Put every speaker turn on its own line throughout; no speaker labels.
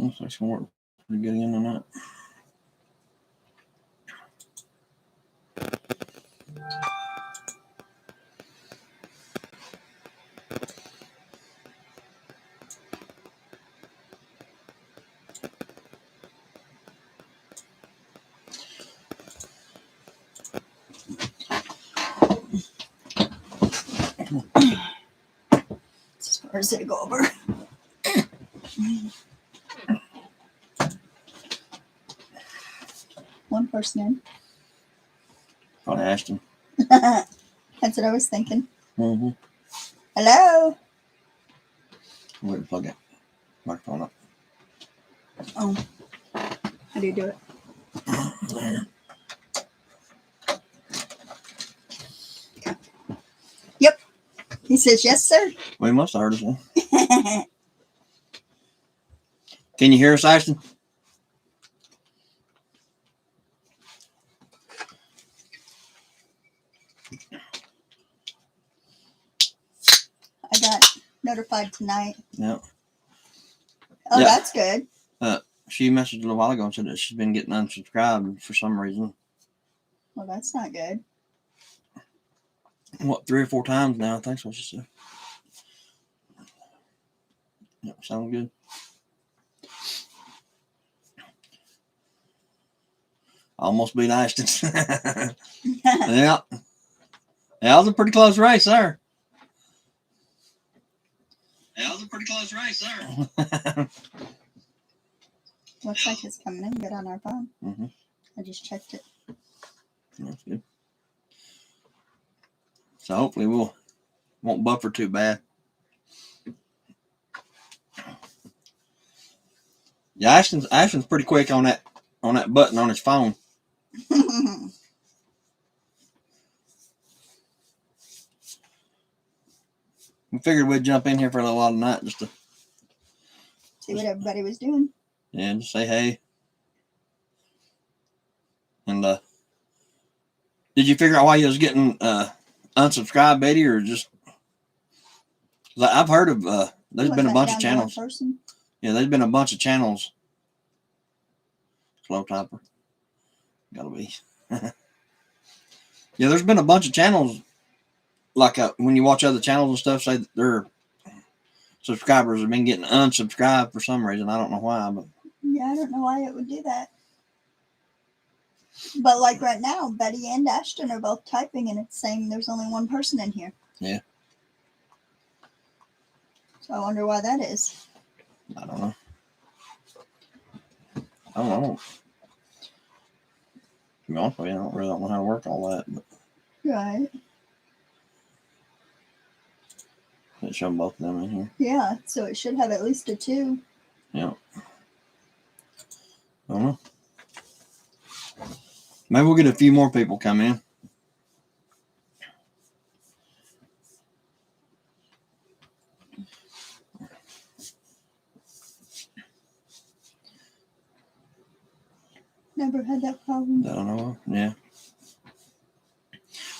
Looks like it's gonna work pretty good again on that.
As far as it go over. One person in.
Probably Ashton.
That's what I was thinking.
Mm-hmm.
Hello.
Wait to plug that microphone up.
Oh. How do you do it?
There.
Yep. He says, yes, sir.
We must have heard us one. Can you hear us, Ashton?
I got notified tonight.
Yep.
Oh,
Yeah.
that's good.
She messaged a little while ago and said that she's been getting unsubscribed for some reason.
Well, that's not good.
What, 3 or 4 times now? I think that's what she said. Yep, sounds good. Almost beat Ashton. Yeah. That was a pretty close race there.
Looks like it's coming in good on our phone.
Mm-hmm.
I just checked it.
That's good. So hopefully won't buffer too bad. Yeah, Ashton's pretty quick on that button on his phone. We figured we'd jump in here for a little while tonight just to
See what everybody was doing.
yeah, just say hey. And did you figure out why you was getting unsubscribed, Betty, or just? I've heard of there's been a bunch of channels. Yeah, there's been a bunch of channels. Slow typer. Gotta be. Yeah, there's been a bunch of channels. Like when you watch other channels and stuff, say that their subscribers have been getting unsubscribed for some reason. I don't know why, but
Yeah, I don't know why it would do that. But like right now, Betty and Ashton are both typing, and it's saying there's only one person in here.
Yeah.
So I wonder why that is.
I don't know. I don't know. To be honest with you, I don't really know how to work all that, but
Right.
it showed both of them in here.
Yeah, so it should have at least a 2.
Yeah. I don't know. Maybe we'll get a few more people come in.
Never had that problem.
I don't know. Yeah.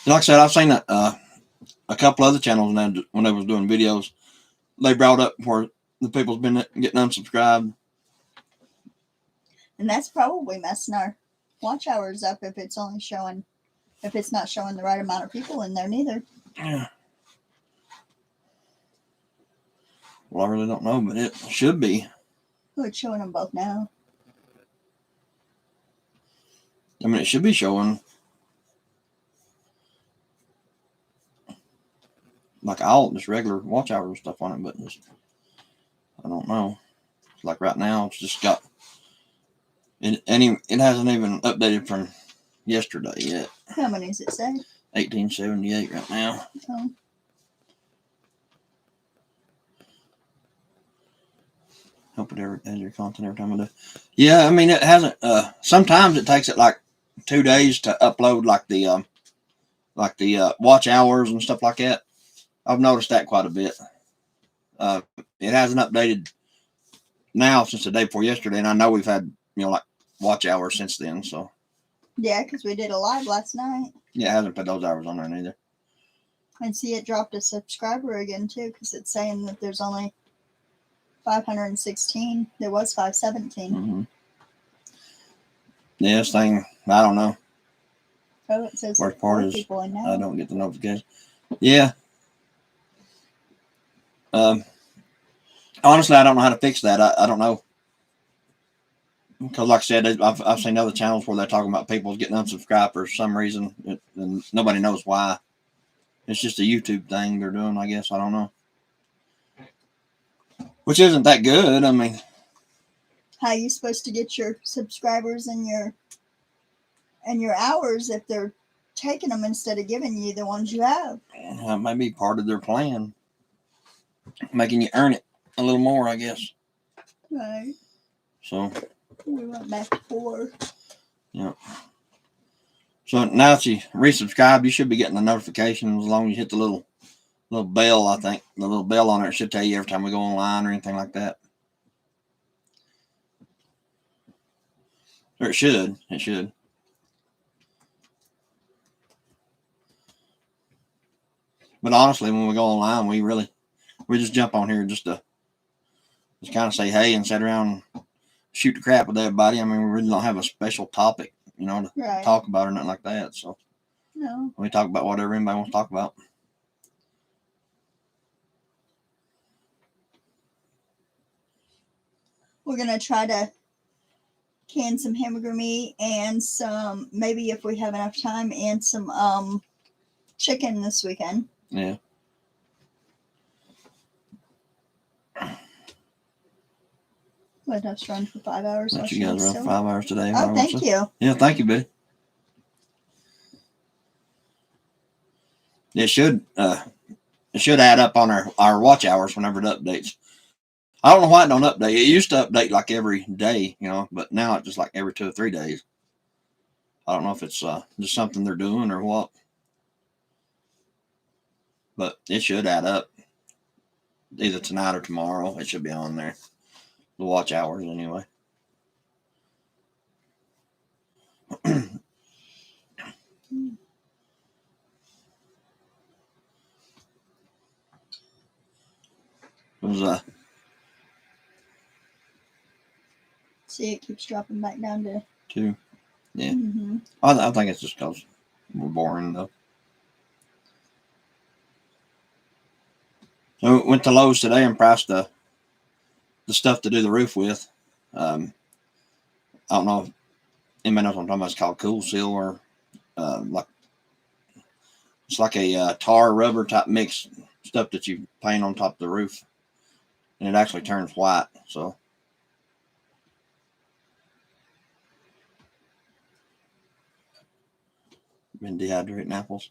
Like I said, I've seen that a couple other channels now when they was doing videos. They brought up where the people's been getting unsubscribed.
And that's probably messing our watch hours up if it's not showing the right amount of people in there neither.
Yeah. Well, I really don't know, but it should be.
Oh, it's showing them both now.
I mean, it should be showing like all just regular watch hours and stuff on it, but just, I don't know. Like right now, it's just got it hasn't even updated from yesterday yet.
How many does it say?
1878 right now.
Oh.
Hope it ever has your content every time I do. Yeah, I mean it hasn't. Sometimes it takes it like 2 days to upload like the watch hours and stuff like that. I've noticed that quite a bit. It hasn't updated now since the day before yesterday, and I know we've had like watch hours since then. So
Yeah, because we did a live last night.
yeah, it hasn't put those hours on there neither.
And see, it dropped a subscriber again too, because it's saying that there's only 516. There was 517.
Mm-hmm. Yeah, this thing, I don't know.
Oh, it says
Worst part
4
is
people in
I
now.
don't get the notification. Yeah. Honestly, I don't know how to fix that. I don't know. Because, like I said, I've seen other channels where they're talking about people getting unsubscribed for some reason, and nobody knows why. It's just a YouTube thing they're doing, I guess. I don't know. Which isn't that good. I mean,
How are you supposed to get your subscribers and your hours if they're taking them instead of giving you the ones you have?
that may be part of their plan, making you earn it a little more, I guess.
Right.
So
We went back to 4.
yeah. So now that you resubscribe, you should be getting the notification as long as you hit the little bell. I think the little bell on it should tell you every time we go online or anything like that. Or it should. It should. But honestly, when we go online, we just jump on here just to kind of say hey and sit around and shoot the crap with everybody. I mean, we really don't have a special topic, to
Right.
talk about or nothing like that. So
No.
we talk about whatever anybody wants to talk about.
We're going to try to can some hamburger meat and some, maybe if we have enough time, and some chicken this weekend.
Yeah.
Let us run for 5 hours.
Let you guys run for 5 hours today.
Oh, thank you.
Yeah, thank you, Betty. It should add up on our watch hours whenever it updates. I don't know why it don't update. It used to update like every day, but now it's just like every 2 or 3 days. I don't know if it's just something they're doing or what. But it should add up. Either tonight or tomorrow. It should be on there. The watch hours anyway. It was
See, it keeps dropping back down to
2. Yeah.
Mm-hmm.
I think it's just because we're boring though. So we went to Lowe's today and priced the stuff to do the roof with. I don't know if anybody knows what I'm talking about. It's called Cool Seal, or it's like a tar rubber type mix stuff that you paint on top of the roof, and it actually turns white. So been dehydrating apples.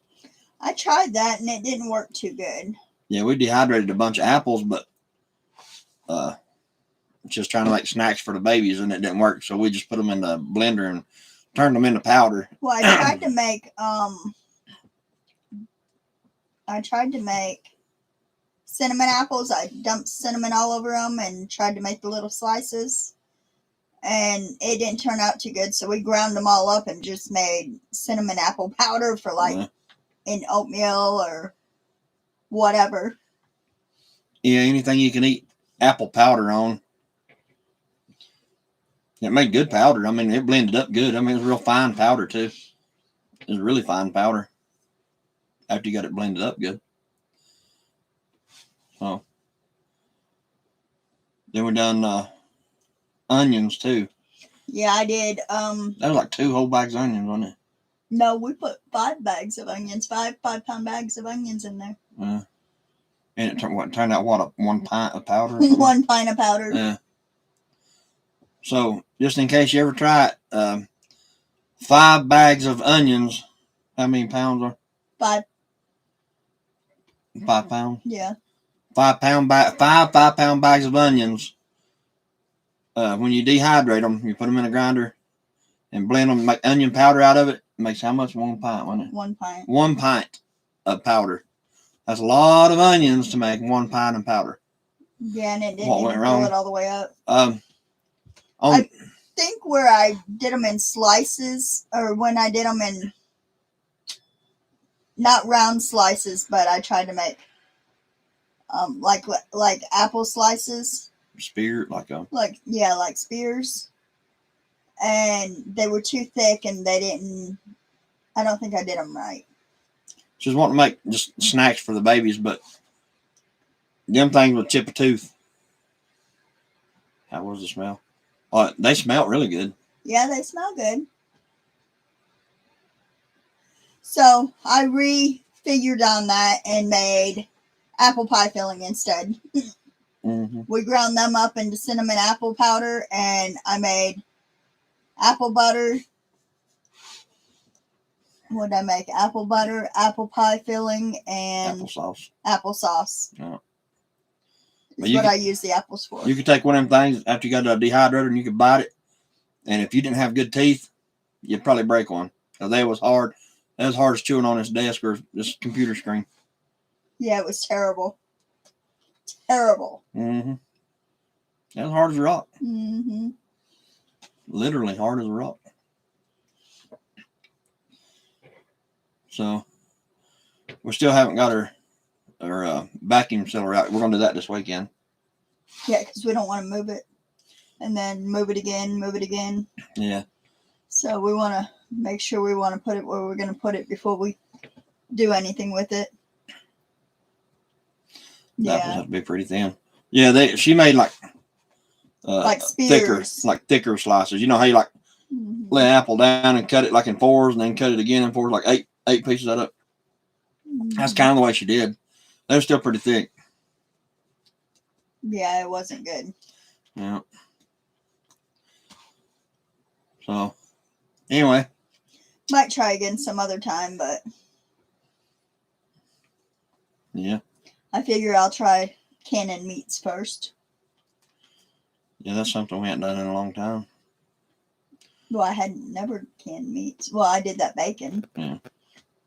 I tried that and it didn't work too good.
Yeah, we dehydrated a bunch of apples, but just trying to make snacks for the babies, and it didn't work. So we just put them in the blender and turned them into powder.
Well, I tried to make cinnamon apples. I dumped cinnamon all over them and tried to make the little slices, and it didn't turn out too good. So we ground them all up and just made cinnamon apple powder for in oatmeal or whatever.
Yeah, anything you can eat apple powder on. It made good powder. I mean, it blended up good. I mean, it was real fine powder too. It was really fine powder after you got it blended up good. So then we done onions too.
Yeah, I did.
That was like 2 whole bags of onions, wasn't it?
No, we put 5 bags of onions, 5-pound bags of onions in there.
And it turned out 1 pint of powder?
1 pint of powder.
Yeah. So just in case you ever try it, 5 bags of onions. How many pounds are?
5.
5 pounds.
Yeah.
5 5-pound bags of onions. When you dehydrate them, you put them in a grinder and blend them, make onion powder out of it. It makes how much? 1 pint, wasn't it?
1 pint.
1 pint of powder. That's a lot of onions to make 1 pint of powder.
Yeah, and it didn't
What
even
went wrong?
fill it all the way up.
I
think where I did them in slices, or when I did them in not round slices, but I tried to make like apple slices.
spear, like a.
like spears, and they were too thick, and they didn't. I don't think I did them right.
Just want to make just snacks for the babies, but them things would chip a tooth. How was the smell? Oh, they smell really good.
Yeah, they smell good. So I refigured on that and made apple pie filling instead.
Mm-hmm.
We ground them up into cinnamon apple powder, and I made apple butter. What did I make? Apple butter, apple pie filling, and
Applesauce.
applesauce.
Yeah.
Is what I use the apples for.
You could take one of them things after you got a dehydrator and you could bite it. And if you didn't have good teeth, you'd probably break one. Because they was hard. That was hard as chewing on this desk or this computer screen.
Yeah, it was terrible. Terrible.
Mm-hmm. That was hard as a rock.
Mm-hmm.
Literally hard as a rock. So, we still haven't got our vacuum sealer out. We're going to do that this weekend.
Yeah, because we don't want to move it. And then move it again.
Yeah.
So we want to make sure we want to put it where we're going to put it before we do anything with it.
That would have to be pretty thin. Yeah, she made like
spears.
thicker slices. You know how you like lay an apple down and cut it like in fours and then cut it again in fours, like eight pieces of it. That's kind of the way she did. They were still pretty thick.
Yeah, it wasn't good.
Yeah. So, anyway.
Might try again some other time, but.
Yeah.
I figure I'll try canning meats first.
Yeah, that's something we hadn't done in a long time.
Well, I had never canned meats. Well, I did that bacon.
Yeah.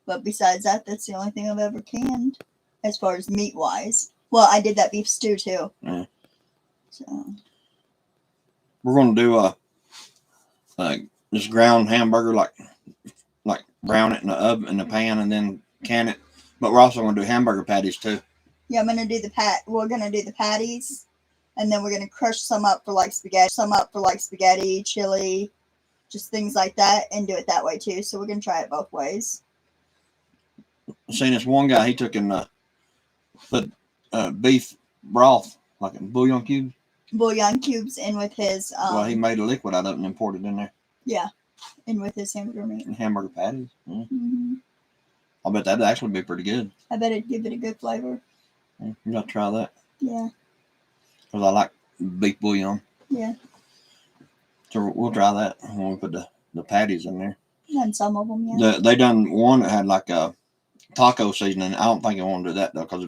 But besides that, that's the only thing I've ever canned as far as meat wise. Well, I did that beef stew too.
Yeah.
So.
We're going to do this ground hamburger, like brown it in the oven, in the pan, and then can it. But we're also going to do hamburger patties too.
Yeah, I'm gonna do we're gonna do the patties, and then we're gonna crush some up for like spaghetti, chili, just things like that, and do it that way too. So we're gonna try it both ways.
I've seen this one guy, he took and put beef broth, like in bouillon cubes.
Bouillon cubes in with his.
Well, he made a liquid out of it and then poured it in there.
Yeah, in with his hamburger meat.
And hamburger patties. Yeah.
Mm-hmm.
I'll bet that'd actually be pretty good.
I bet it'd give it a good flavor.
You got to try that.
Yeah.
Because I like beef bouillon.
Yeah.
So we'll try that when we put the patties in there.
And some of them, yeah.
They done one that had like a taco seasoning. I don't think I want to do that though, because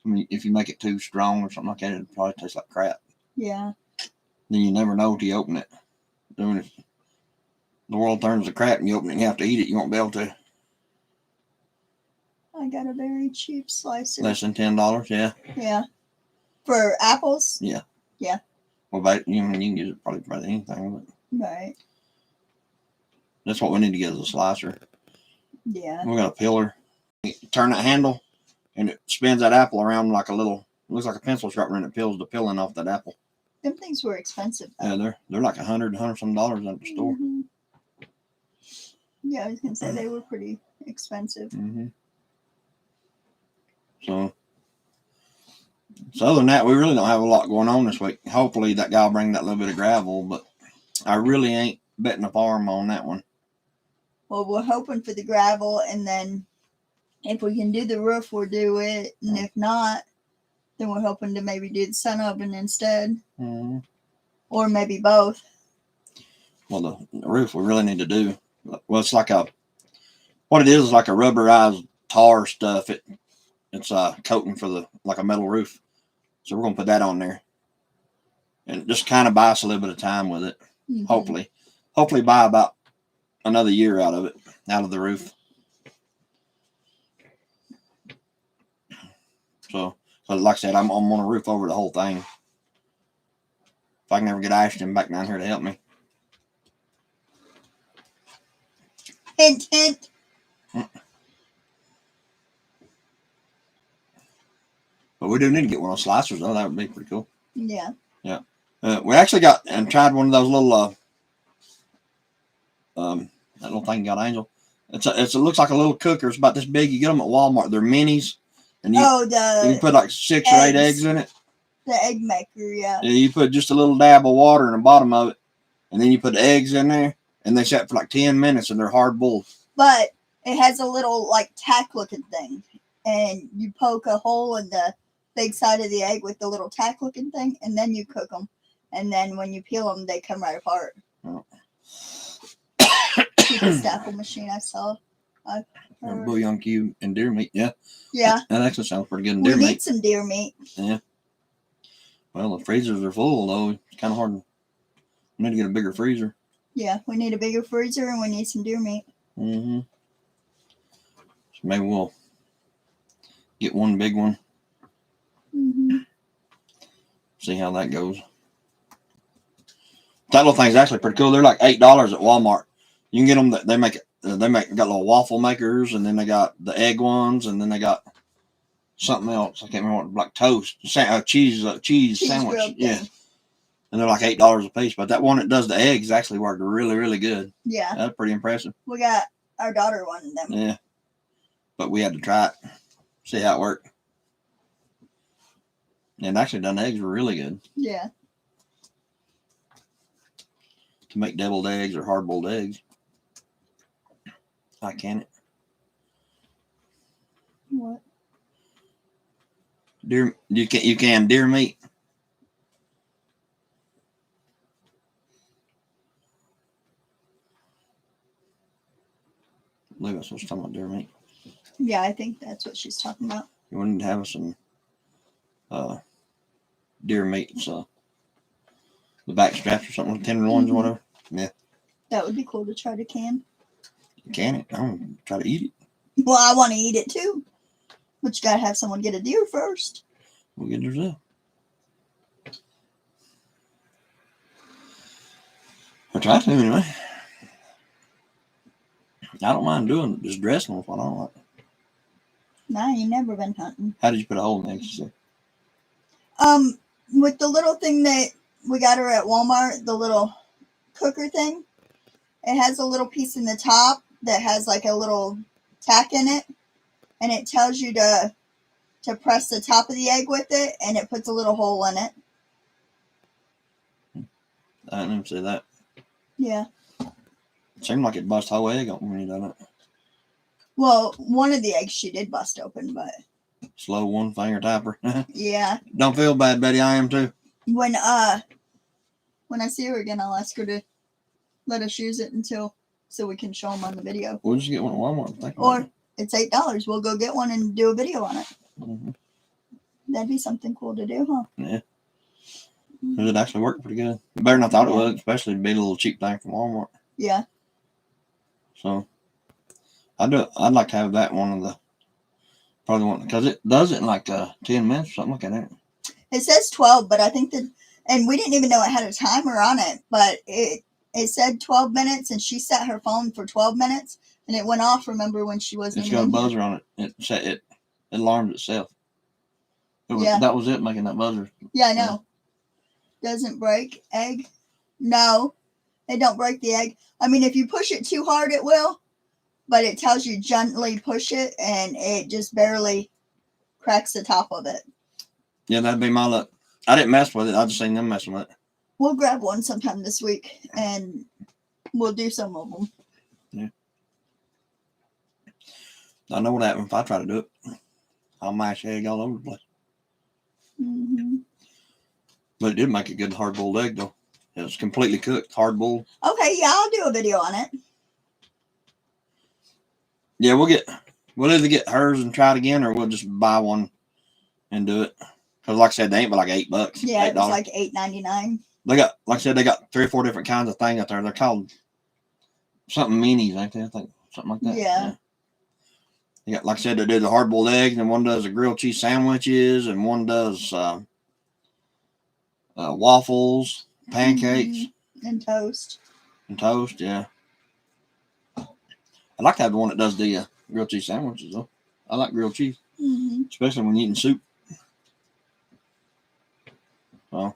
if you make it too strong or something like that, it'd probably taste like crap.
Yeah.
Then you never know till you open it. Then if the world turns to crap and you open it and you have to eat it, you won't be able to.
I got a very cheap slicer.
Less than $10, yeah.
Yeah. For apples?
Yeah.
Yeah.
Well, but you can use it probably for anything. But
Right.
that's what we need to get as a slicer.
Yeah.
We got a pillar. You turn that handle, and it spins that apple around like a little. Looks like a pencil sharpener, and it peels the peeling off that apple.
Them things were expensive, though.
Yeah, they're like $100 some dollars at the store.
Mm-hmm. Yeah, I was gonna say they were pretty expensive.
Mm-hmm. So other than that, we really don't have a lot going on this week. Hopefully that guy will bring that little bit of gravel, but I really ain't betting a farm on that one.
Well, we're hoping for the gravel, and then if we can do the roof, we'll do it. And if not, then we're hoping to maybe do the sun oven instead.
Mm-hmm.
Or maybe both.
Well, the roof we really need to do. Well, it's like what it is like a rubberized tar stuff. It's coating for like a metal roof. So we're going to put that on there. And just kind of buy us a little bit of time with it.
Mm-hmm.
Hopefully buy about another year out of it, out of the roof. So like I said, I'm on a roof over the whole thing. If I can ever get Ashton back down here to help me.
Hint, hint.
But we do need to get one of those slicers, though. That would be pretty cool.
Yeah.
We actually got and tried one of those little that little thing got Angel. It looks like a little cooker. It's about this big. You get them at Walmart. They're minis, and you can put like 6 or 8 eggs in it.
The egg maker, yeah.
Yeah, you put just a little dab of water in the bottom of it, and then you put the eggs in there, and they set for like 10 minutes, and they're hard boiled.
But it has a little like tack looking thing, and you poke a hole in the big side of the egg with the little tack looking thing, and then you cook them. And then when you peel them, they come right apart.
Oh.
The staple machine I saw.
Bouillon cube and deer meat. Yeah.
Yeah.
That actually sounds pretty good in
We
deer
need
meat.
some deer meat.
Yeah. Well, the freezers are full though. It's kind of hard. We need to get a bigger freezer.
Yeah, we need a bigger freezer and we need some deer meat.
Mm-hmm. So maybe we'll get one big one.
Mm-hmm.
See how that goes. That little thing's actually pretty cool. They're like $8 at Walmart. You can get them. They make it. Got little waffle makers, and then they got the egg ones, and then they got something else. I can't remember what, like toast, cheese sandwich.
grilled
Yeah,
thing.
and they're like $8 a piece. But that one that does the eggs actually worked really, really good.
Yeah,
That's pretty impressive.
we got our daughter one of them.
Yeah, but we had to try it, see how it worked. And actually, done eggs were really good
Yeah.
to make deviled eggs or hard boiled eggs. I can it.
What?
Deer, you can deer meat. I believe that's what she's talking about, deer meat.
Yeah, I think that's what she's talking about.
We need to have some deer meat, so the back straps or something, like tenderloins or whatever.
That would be cool to try to can.
You can it. I'm gonna try to eat it.
Well, I want to eat it too. But you gotta have someone get a deer first.
We'll get yours up. I try to anyway. I don't mind doing it, just dressing with one. I don't like.
Nah, you never been hunting.
How did you put a hole in it? You said?
With the little thing that we got her at Walmart, the little cooker thing, it has a little piece in the top that has like a little tack in it, and it tells you to press the top of the egg with it, and it puts a little hole in it.
I didn't even see that.
Yeah.
It seemed like it bust whole egg open when you done it.
Well, one of the eggs she did bust open, but
Slow one finger typer.
yeah.
Don't feel bad, Betty. I am too.
When I see her again, I'll ask her to let us use it so we can show them on the video.
We'll just get one at Walmart. Think about
Or
it.
it's $8. We'll go get one and do a video on it.
Mhm.
That'd be something cool to do, huh?
Yeah. It actually worked pretty good. Better than I thought it would, especially to be a little cheap thing from Walmart.
Yeah.
So I'd like to have that one of the probably one because it does it in like 10 minutes or something like that.
It says 12, but I think that, and we didn't even know it had a timer on it, but it said 12 minutes, and she set her phone for 12 minutes, and it went off. Remember when she wasn't?
It's got a buzzer on it. It alarms itself.
Yeah.
That was it making that buzzer.
Yeah, I know. Doesn't break egg? No, it don't break the egg. I mean, if you push it too hard, it will, but it tells you gently push it, and it just barely cracks the top of it.
Yeah, that'd be my luck. I didn't mess with it. I just seen them messing with it.
We'll grab one sometime this week, and we'll do some of them.
Yeah. I know what happens if I try to do it. I'll mash egg all over the place.
Mm-hmm.
But it did make a good hard-boiled egg, though. It was completely cooked, hard-boiled.
Okay, yeah, I'll do a video on it.
Yeah, we'll either get hers and try it again, or we'll just buy one and do it. Because like I said, they ain't but like $8.
Yeah,
$8.
it was like $8.99.
They got, like I said, they got 3 or 4 different kinds of things out there. They're called something minis, ain't they? I think something like that.
Yeah.
You got, like I said, they do the hard-boiled eggs, and one does the grilled cheese sandwiches, and one does waffles, pancakes,
And toast.
and toast. Yeah, I like to have the one that does the grilled cheese sandwiches, though. I like grilled cheese,
Mm-hmm.
especially when you're eating soup. So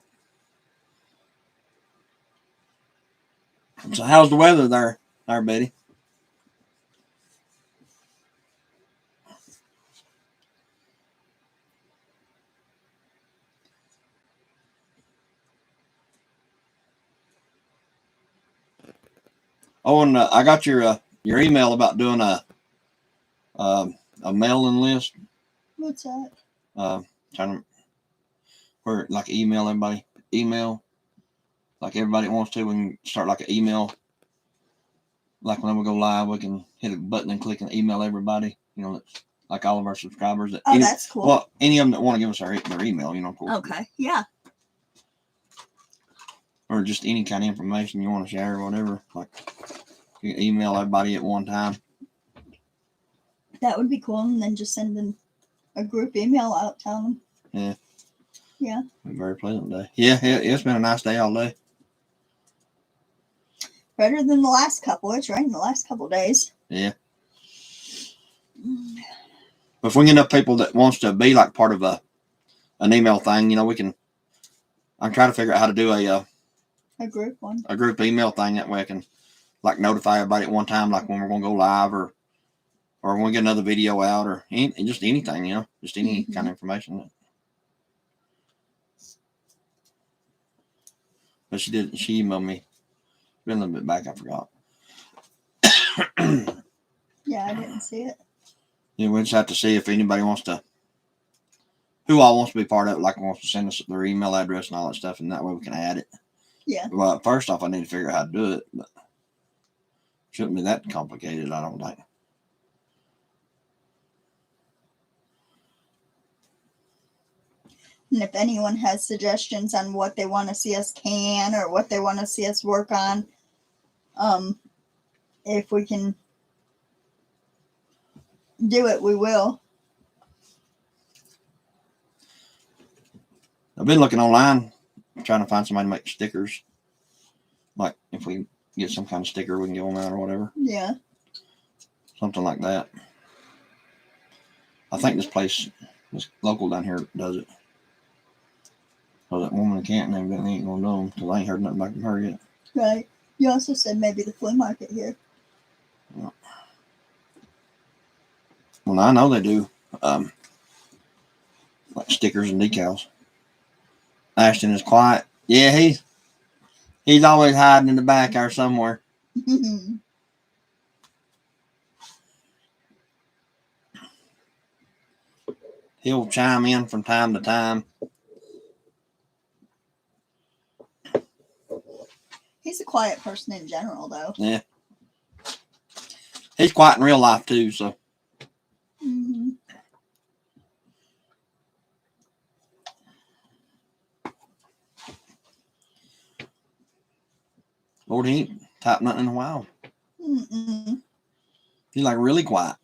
So how's the weather there, Betty? Oh, and I got your email about doing a mailing list.
What's that?
Trying to where like email everybody, email like everybody wants to. We can start like an email. Like when we go live, we can hit a button and click and email everybody. You know, like all of our subscribers.
Oh, that's cool.
Well, any of them that want to give us their email, you know, of course.
Okay, yeah.
Or just any kind of information you want to share or whatever. Like you can email everybody at one time.
That would be cool, and then just send them a group email out telling them.
Yeah.
Yeah.
A very pleasant day. Yeah, it's been a nice day all day.
Better than the last couple. It's rained the last couple days.
Yeah. But if we get enough people that wants to be like part of an email thing, you know, we can. I'm trying to figure out how to do
a group one.
A group email thing. That way I can like notify everybody at one time, like when we're going to go live or when we get another video out or just anything, you know, just any kind of information. But she emailed me. Been a little bit back, I forgot.
Yeah, I didn't see it.
Yeah, we just have to see if anybody wants to, who all wants to be part of it, like wants to send us their email address and all that stuff, and that way we can add it.
Yeah.
Well, first off, I need to figure out how to do it, but it shouldn't be that complicated, I don't think.
And if anyone has suggestions on what they want to see us can or what they want to see us work on, if we can do it, we will.
I've been looking online, trying to find somebody to make stickers. Like if we get some kind of sticker, we can give them out or whatever.
Yeah.
Something like that. I think this local down here does it. So that woman in Canton evidently ain't gonna know them because I ain't heard nothing back from her yet.
Right. You also said maybe the flea market here.
Yeah. Well, I know they do like stickers and decals. Ashton is quiet. Yeah, he's always hiding in the back there somewhere. He'll chime in from time to time.
He's a quiet person in general, though.
Yeah. He's quiet in real life, too, so.
Mm-hmm.
Lord, he ain't typed nothing in a while.
Mm-mm.
He's like really quiet.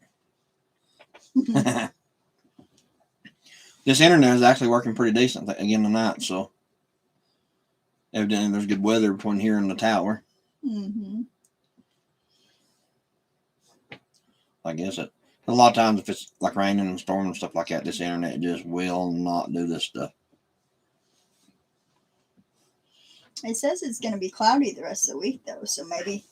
This internet is actually working pretty decent again tonight, so evidently there's good weather between here and the tower.
Mm-hmm.
I guess a lot of times if it's like raining and storming and stuff like that, this internet just will not do this stuff.
It says it's going to be cloudy the rest of the week, though, so maybe.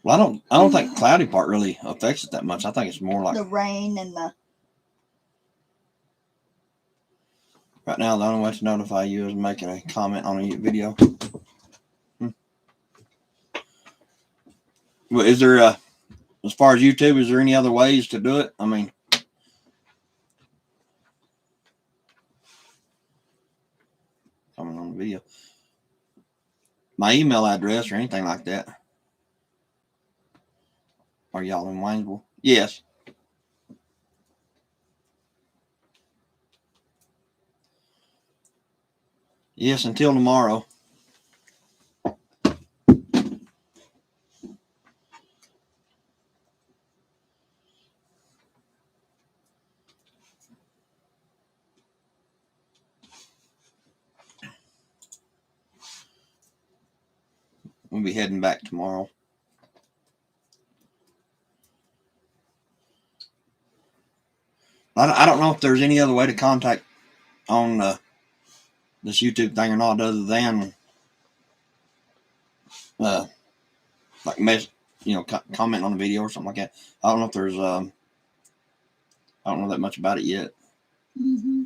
Well, I don't think the cloudy part really affects it that much. I think it's more like
the rain and the.
Right now, the only way to notify you is making a comment on a video. Well, is there as far as YouTube, is there any other ways to do it? I mean, coming on the video, my email address or anything like that. Are y'all in Waynesville? Yes. Yes, until tomorrow. We'll be heading back tomorrow. I don't know if there's any other way to contact on this YouTube thing or not other than like comment on the video or something like that. I don't know if there's I don't know that much about it yet.
Mm-hmm.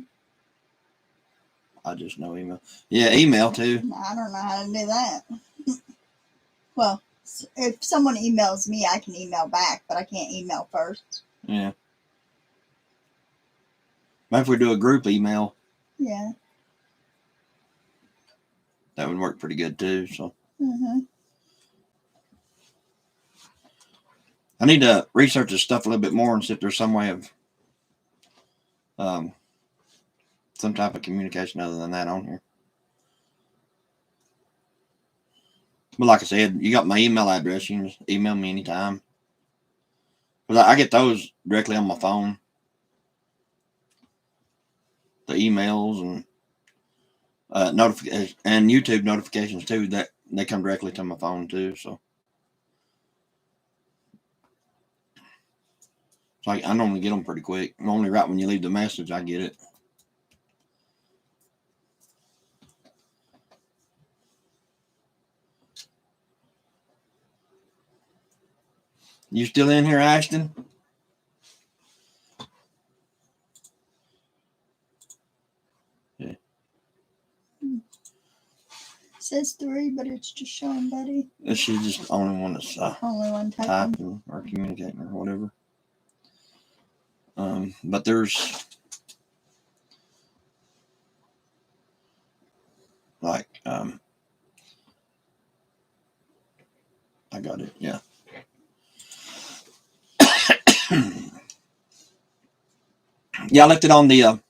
I just know email. Yeah, email too.
I don't know how to do that. Well, if someone emails me, I can email back, but I can't email first.
Yeah. Maybe if we do a group email,
Yeah.
that would work pretty good too. So
Mm-hmm.
I need to research this stuff a little bit more and see if there's some way of some type of communication other than that on here. But like I said, you got my email address. You can just email me anytime. But I get those directly on my phone. The emails and notifications and YouTube notifications too. That they come directly to my phone too. So it's like I normally get them pretty quick. Normally, right when you leave the message, I get it. You still in here, Ashton? Yeah.
It says 3, but it's just showing Betty.
She's just the only one that's
Only one typing.
typing or communicating or whatever. But there's like I got it. Yeah. Yeah, I left it on the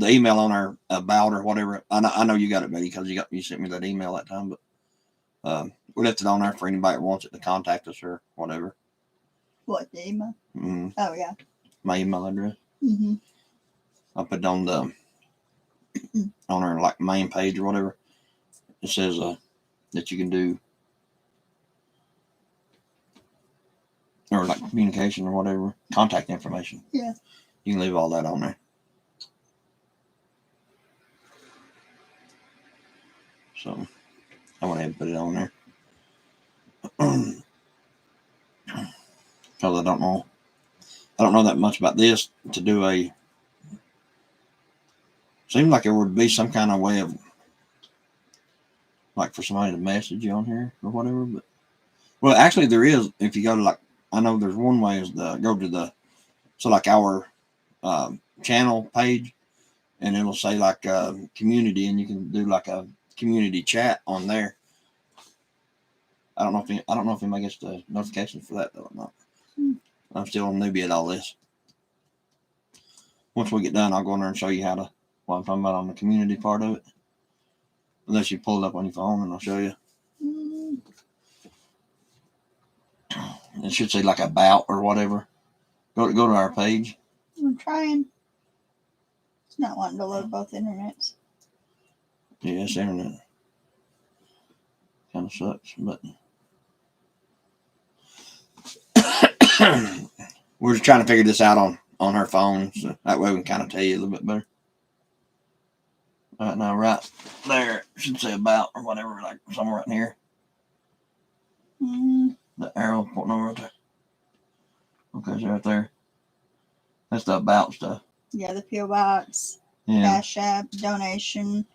email on our about or whatever. I know you got it, Betty, because you sent me that email that time. But we left it on there for anybody that wants it to contact us or whatever.
What, the email?
Mm-hmm.
Oh, yeah.
My email address.
Mm-hmm.
I put it on the on our like main page or whatever. It says that you can do or like communication or whatever, contact information.
Yeah.
You can leave all that on there. So I went ahead and put it on there. Because I don't know that much about this to do a. Seems like there would be some kind of way of, like, for somebody to message you on here or whatever. But well, actually, there is. If you go to like, I know there's one way is to go to the like our channel page, and it'll say like community, and you can do like a community chat on there. I don't know if anybody gets the notifications for that though or not. I'm still a newbie at all this. Once we get done, I'll go in there and show you how to what I'm talking about on the community part of it. Unless you pull it up on your phone, and I'll show you.
Mm-hmm.
It should say like about or whatever. Go to our page.
I'm trying. It's not wanting to load both internets.
Yeah, it's internet. Kind of sucks, but we're just trying to figure this out on her phone, so that way we can kind of tell you a little bit better. Right now, right there, it should say about or whatever, like somewhere right here.
Mm-hmm.
The arrow pointing over right there. Okay, it's right there. That's the about stuff.
Yeah, the PO box,
Yeah.
Cash App, donation,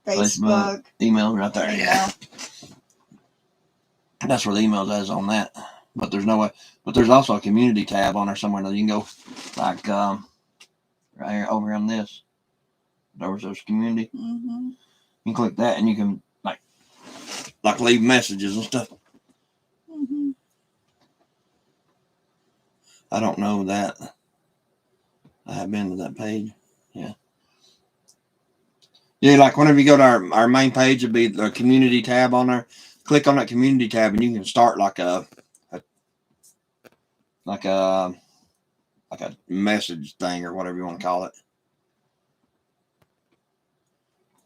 Facebook,
email right there.
email.
Yeah. That's where the email is on that. But there's no way. But there's also a community tab on there somewhere that you can go, like right here, over on this. Over those community.
Mm-hmm.
You can click that, and you can like leave messages and stuff.
Mm-hmm.
I don't know that. I have been to that page. Yeah. Yeah, like whenever you go to our main page, it'll be the community tab on there. Click on that community tab, and you can start like a message thing or whatever you want to call it.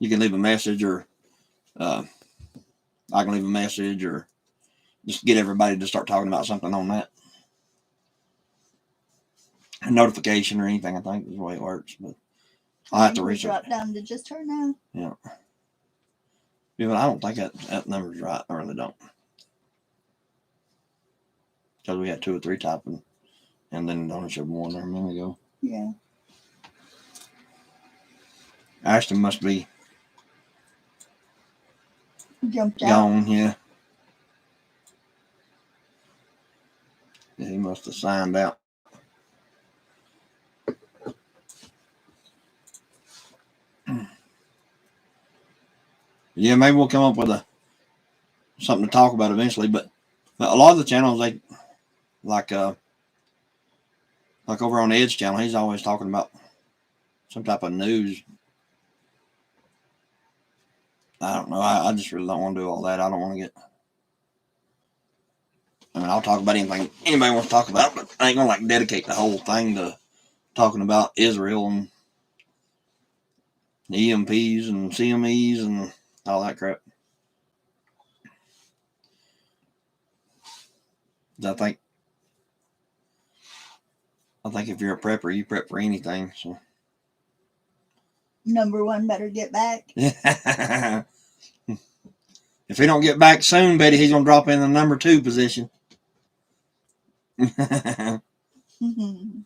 You can leave a message, or I can leave a message, or just get everybody to start talking about something on that. A notification or anything, I think is the way it works. But I'll have to research.
Drop down to just her now.
Yeah. Yeah, but I don't think that number's right. I really don't. Because we had 2 or 3 typing, and then only showed 1 there a minute ago.
Yeah.
Ashton must be
Jumped out.
gone, yeah. Yeah, he must have signed out. Yeah, maybe we'll come up with something to talk about eventually. But a lot of the channels, they like over on Ed's channel, he's always talking about some type of news. I don't know. I just really don't want to do all that. I don't want to get. I mean, I'll talk about anything anybody wants to talk about, but I ain't gonna like dedicate the whole thing to talking about Israel and EMPs and CMEs and all that crap. I think if you're a prepper, you prep for anything. So
Number 1 better get back.
if he don't get back soon, Betty, he's gonna drop in the number 2 position.
Mm-hmm.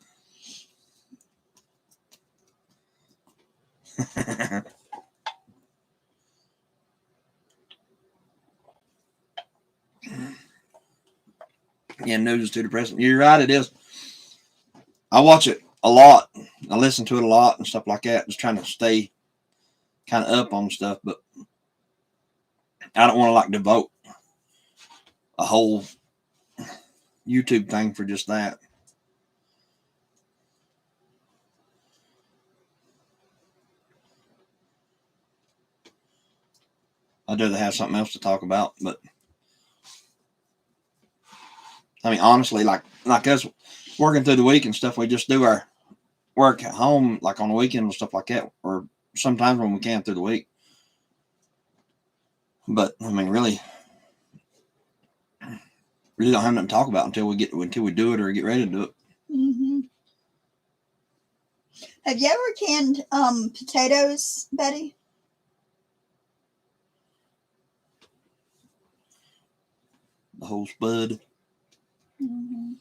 Yeah, news is too depressing. You're right, it is. I watch it a lot. I listen to it a lot and stuff like that. Just trying to stay kind of up on stuff, but I don't want to like devote a whole YouTube thing for just that. I'd rather have something else to talk about, but I mean, honestly, like us working through the week and stuff, we just do our work at home, like on the weekend and stuff like that, or sometimes when we can through the week. But I mean, really don't have nothing to talk about until we do it or get ready to do it.
Mm-hmm. Have you ever canned potatoes, Betty?
The whole spud.
Mm-hmm.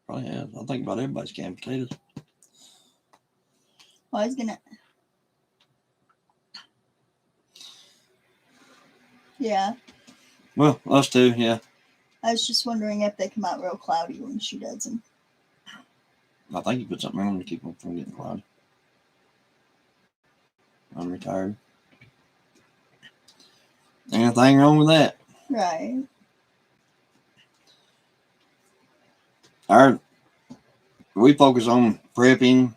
Probably have. I think about everybody's canned potatoes.
Well, I was gonna. Yeah.
Well, us too, yeah.
I was just wondering if they come out real cloudy when she does them.
I think you put something on them to keep them from getting cloudy. I'm retired. Anything wrong with that?
Right.
We focus on prepping,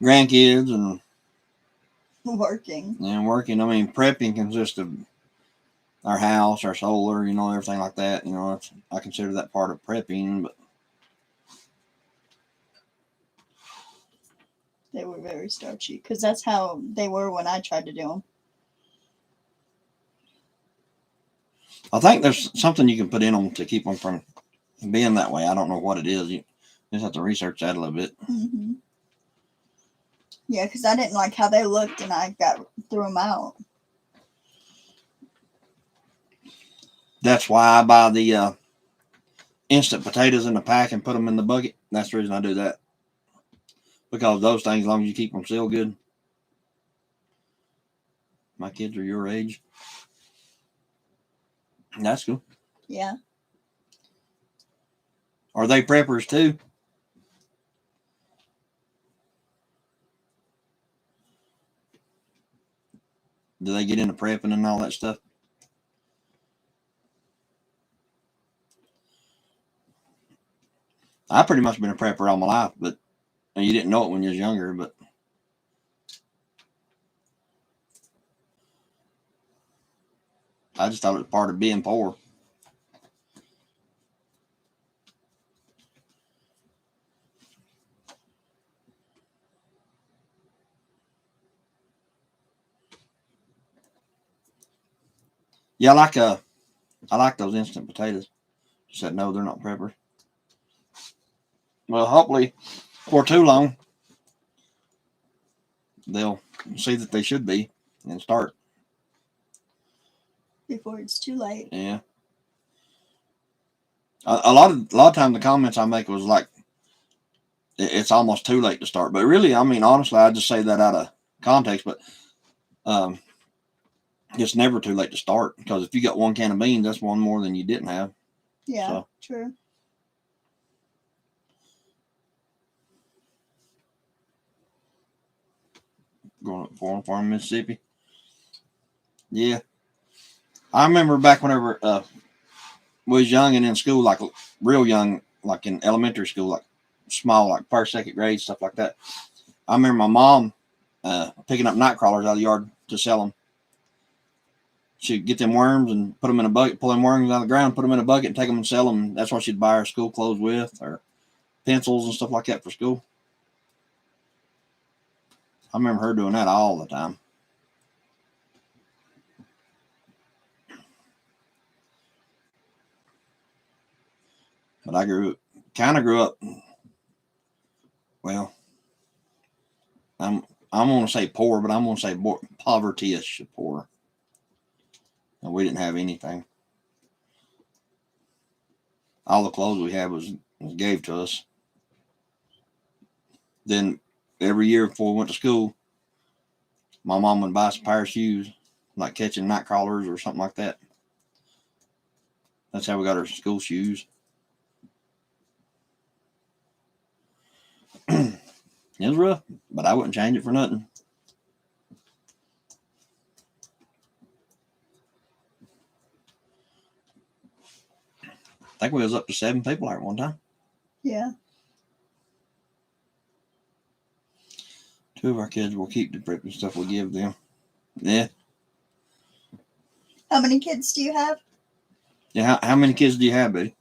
grandkids, and
Working.
working. I mean, prepping consists of our house, our solar, everything like that. I consider that part of prepping, but
They were very starchy because that's how they were when I tried to do them.
I think there's something you can put in them to keep them from being that way. I don't know what it is. You just have to research that a little bit.
Mm-hmm. Yeah, because I didn't like how they looked and I threw them out.
That's why I buy the instant potatoes in the pack and put them in the bucket. That's the reason I do that. Because those things, as long as you keep them sealed good. My kids are your age. That's cool.
Yeah.
Are they preppers too? Do they get into prepping and all that stuff? I pretty much been a prepper all my life, but you didn't know it when you was younger, but I just thought it was part of being poor. Yeah, I like those instant potatoes. She said no, they're not preppers. Well, hopefully for too long they'll see that they should be and start.
Before it's too late.
Yeah. A lot of time the comments I make was like, it's almost too late to start. But really, I mean, honestly, I just say that out of context. But it's never too late to start, because if you got 1 can of beans, that's one more than you didn't have.
Yeah,
So.
true.
Growing up farm, Mississippi. Yeah. I remember back whenever we was young and in school, like real young, like in elementary school, like small, like first, second grade, stuff like that. I remember my mom picking up night crawlers out of the yard to sell them. She'd get them worms and put them in a bucket, pull them worms out of the ground, put them in a bucket, and take them and sell them. That's what she'd buy her school clothes with, or pencils and stuff like that for school. I remember her doing that all the time. But I kind of grew up. Well, I'm going to say poor, but I'm going to say poverty-ish poor. And we didn't have anything. All the clothes we had was gave to us. Then every year before we went to school, my mom would buy us a pair of shoes, like catching night crawlers or something like that. That's how we got our school shoes. It was rough, but I wouldn't change it for nothing. I think we was up to 7 people there at one time.
Yeah.
2 of our kids will keep the prep and stuff we give them. Yeah.
How many kids do you have?
Yeah. How many kids do you have, Betty?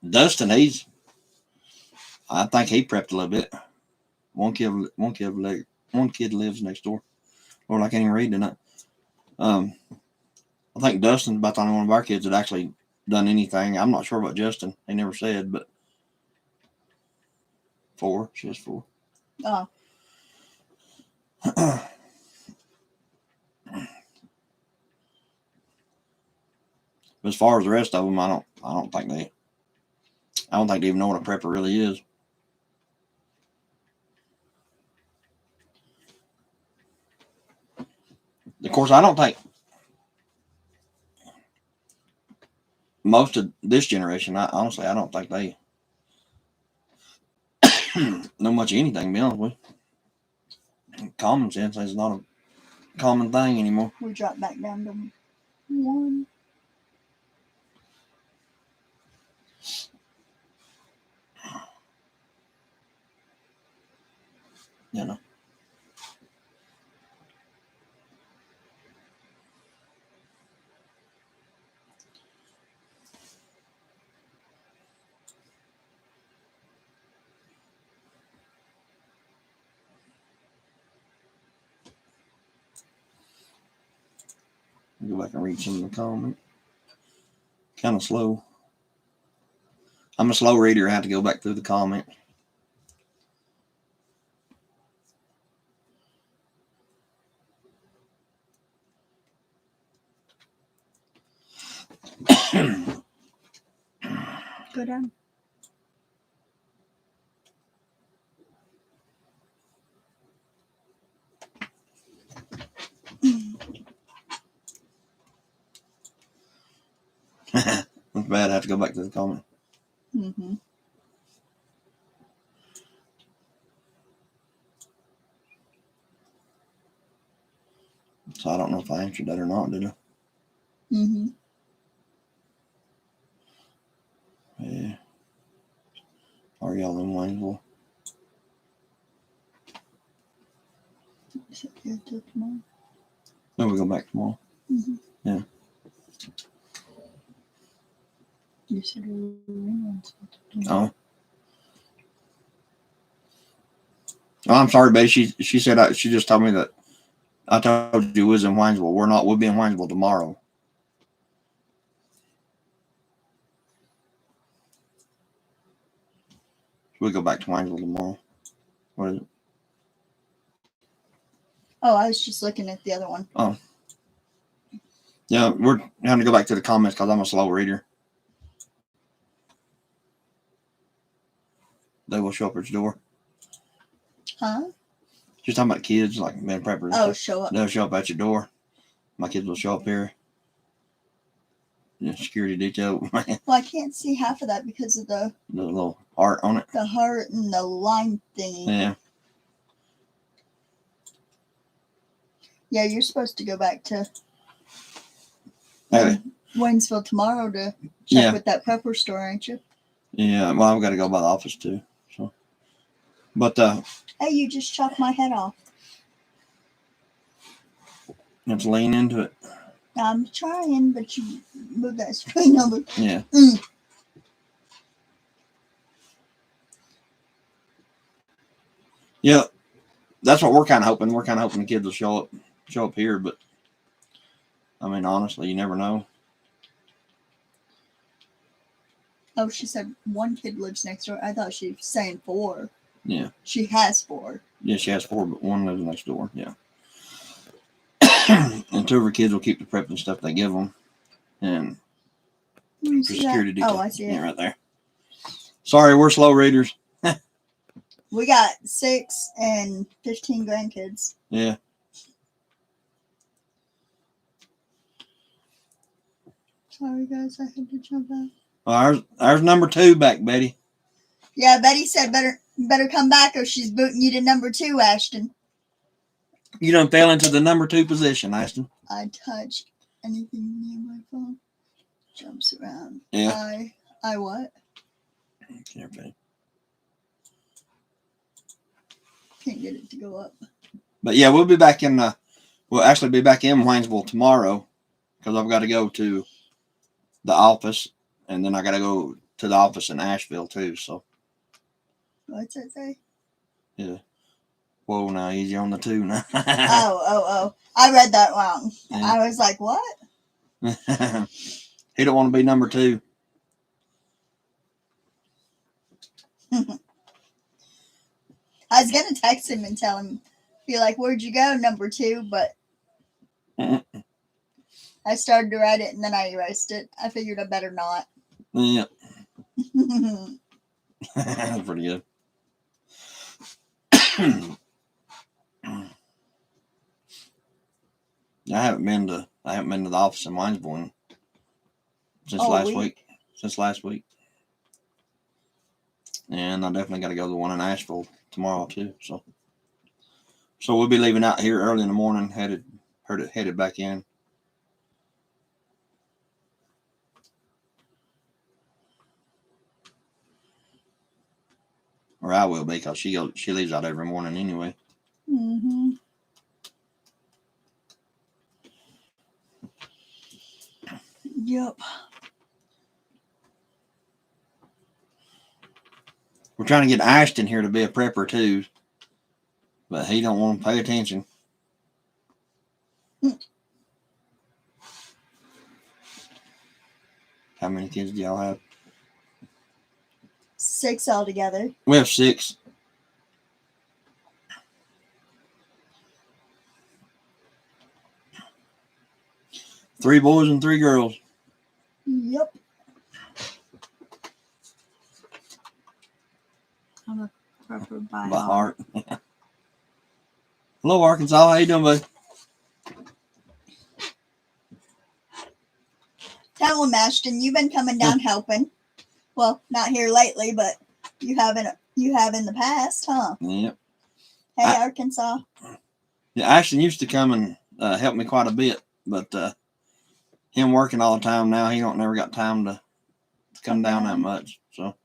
Dustin, I think he prepped a little bit. One kid lives next door. Lord, I can't even read tonight. I think Dustin's about the only one of our kids that actually done anything. I'm not sure about Justin. He never said, but 4. She has 4.
Oh.
As far as the rest of them, I don't think they even know what a prepper really is. Of course, I don't think most of this generation, honestly, I don't think they know much of anything, to be honest with you. Common sense is not a common thing anymore.
We dropped back down to 1.
You know. Go back and read some of the comments. Kind of slow. I'm a slow reader. I have to go back through the comments.
Go down.
That's bad. I have to go back to the comment.
Mm-hmm.
So I don't know if I answered that or not, did I?
Mm-hmm.
Yeah. Are y'all in Waynesville?
So you're till tomorrow.
No, we go back tomorrow.
Mm-hmm.
Yeah.
You said we were in one.
Oh. Oh, I'm sorry, babe. She said she just told me that I told you we was in Waynesville. We're not. We'll be in Waynesville tomorrow. We'll go back to Waynesville tomorrow. What is it?
Oh, I was just looking at the other one.
Oh. Yeah, we're having to go back to the comments because I'm a slow reader. They will show up at your door.
Huh?
Just talking about kids, like men preppers. and
Oh,
stuff.
show up.
They'll show up at your door. My kids will show up here. Yeah, security detail, man.
Well, I can't see half of that because of the
Little art on it.
heart and the line thingy.
Yeah.
Yeah, you're supposed to go back to
Hey,
Waynesville tomorrow to check
Yeah.
with that prepper store, ain't you?
yeah. Well, I've got to go by the office too. So, but
Hey, you just chopped my head off.
let's lean into it.
I'm trying, but you move that screen over.
Yeah. Yeah. That's what we're kind of hoping. We're kind of hoping the kids will show up here, but I mean, honestly, you never know.
Oh, she said one kid lives next door. I thought she was saying 4.
Yeah.
She has 4.
Yeah, she has 4, but 1 lives next door. Yeah. And 2 of her kids will keep the prep and stuff they give them. And
Where you
for
see that?
security detail.
Oh, I see it.
Yeah, right there. Sorry, we're slow readers.
We got 6 and 15 grandkids.
Yeah.
Sorry, guys, I had to jump out.
Well, ours number 2 back, Betty.
Yeah, Betty said better come back or she's booting you to number 2, Ashton.
You done fell into the number 2 position, Ashton.
I touch anything near my phone. Jumps around.
Yeah.
I what?
Here, Betty.
Can't get it to go up.
But yeah, we'll be back in. We'll actually be back in Waynesville tomorrow because I've got to go to the office, and then I got to go to the office in Asheville too. So.
What's that say?
Yeah. Whoa, now easy on the 2 now.
Oh. I read that wrong.
Yeah.
I was like, what?
He don't want to be number 2.
I was going to text him and tell him, be like, where'd you go, number 2? But I started to write it and then I erased it. I figured I better not.
Yeah. That's pretty good. I haven't been to the office in Waynesville since last week. And I definitely got to go to the one in Asheville tomorrow too. So we'll be leaving out here early in the morning, headed back in. Or I will be, because she leaves out every morning anyway.
Mm-hmm. Yep.
We're trying to get Ashton here to be a prepper too, but he don't want to pay attention. How many kids do y'all have?
6 altogether.
We have 6. Three boys and 3 girls.
Yep. I'm a prepper by
heart. Hello, Arkansas. How you doing, bud?
Tell him, Ashton, you've been coming down helping. Well, not here lately, but you have in the past, huh?
Yep.
Hey, Arkansas.
Yeah, Ashton used to come and help me quite a bit, but him working all the time now, he don't never got time to come down that much. So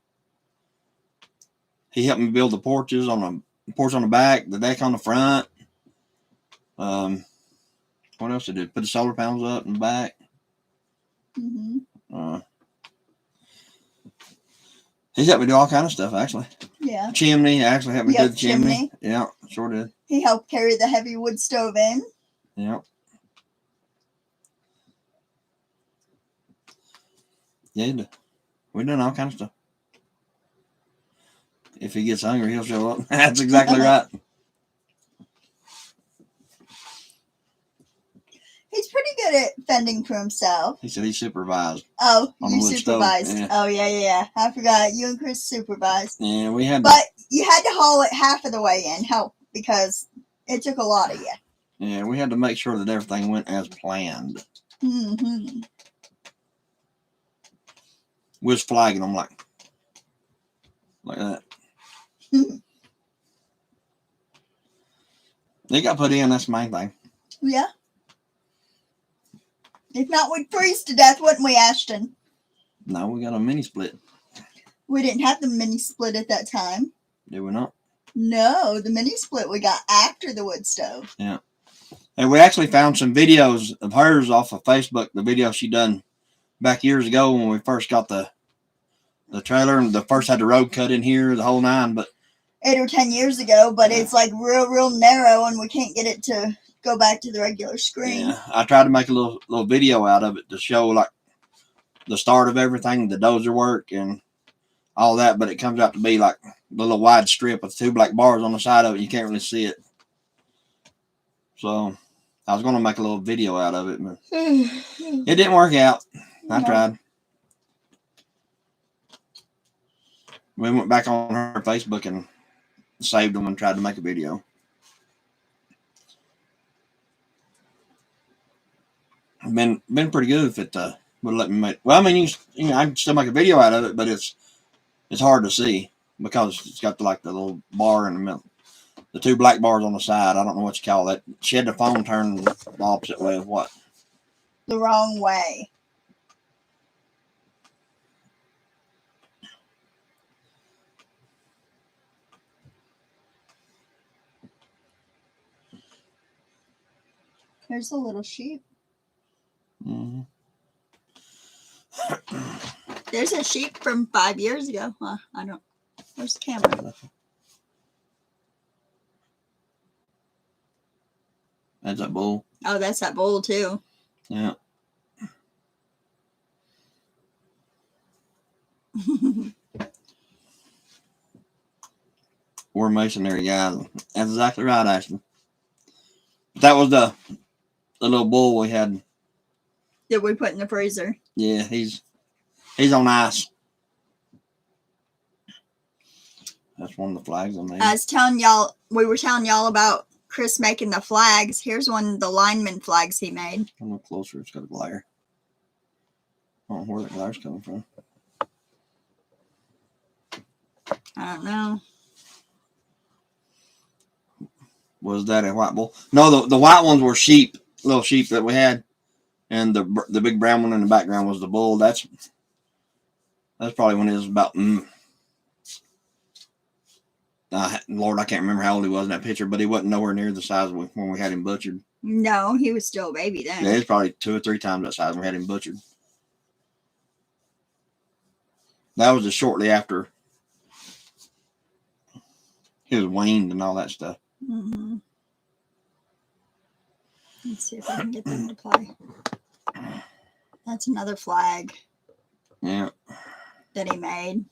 he helped me build the porches on the porch on the back, the deck on the front. What else did he do? Put the solar panels up in the back.
Mm-hmm.
He's helped me do all kind of stuff, actually.
Yeah.
Chimney, actually helped me do
Yep,
the chimney. Yeah, sure did.
He helped carry the heavy wood stove in.
Yep. Yeah, we done all kinds of stuff. If he gets hungry, he'll show up. That's exactly right.
He's pretty good at fending for himself.
He said he supervised.
Oh,
On
you
the wood
supervised.
stove, yeah.
Oh, yeah. I forgot. You and Chris supervised.
Yeah, we had.
But you had to haul it half of the way in, help, because it took a lot of you.
Yeah, we had to make sure that everything went as planned.
Mm-hmm.
We was flagging them like that. They got put in. That's the main thing.
Yeah. If not, we'd freeze to death, wouldn't we, Ashton?
No, we got a mini split.
We didn't have the mini split at that time.
Did we not?
No, the mini split we got after the wood stove.
Yeah. And we actually found some videos of hers off of Facebook. The video she done back years ago when we first got the trailer and the first had the road cut in here, the whole nine. But
8 or 10 years ago, but it's like real narrow, and we can't get it to go back to the regular screen.
yeah, I tried to make a little video out of it to show like the start of everything, the dozer work and all that. But it comes out to be like a little wide strip with 2 black bars on the side of it. You can't really see it. So I was going to make a little video out of it, but it didn't work out. I tried. We went back on her Facebook and saved them and tried to make a video. Been pretty good if it would let me make. Well, I mean, you know, I can still make a video out of it, but it's hard to see because it's got the little bar in the middle, the 2 black bars on the side. I don't know what you call that. She had the phone turned the opposite way of what?
The wrong way. There's a little sheep.
Mm-hmm.
There's a sheep from 5 years ago. I don't. Where's the camera?
That's a bull.
Oh, that's that bull too.
Yeah. We're masonry guys. That's exactly right, Ashton. That was the little bull we had.
That we put in the freezer.
Yeah, he's on ice. That's one of the flags I made.
I was telling y'all, we were telling y'all about Chris making the flags. Here's one of the lineman flags he made.
I'm a little closer. It's got a glare. I don't know where that glare's coming from.
I don't know.
Was that a white bull? No, the white ones were sheep, little sheep that we had, and the big brown one in the background was the bull. That's probably when it was about. Lord, I can't remember how old he was in that picture, but he wasn't nowhere near the size when we had him butchered.
No, he was still a baby then.
Yeah, he's probably 2 or 3 times that size when we had him butchered. That was just shortly after he was weaned and all that stuff.
Mm-hmm. Let's see if I can get them to play. That's another flag.
Yeah.
That he made.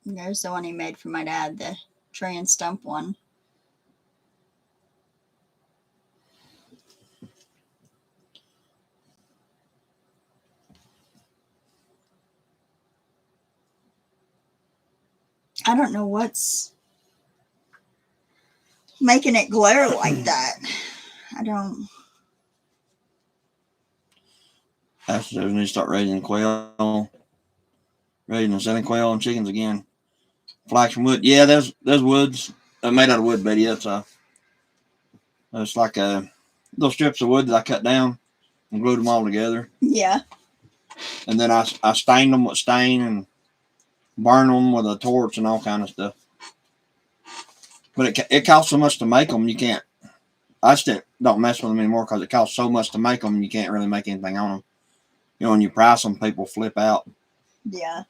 And there's the one he made for my dad, the tree and stump one. I don't know what's making it glare like that. I don't.
After those, we need to start raising quail, raising and selling quail and chickens again. Flax from wood. Yeah, there's woods made out of wood, Betty. It's like little strips of wood that I cut down and glued them all together.
Yeah.
And then I stained them with stain and burn them with a torch and all kind of stuff. But it costs so much to make them, you can't. I just don't mess with them anymore because it costs so much to make them, you can't really make anything on them. You know, when you price them, people flip out.
Yeah.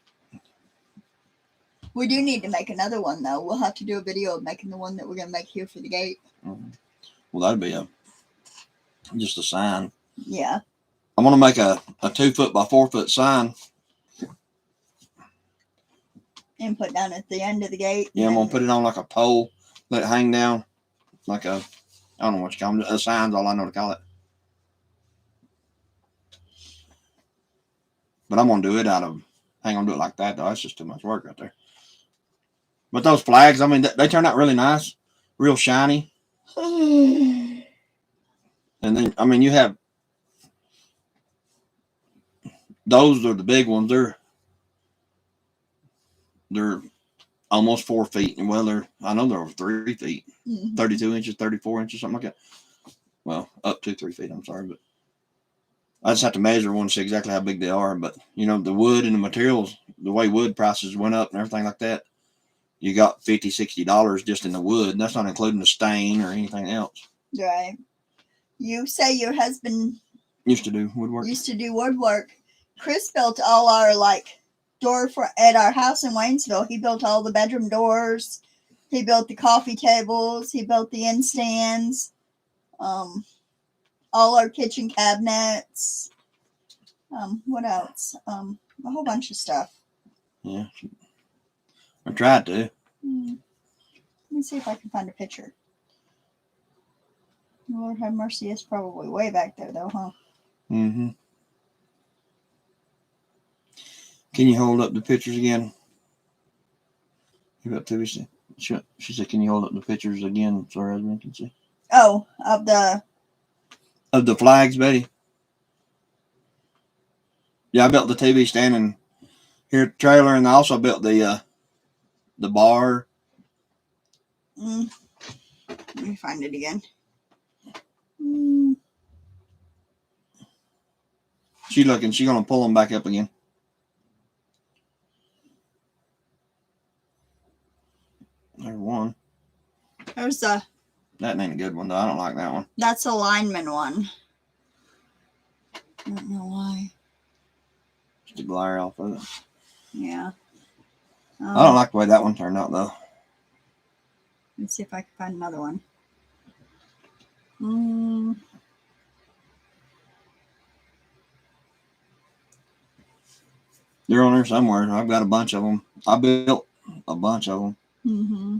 We do need to make another one, though. We'll have to do a video of making the one that we're going to make here for the gate.
Mm-hmm. Well, that'd be just a sign.
Yeah.
I'm gonna make a 2 foot by 4 foot sign.
And put down at the end of the gate.
Yeah, I'm gonna put it on like a pole, let it hang down, like I don't know what you call them. A sign's all I know to call it. But I'm gonna do it I ain't gonna do it like that though. That's just too much work right there. But those flags, I mean, they turn out really nice, real shiny. And then, I mean, you have those are the big ones. They're almost 4 feet, and well, I know they're over 3 feet, 32 inches, 34 inches, something like that. Well, up to 3 feet. I'm sorry, but I just have to measure one to see exactly how big they are. But you know, the wood and the materials, the way wood prices went up and everything like that, you got $50-$60 just in the wood. That's not including the stain or anything else.
Right. You say your husband
Used to do woodwork.
Chris built all our door at our house in Waynesville. He built all the bedroom doors. He built the coffee tables. He built the end stands. All our kitchen cabinets. What else? A whole bunch of stuff.
Yeah, I tried to.
Let me see if I can find a picture. Lord have mercy, it's probably way back there though, huh?
Mm-hmm. Can you hold up the pictures again? She said, "Can you hold up the pictures again so our husband can see?"
Oh, of
the flags, Betty. Yeah, I built the TV stand and here at the trailer, and I also built the bar.
Let me find it again.
She's looking. She's gonna pull them back up again. There's one.
There's
that ain't a good one though. I don't like that one.
That's a lineman one. I don't know why.
Just to glare off of it.
Yeah.
I don't like the way that one turned out though.
Let's see if I can find another one.
They're on there somewhere. I've got a bunch of them. I built a bunch of them.
Mm-hmm.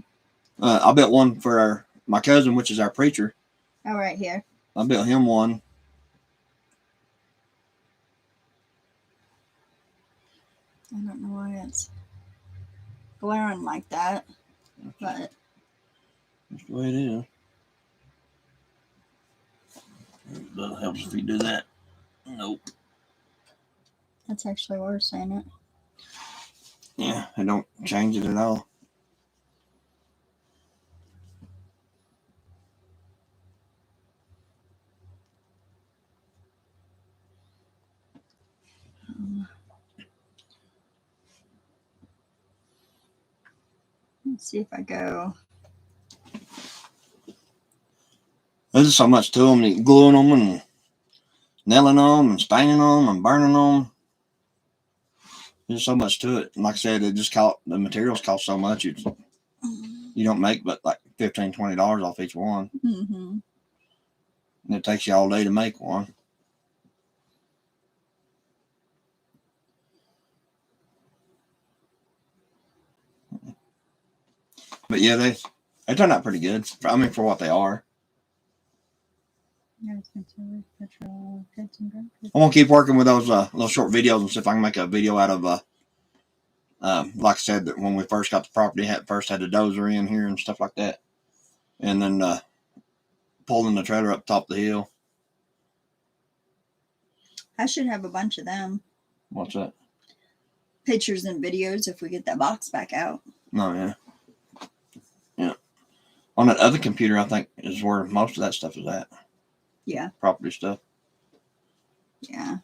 I built one for my cousin, which is our preacher.
Oh, right here.
I built him one.
I don't know why it's glaring like that, but
that's the way it is. That helps if you do that. Nope.
That's actually worse, ain't it?
Yeah, I don't change it at all.
Let's see if I go.
There's just so much to them. Gluing them and nailing them and staining them and burning them. There's so much to it. And like I said, the materials cost so much. You don't make but like $15, $20 off each one.
Mm-hmm.
And it takes you all day to make one. But yeah, they turn out pretty good. I mean, for what they are. I'm gonna keep working with those little short videos and see if I can make a video out of like I said, that when we first got the property, first had the dozer in here and stuff like that, and then pulling the trailer up top of the hill.
I should have a bunch of them.
What's that?
Pictures and videos if we get that box back out.
Oh yeah. Yeah. On that other computer, I think is where most of that stuff is at.
Yeah.
Property stuff.
Yeah.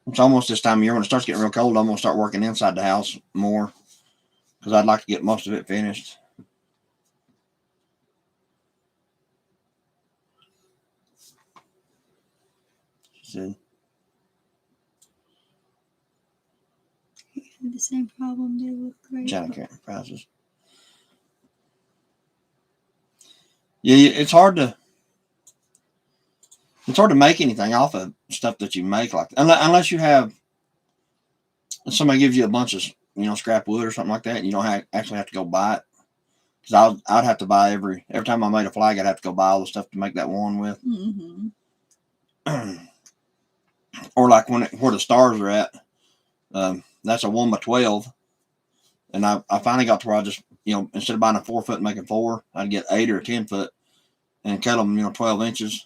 It's almost this time of year when it starts getting real cold. I'm gonna start working inside the house more because I'd like to get most of it finished. She said.
The same problem. They look great.
China Karen prices. it's hard to make anything off of stuff that you make, like unless you have somebody gives you a bunch of scrap wood or something like that, and you don't actually have to go buy it. Because I'd have to buy every time I made a flag, I'd have to go buy all the stuff to make that one with.
Mm-hmm.
Or like where the stars are at, that's a 1x12, and I finally got to where I just instead of buying a 4 foot and making 4, I'd get 8 or 10 foot and cut them 12 inches.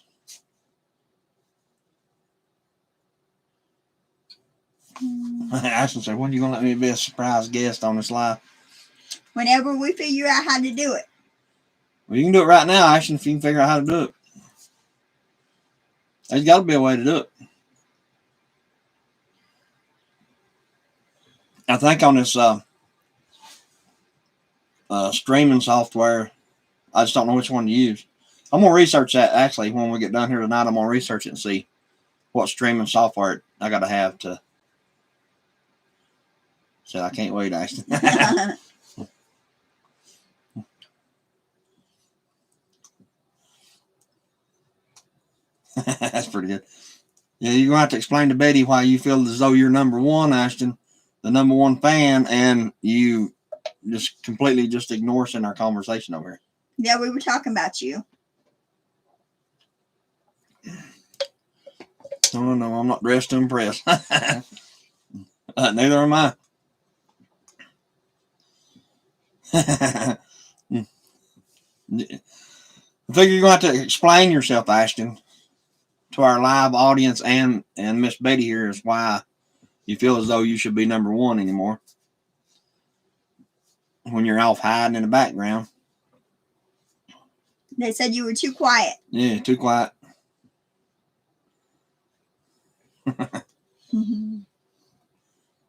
Ashton said, "When are you gonna let me be a surprise guest on this live?"
Whenever we figure out how to do it.
Well, you can do it right now, Ashton, if you can figure out how to do it. There's got to be a way to do it. I think on this streaming software, I just don't know which one to use. I'm gonna research that actually when we get done here tonight. I'm gonna research it and see what streaming software I got to have to. So I can't wait, Ashton. That's pretty good. Yeah, you're gonna have to explain to Betty why you feel as though you're number one, Ashton, the number one fan, and you just completely just ignore us in our conversation over here.
Yeah, we were talking about you.
No, I'm not dressed to impress. Neither am I. I figure you're going to have to explain yourself, Ashton, to our live audience and Miss Betty here is why you feel as though you should be number one anymore when you're off hiding in the background.
They said you were too quiet.
Yeah, too quiet.
Mm-hmm.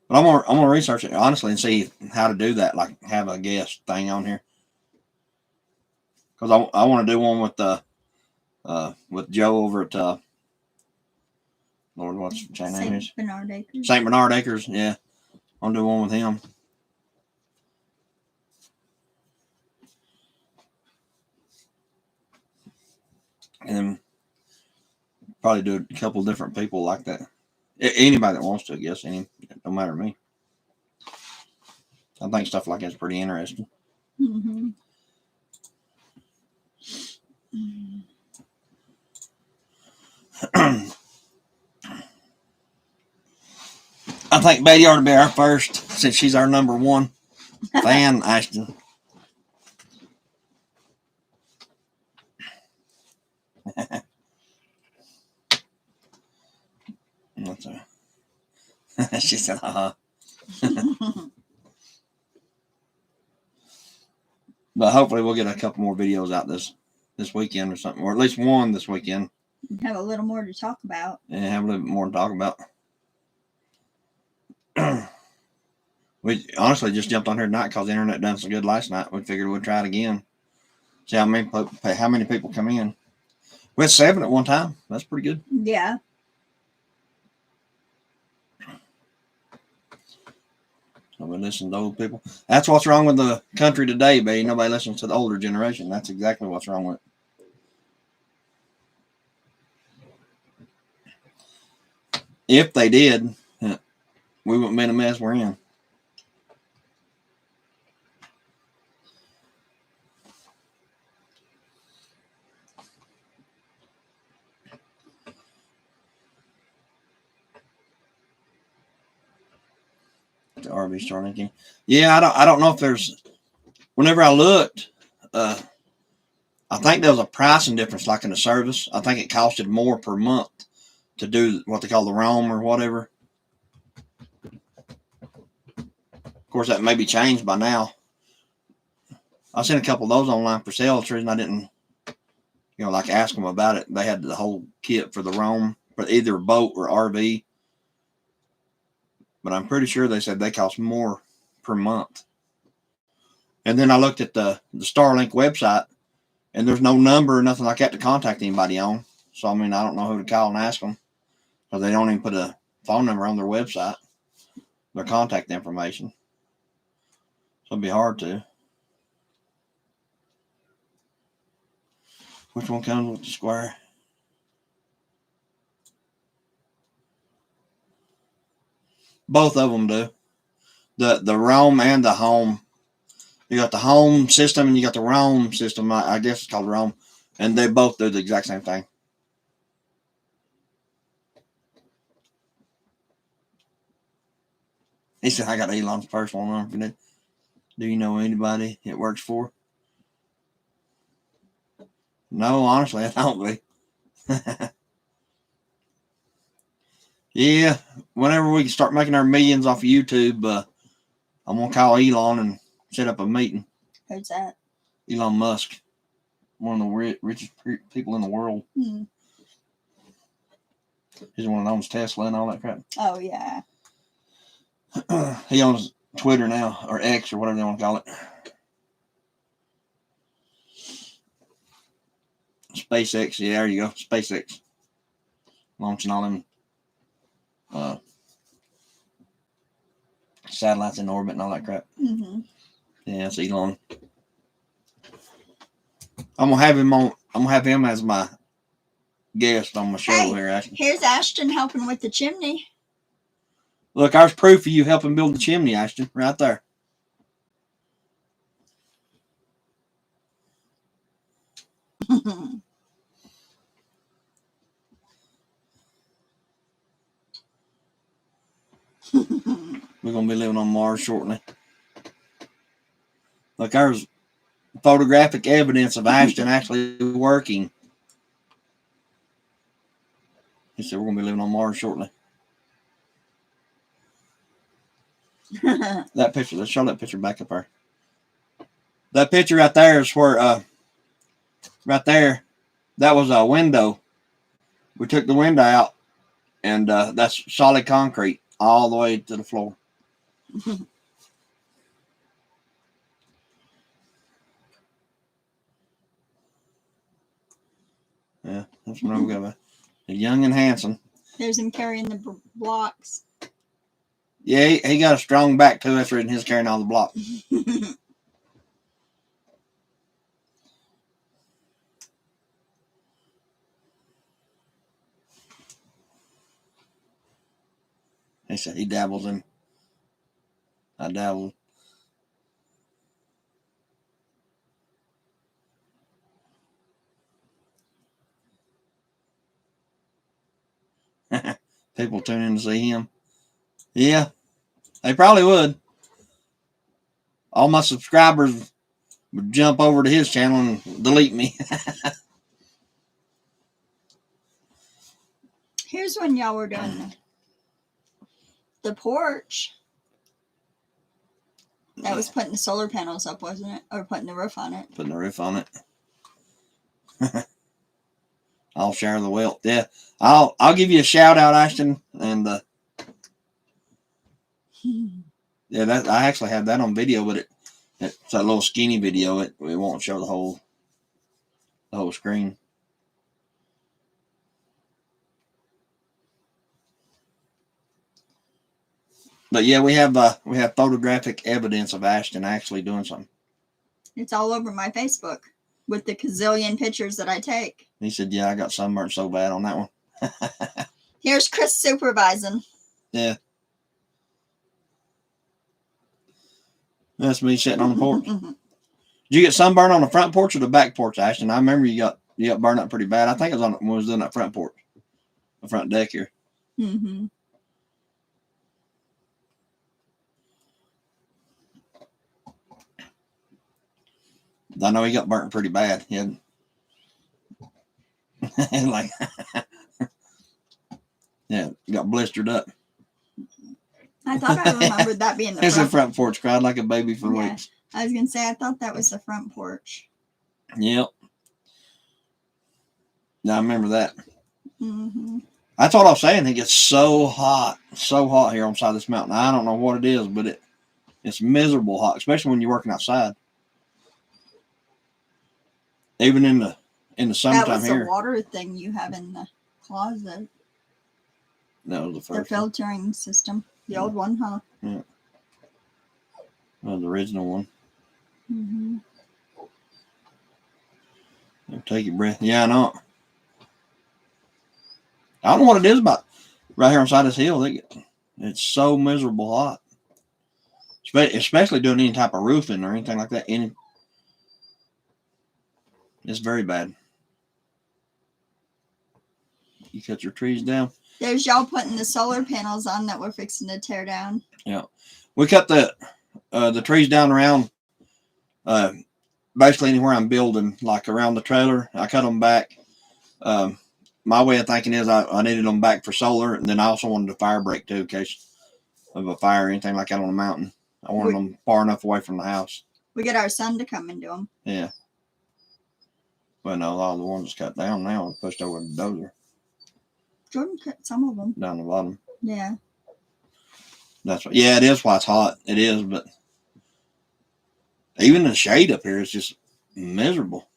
But I'm gonna research it honestly and see how to do that, like have a guest thing on here. Because I want to do one with Joe over at Lord, what's his name is?
Bernard Acres.
St. Bernard Acres, yeah. I'll do one with him. And probably do a couple different people like that. Anybody that wants to, I guess. It don't matter to me. I think stuff like that's pretty interesting.
Mm-hmm.
I think Betty ought to be our first, since she's our number one fan, Ashton. She said, But hopefully we'll get a couple more videos out this weekend or something, or at least one this weekend.
Have a little more to talk about.
Yeah, have a little bit more to talk about. We honestly just jumped on here tonight because the internet done so good last night. We figured we'd try it again. See how many people come in. We had 7 at one time. That's pretty good.
Yeah.
Nobody listens to old people. That's what's wrong with the country today, baby. Nobody listens to the older generation. That's exactly what's wrong with it. If they did, we wouldn't be in the mess we're in. The RV starting again. Yeah, I don't know if there's. Whenever I looked, I think there was a pricing difference, like in the service. I think it costed more per month to do what they call the roam or whatever. Of course, that may be changed by now. I seen a couple of those online for sale. The reason I didn't, like ask them about it. They had the whole kit for the roam for either boat or RV. But I'm pretty sure they said they cost more per month. And then I looked at the Starlink website, and there's no number or nothing like that to contact anybody on. So, I mean, I don't know who to call and ask them. Because they don't even put a phone number on their website, their contact information. So it'd be hard to. Which one comes with the square? Both of them do. The Roam and the Home. You got the Home system and you got the Roam system. I guess it's called Roam. And they both do the exact same thing. He said, I got Elon's personal number. Do you know anybody it works for? No, honestly, I don't believe. Yeah, whenever we start making our millions off of YouTube, I'm going to call Elon and set up a meeting.
Who's that?
Elon Musk, one of the richest people in the world.
Hmm.
He's the one that owns Tesla and all that crap.
Oh, yeah.
He owns Twitter now, or X, or whatever they want to call it. SpaceX, yeah, there you go. SpaceX. Launching all them satellites in orbit and all that crap.
Mm-hmm.
Yeah, it's Elon. I'm gonna have him as my guest on my show here, Ashton.
Here's Ashton helping with the chimney.
Look, there's proof of you helping build the chimney, Ashton, right there. We're gonna be living on Mars shortly. Look, there's photographic evidence of Ashton actually working. He said we're gonna be living on Mars shortly. That picture, let's show that picture back up there. That picture right there is where right there, that was a window. We took the window out, and that's solid concrete all the way to the floor. Yeah, that's what I'm going. Young and handsome.
There's him carrying the blocks.
Yeah, he got a strong back too. That's reason he's carrying all the blocks. He said he dabbles in. I dabble. People tune in to see him. Yeah, they probably would. All my subscribers would jump over to his channel and delete me.
Here's when y'all were doing the porch. That was putting the solar panels up, wasn't it? Or putting the roof on it.
Putting the roof on it. I'll share the wealth. Yeah, I'll give you a shout out, Ashton, and yeah, that I actually have that on video, but it's that little skinny video. It won't show the whole screen. But yeah, we have photographic evidence of Ashton actually doing something.
It's all over my Facebook with the gazillion pictures that I take.
He said, "Yeah, I got sunburned so bad on that one."
Here's Chris supervising.
Yeah, that's me sitting on the porch. Did you get sunburned on the front porch or the back porch, Ashton? I remember you got burned up pretty bad. I think it was when I was doing that front porch, the front deck here.
Mm-hmm.
I know he got burnt pretty bad. He had like, yeah, got blistered up.
I thought I remembered that being the
There's
front.
the front porch. Cried like a baby for weeks.
I was gonna say I thought that was the front porch.
Yep. Now I remember that.
Mm-hmm.
That's what I was saying. It gets so hot here on the side of this mountain. I don't know what it is, but it's miserable hot, especially when you're working outside. Even in the summertime
that was
here.
the water thing you have in the closet.
That was the
The
first one.
filtering system. The old one, huh?
Yeah. That was the original one.
Mm-hmm.
It'll take your breath. Yeah, I know. I don't know what it is about right here on the side of this hill. It's so miserable hot. Especially doing any type of roofing or anything like that. It's very bad. You cut your trees down.
There's y'all putting the solar panels on that we're fixing to tear down.
Yeah. We cut the trees down around basically anywhere I'm building, like around the trailer. I cut them back. My way of thinking is I needed them back for solar, and then I also wanted a fire break too in case of a fire or anything like that on the mountain. I wanted them far enough away from the house.
We get our son to come and do them.
Yeah. Well, no, a lot of the ones that's cut down now are pushed over the dozer.
Jordan cut some of them.
Down the bottom.
Yeah.
That's what. Yeah, it is why it's hot. It is, but even the shade up here is just miserable.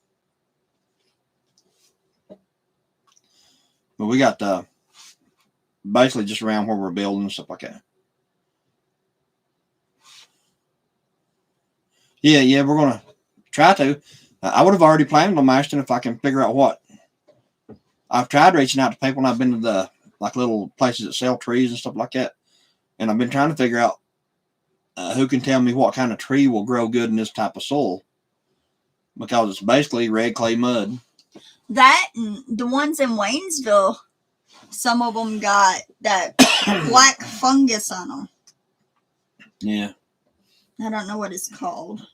But we got basically just around where we're building and stuff like that. Yeah, we're gonna try to. I would have already planned on Ashton if I can figure out what. I've tried reaching out to people, and I've been to the like little places that sell trees and stuff like that, and I've been trying to figure out who can tell me what kind of tree will grow good in this type of soil, because it's basically red clay mud.
That and the ones in Waynesville, some of them got that black fungus on them.
Yeah.
I don't know what it's called.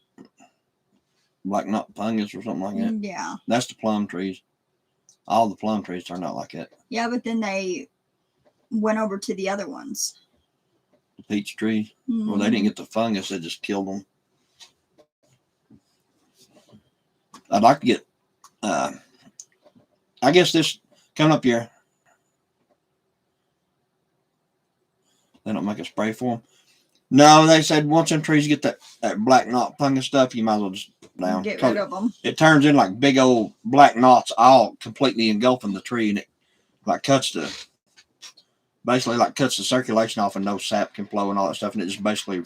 Black knot fungus or something like that.
Yeah.
That's the plum trees. All the plum trees turned out like that.
Yeah, but then they went over to the other ones.
The peach trees.
Mm-hmm.
Well, they didn't get the fungus. They just killed them. I'd like to get, I guess this coming up here. They don't make a spray for them. No, they said once them trees get that black knot fungus stuff, you might as well just down.
Get rid of them.
It turns in like big old black knots all completely engulfing the tree, and it like cuts the circulation off, and no sap can flow and all that stuff, and it just basically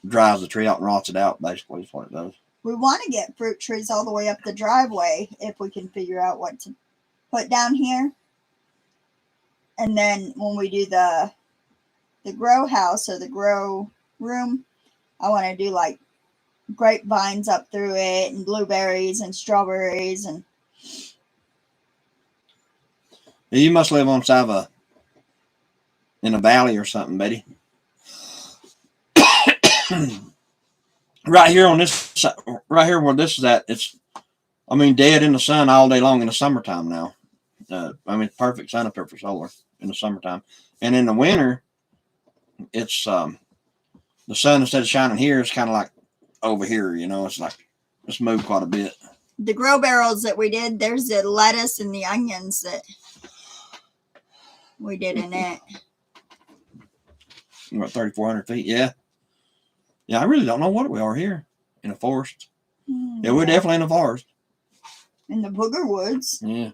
dries the tree out and rots it out. Basically, is what it does.
We want to get fruit trees all the way up the driveway if we can figure out what to put down here. And then when we do the grow house or the grow room, I want to do like grapevines up through it and blueberries and strawberries. And
You must live on side of in a valley or something, Betty. Right here on this, right here where this is at, it's, dead in the sun all day long in the summertime now. Perfect sun up here for solar in the summertime. And in the winter, it's, the sun, instead of shining here, it's kind of like over here, it's like, it's moved quite a bit.
the grow barrels that we did, there's the lettuce and the onions that we did in it.
About 3,400 feet, yeah. Yeah, I really don't know what we are here. In a forest. Yeah, we're definitely in a forest.
In the booger woods.
Yeah.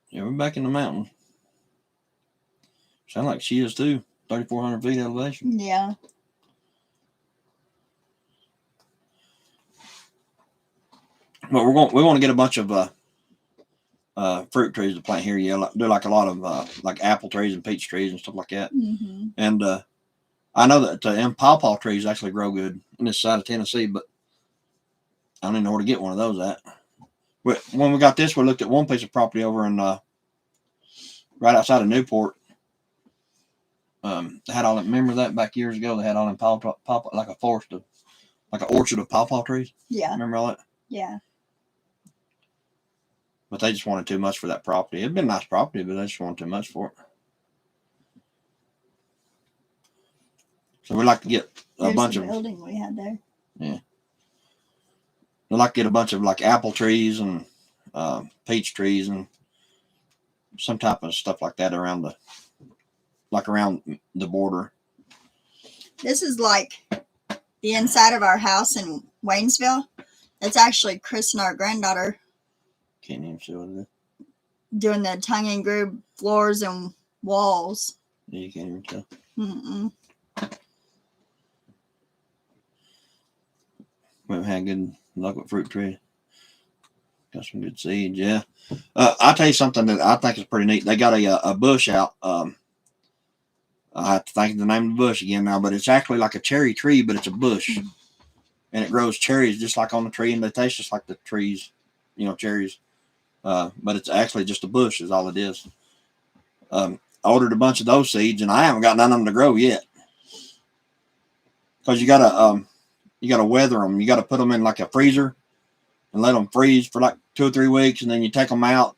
Yeah, we're back in the mountain. Sound like she is too. 3,400 feet elevation.
Yeah.
But we want to get a bunch of fruit trees to plant here. Yeah, do like a lot of like apple trees and peach trees and stuff like that.
Mm-hmm.
And I know that pawpaw trees actually grow good in this side of Tennessee, but I don't even know where to get one of those at. When we got this, we looked at one piece of property over in right outside of Newport. They had all that. Remember that back years ago? They had all them pawpaw, like a forest of, like an orchard of pawpaw trees.
Yeah.
Remember all that?
Yeah.
But they just wanted too much for that property. It'd been a nice property, but they just wanted too much for it. So we'd like to get a bunch of
building we had there.
Yeah. We'd like to get a bunch of like apple trees and peach trees and some type of stuff like that around the border.
This is like the inside of our house in Waynesville. It's actually Chris and our granddaughter
Can't even see what it is.
doing the tongue and groove floors and walls.
Yeah, you can't even tell.
Mm-mm.
We've had good luck with fruit trees. Got some good seeds, yeah. I'll tell you something that I think is pretty neat. They got a bush out. I have to think of the name of the bush again now, but it's actually like a cherry tree, but it's a bush. And it grows cherries just like on the tree, and they taste just like the trees, cherries. But it's actually just a bush is all it is. I ordered a bunch of those seeds, and I haven't got none of them to grow yet. Because you gotta weather them. You gotta put them in like a freezer and let them freeze for like 2 or 3 weeks, and then you take them out,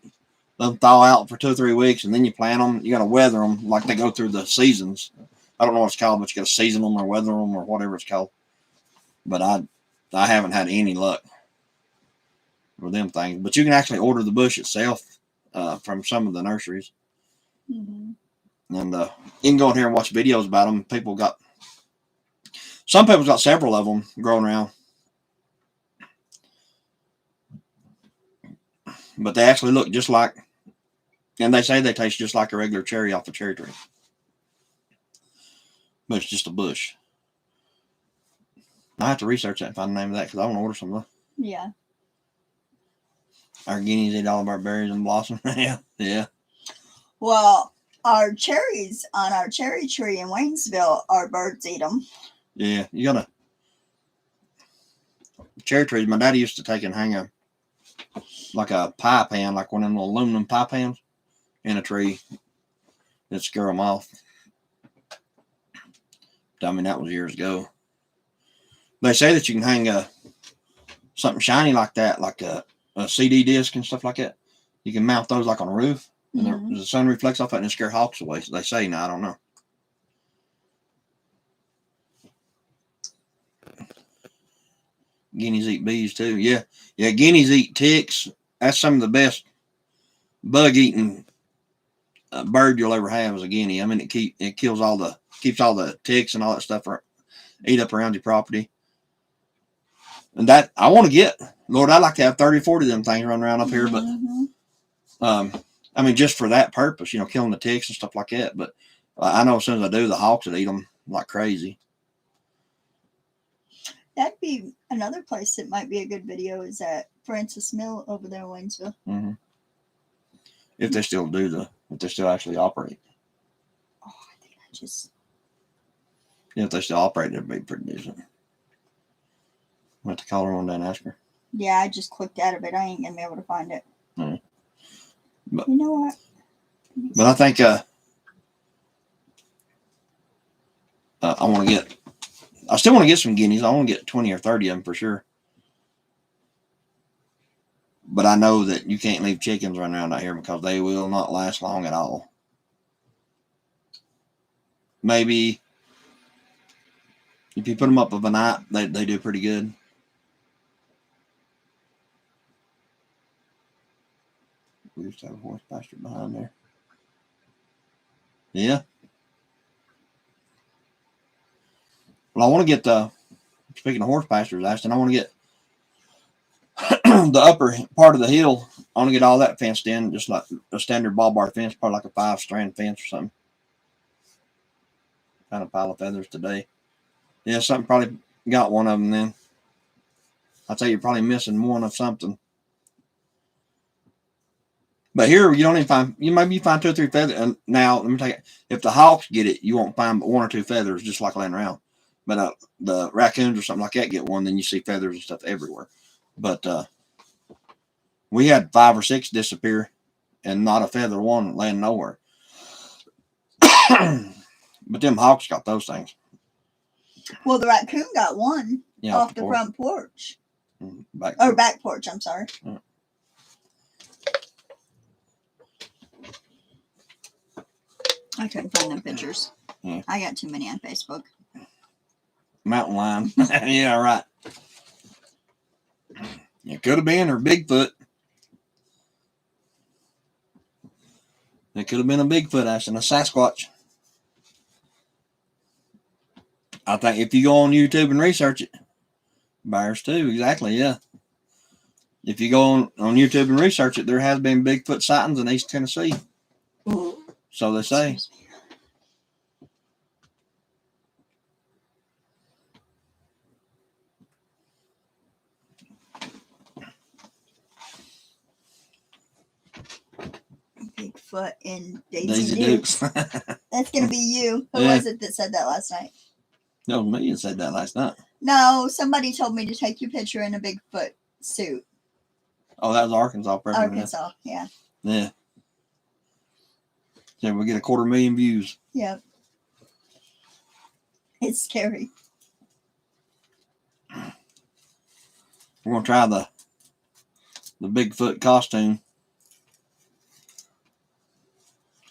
let them thaw out for 2 or 3 weeks, and then you plant them. You gotta weather them like they go through the seasons. I don't know what it's called, but you gotta season them or weather them or whatever it's called. But I haven't had any luck with them things. But you can actually order the bush itself from some of the nurseries. Mm-hmm. And you can go in here and watch videos about them. Some people got several of them growing around. But they actually look just like, and they say they taste just like a regular cherry off a cherry tree. But it's just a bush. I have to research that and find the name of that because I want to order some of those.
Yeah.
Our guineas eat all of our berries and blossom. Yeah.
Well, our cherries on our cherry tree in Waynesville, our birds eat them.
Yeah, you gotta. Cherry trees, my daddy used to take and hang a pie pan, like one of them aluminum pie pans, in a tree. That'd scare them off. I mean, that was years ago. They say that you can hang something shiny like that, like a CD disc and stuff like that. You can mount those like on a roof, and the sun reflects off it and it scare hawks away. So they say. Now I don't know. Guineas eat bees too. Yeah. Guineas eat ticks. That's some of the best bug eating bird you'll ever have is a guinea. I mean, it keeps all the ticks and all that stuff eat up around your property. And that I want to get, Lord, I'd like to have 30, 40 of them things running around up here, but I mean, just for that purpose, killing the ticks and stuff like that. But I know as soon as I do, the hawks would eat them like crazy.
That'd be another place that might be a good video is at Francis Mill over there in Waynesville.
Mm-hmm. If they still actually operate.
Oh, I think I just.
If they still operate, it'd be pretty decent. I'll have to call her one day and ask her.
Yeah, I just clicked out of it. I ain't gonna be able to find it.
But,
you know what?
But I think I still want to get some guineas. I want to get 20 or 30 of them for sure. But I know that you can't leave chickens running around out here because they will not last long at all. Maybe if you put them up overnight, they do pretty good. We used to have a horse pasture behind there. Yeah. Well, I want to get speaking of horse pastures, Ashton, I want to get the upper part of the hill. I want to get all that fenced in, just like a standard ball bar fence, probably like a 5-strand fence or something. Kind of pile of feathers today. Yeah, something probably got one of them then. I'd say you're probably missing one of something. But here, you don't even find, maybe you find 2 or 3 feathers. And now, let me tell you, if the hawks get it, you won't find but 1 or 2 feathers just like laying around. But the raccoons or something like that get one, then you see feathers and stuff everywhere. But we had 5 or 6 disappear and not a feather one laying nowhere. But them hawks got those things.
Well, the raccoon got one off the front porch. Back porch, I'm sorry.
Yeah.
I couldn't find them pictures.
Yeah.
I got too many on Facebook.
Mountain lion. Yeah, right. It could have been, or Bigfoot. It could have been a Bigfoot, Ashton, a Sasquatch. I think if you go on YouTube and research it, bears too, exactly, yeah. If you go on YouTube and research it, there has been Bigfoot sightings in East Tennessee.
Ooh.
So they say.
Bigfoot in Daisy,
Daisy
Dukes.
Dukes.
That's gonna be you. Who
Yeah.
was it that said that last night?
No, me that said that last night.
No, somebody told me to take your picture in a Bigfoot suit.
Oh, that was Arkansas. Perfect.
Arkansas, yeah.
Yeah. Yeah, we get 250,000 views.
Yep. It's scary.
We're gonna try the Bigfoot costume.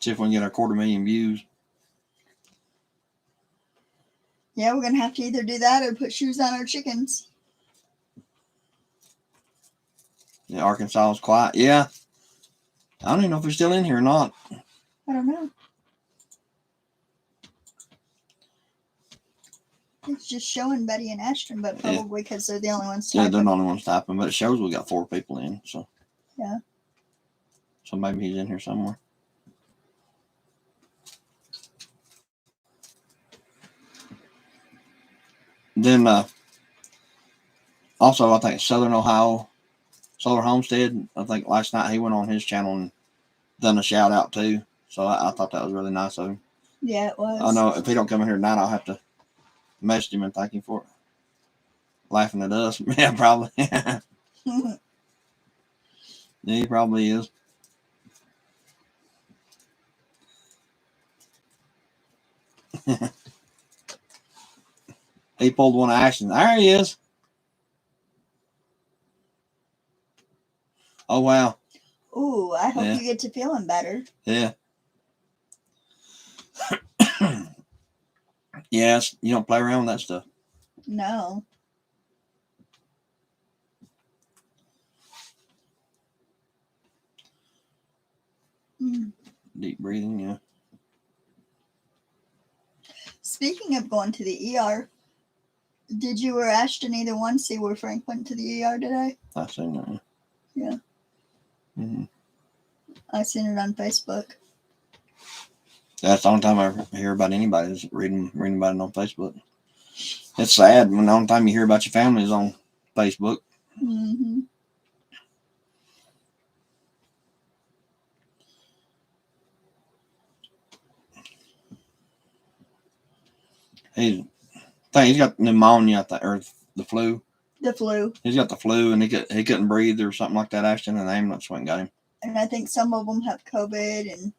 See if we can get our 250,000 views.
Yeah, we're gonna have to either do that or put shoes on our chickens.
Yeah, Arkansas is quiet. Yeah. I don't even know if they're still in here or not.
I don't know. It's just showing Betty and Ashton, but
Yeah.
probably because they're the only ones
Yeah,
typing.
they're the only ones typing, but it shows we got 4 people in, so.
Yeah.
So maybe he's in here somewhere. Then also I think Southern Ohio Solar Homestead, I think last night he went on his channel and done a shout out too. So I thought that was really nice of him.
Yeah, it was.
I know if he don't come in here tonight, I'll have to message him and thank him for it. Laughing at us. Yeah, probably. Yeah, he probably is. He pulled one of Ashton. There he is. Oh, wow.
Ooh, I hope
Yeah.
you get to feeling better.
Yeah. Yes, you don't play around with that stuff.
No.
Deep breathing, yeah.
Speaking of going to the ER, did you or Ashton either one see where Frank went to the ER today?
I seen that.
Yeah.
Mm-hmm.
I seen it on Facebook.
That's the only time I hear about anybody is reading about it on Facebook. It's sad when the only time you hear about your family is on Facebook.
Mm-hmm.
He's got pneumonia, I think, or the flu.
The flu.
He's got the flu, and he couldn't breathe or something like that. Ashton, and the ambulance went and got him.
And I think some of them have COVID and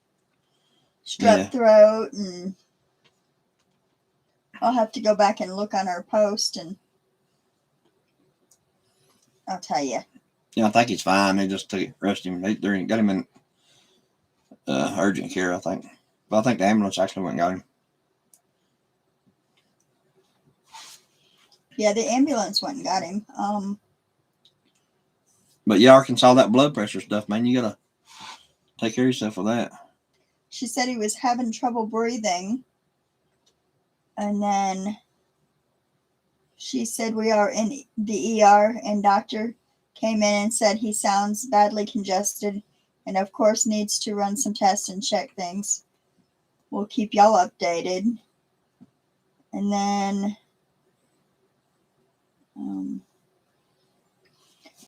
strep throat, and I'll have to go back and look on our post, and I'll tell you.
Yeah, I think he's fine. They just rushed him. They got him in urgent care, I think. But I think the ambulance actually went and got him.
Yeah, the ambulance went and got him.
But yeah, Arkansas, that blood pressure stuff, man, you gotta take care of yourself with that.
She said he was having trouble breathing. And then she said we are in the ER, and doctor came in and said he sounds badly congested and of course needs to run some tests and check things. We'll keep y'all updated. And then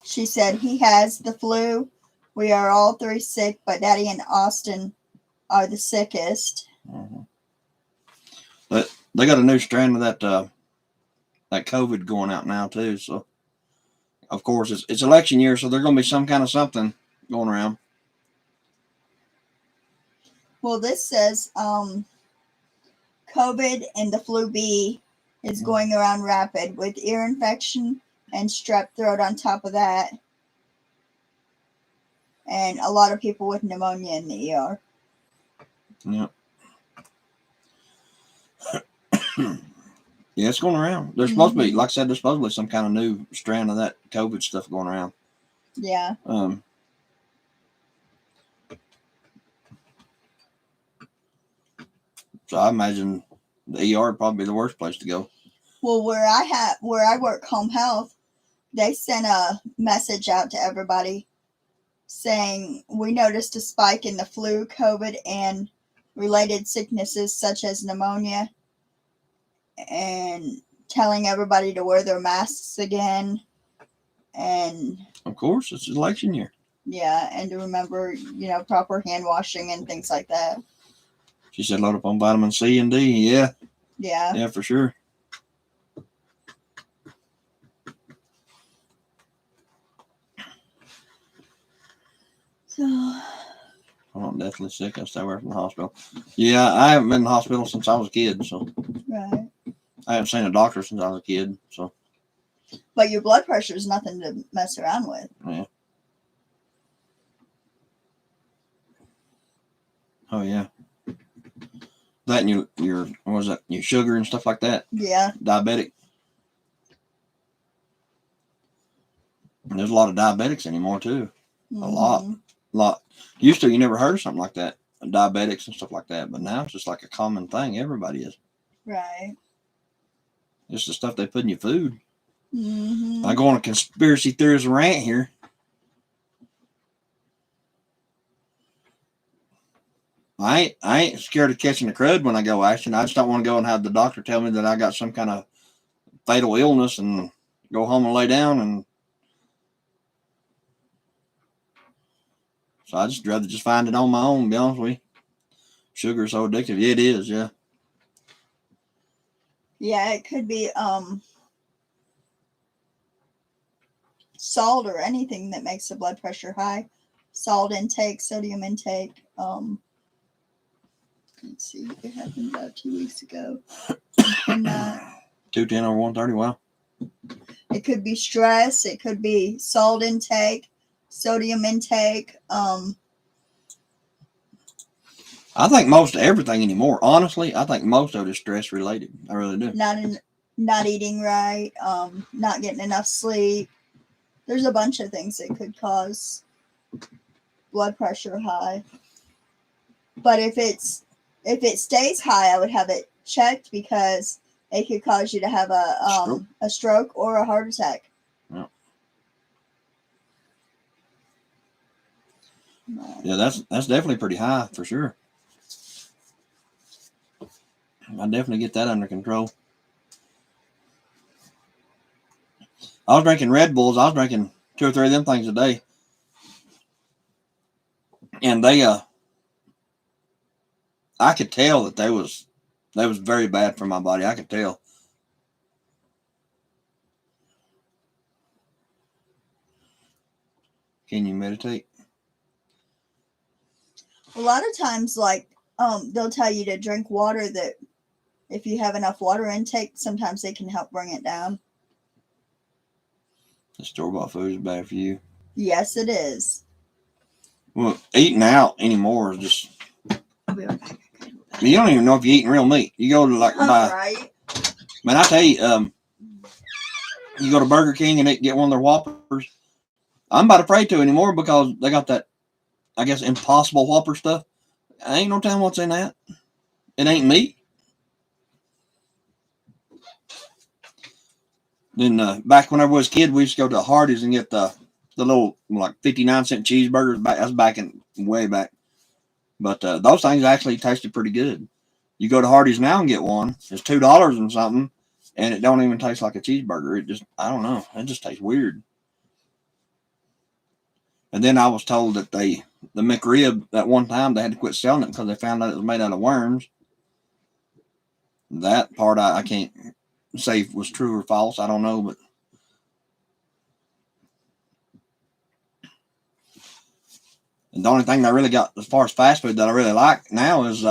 she said he has the flu. We are all 3 sick, but Daddy and Austin are the sickest.
Mm-hmm. But they got a new strand of that COVID going out now too. So of course it's election year, so there's gonna be some kind of something going around.
Well, this says COVID and the flu B is going around rapid with ear infection and strep throat on top of that. And a lot of people with pneumonia in the ER.
Yep. Yeah, it's going around. There's supposed to be, like I said, there's supposed to be some kind of new strand of that COVID stuff going around.
Yeah.
So I imagine the ER would probably be the worst place to go.
Well, where I work, home health, they sent a message out to everybody saying we noticed a spike in the flu, COVID, and related sicknesses such as pneumonia, and telling everybody to wear their masks again. And
of course, it's election year.
Yeah, and to remember, proper hand washing and things like that.
She said load up on vitamin C and D. Yeah.
Yeah.
Yeah, for sure.
So,
I'm deathly sick. I stay away from the hospital. Yeah, I haven't been in the hospital since I was a kid, so
right.
I haven't seen a doctor since I was a kid. So,
But your blood pressure is nothing to mess around with.
yeah. Oh yeah. That and your what was that? Your sugar and stuff like that.
Yeah.
Diabetic. And there's a lot of diabetics anymore too. A lot. Used to, you never heard of something like that, diabetics and stuff like that. But now it's just like a common thing. Everybody is.
Right.
It's the stuff they put in your food.
Mm-hmm.
I go on a conspiracy theorist rant here. I ain't scared of catching the crud when I go action. I just don't want to go and have the doctor tell me that I got some kind of fatal illness and go home and lay down. And so I just rather just find it on my own, to be honest with you. Sugar is so addictive. Yeah, it is, yeah.
Yeah, it could be salt or anything that makes the blood pressure high. Salt intake, sodium intake. Let's see, it happened about 2 weeks ago.
210 over 130, wow.
It could be stress. It could be salt intake, sodium intake.
I think most everything anymore, honestly, I think most of it is stress related. I really do.
Not eating right, not getting enough sleep. There's a bunch of things that could cause blood pressure high. But if it stays high, I would have it checked because it could cause you to have a stroke or a heart attack.
Yeah. Yeah, that's definitely pretty high for sure. I definitely get that under control. I was drinking Red Bulls. I was drinking 2 or 3 of them things a day, and I could tell that they was very bad for my body. I could tell. Can you meditate?
A lot of times, like they'll tell you to drink water. That if you have enough water intake, sometimes they can help bring it down.
The store-bought food is bad for you.
Yes, it is.
Well, eating out anymore is just.
I'll be right back.
You don't even know if you're eating real meat. You go to buy.
Right.
Man, I tell you, you go to Burger King and get one of their Whoppers. I'm about afraid to anymore because they got that, I guess, Impossible Whopper stuff. I ain't no telling what's in that. It ain't meat. Then back when I was a kid, we used to go to Hardee's and get the little like 59-cent cheeseburgers. That's back in way back. But those things actually tasted pretty good. You go to Hardee's now and get one. It's $2 and something, and it don't even taste like a cheeseburger. It just, I don't know. It just tastes weird. And then I was told that the McRib, that one time they had to quit selling it because they found out it was made out of worms. That part I can't say if was true or false. I don't know, but and the only thing I really got as far as fast food that I really like now is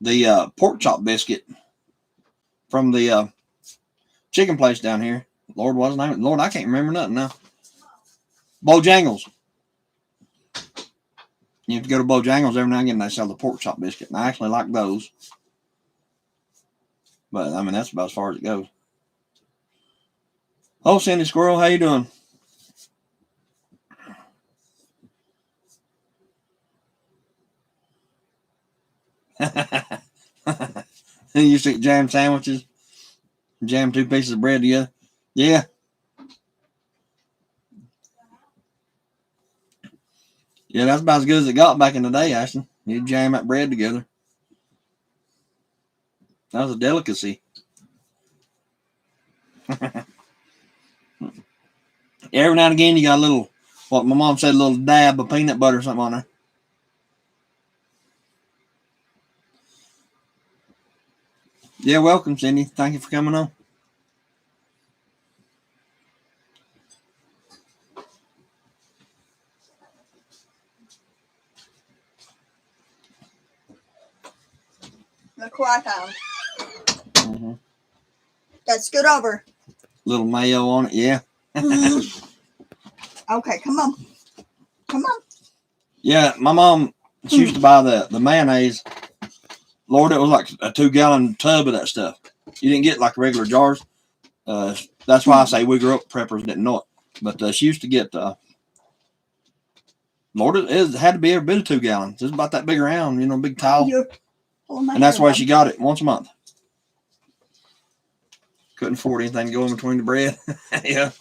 the pork chop biscuit from the chicken place down here. Lord, what's his name? Lord, I can't remember nothing now. Bojangles. You have to go to Bojangles every now and again. They sell the pork chop biscuit, and I actually like those. But I mean, that's about as far as it goes. Oh, Cindy Squirrel, how you doing? You used to eat jam sandwiches, jam 2 pieces of bread together. Yeah. Yeah, that's about as good as it got back in the day, Ashton. You jam that bread together. That was a delicacy. Every now and again, you got a little What my mom said, a little dab of peanut butter or something on there. Yeah, welcome, Cindy. Thank you for coming on.
Look what I found.
Mm-hmm.
Let's scoot over.
Little mayo on it, yeah.
Okay, come on. Come on.
Yeah, my mom, she used to buy the mayonnaise. Lord, it was like a 2-gallon tub of that stuff. You didn't get like regular jars. That's why I say we grew up preppers, didn't know it. But she used to get, Lord, it had to be every bit of 2 gallons. It was about that big around, big towel. And that's why she got it once a month. Couldn't afford anything to go in between the bread. Yeah.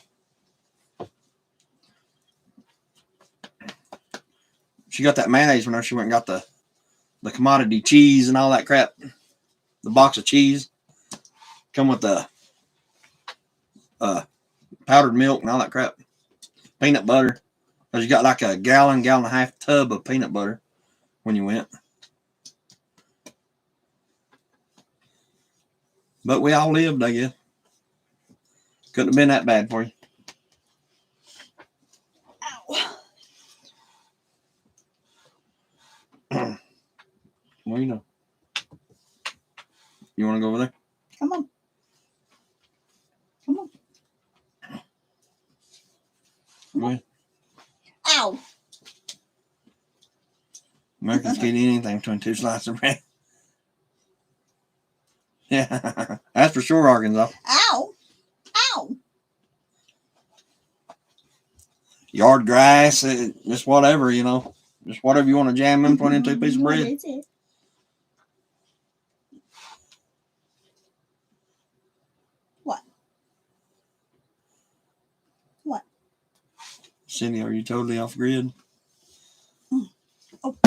She got that mayonnaise whenever she went and got the commodity cheese and all that crap. The box of cheese. Come with the powdered milk and all that crap. Peanut butter. Because you got like a gallon and a half tub of peanut butter when you went. But we all lived, I guess. Couldn't have been that bad for you.
Ow.
Well, you want to go over there?
Come on. Come on.
Go ahead.
Ow.
Americans can't eat anything between 2 slices of bread. Yeah, that's for sure, Arkansas.
Ow. Ow.
Yard grass, just whatever, Just whatever you want to jam in between 2 pieces of bread.
What is it? What? What?
Cindy, are you totally off grid?
Oh.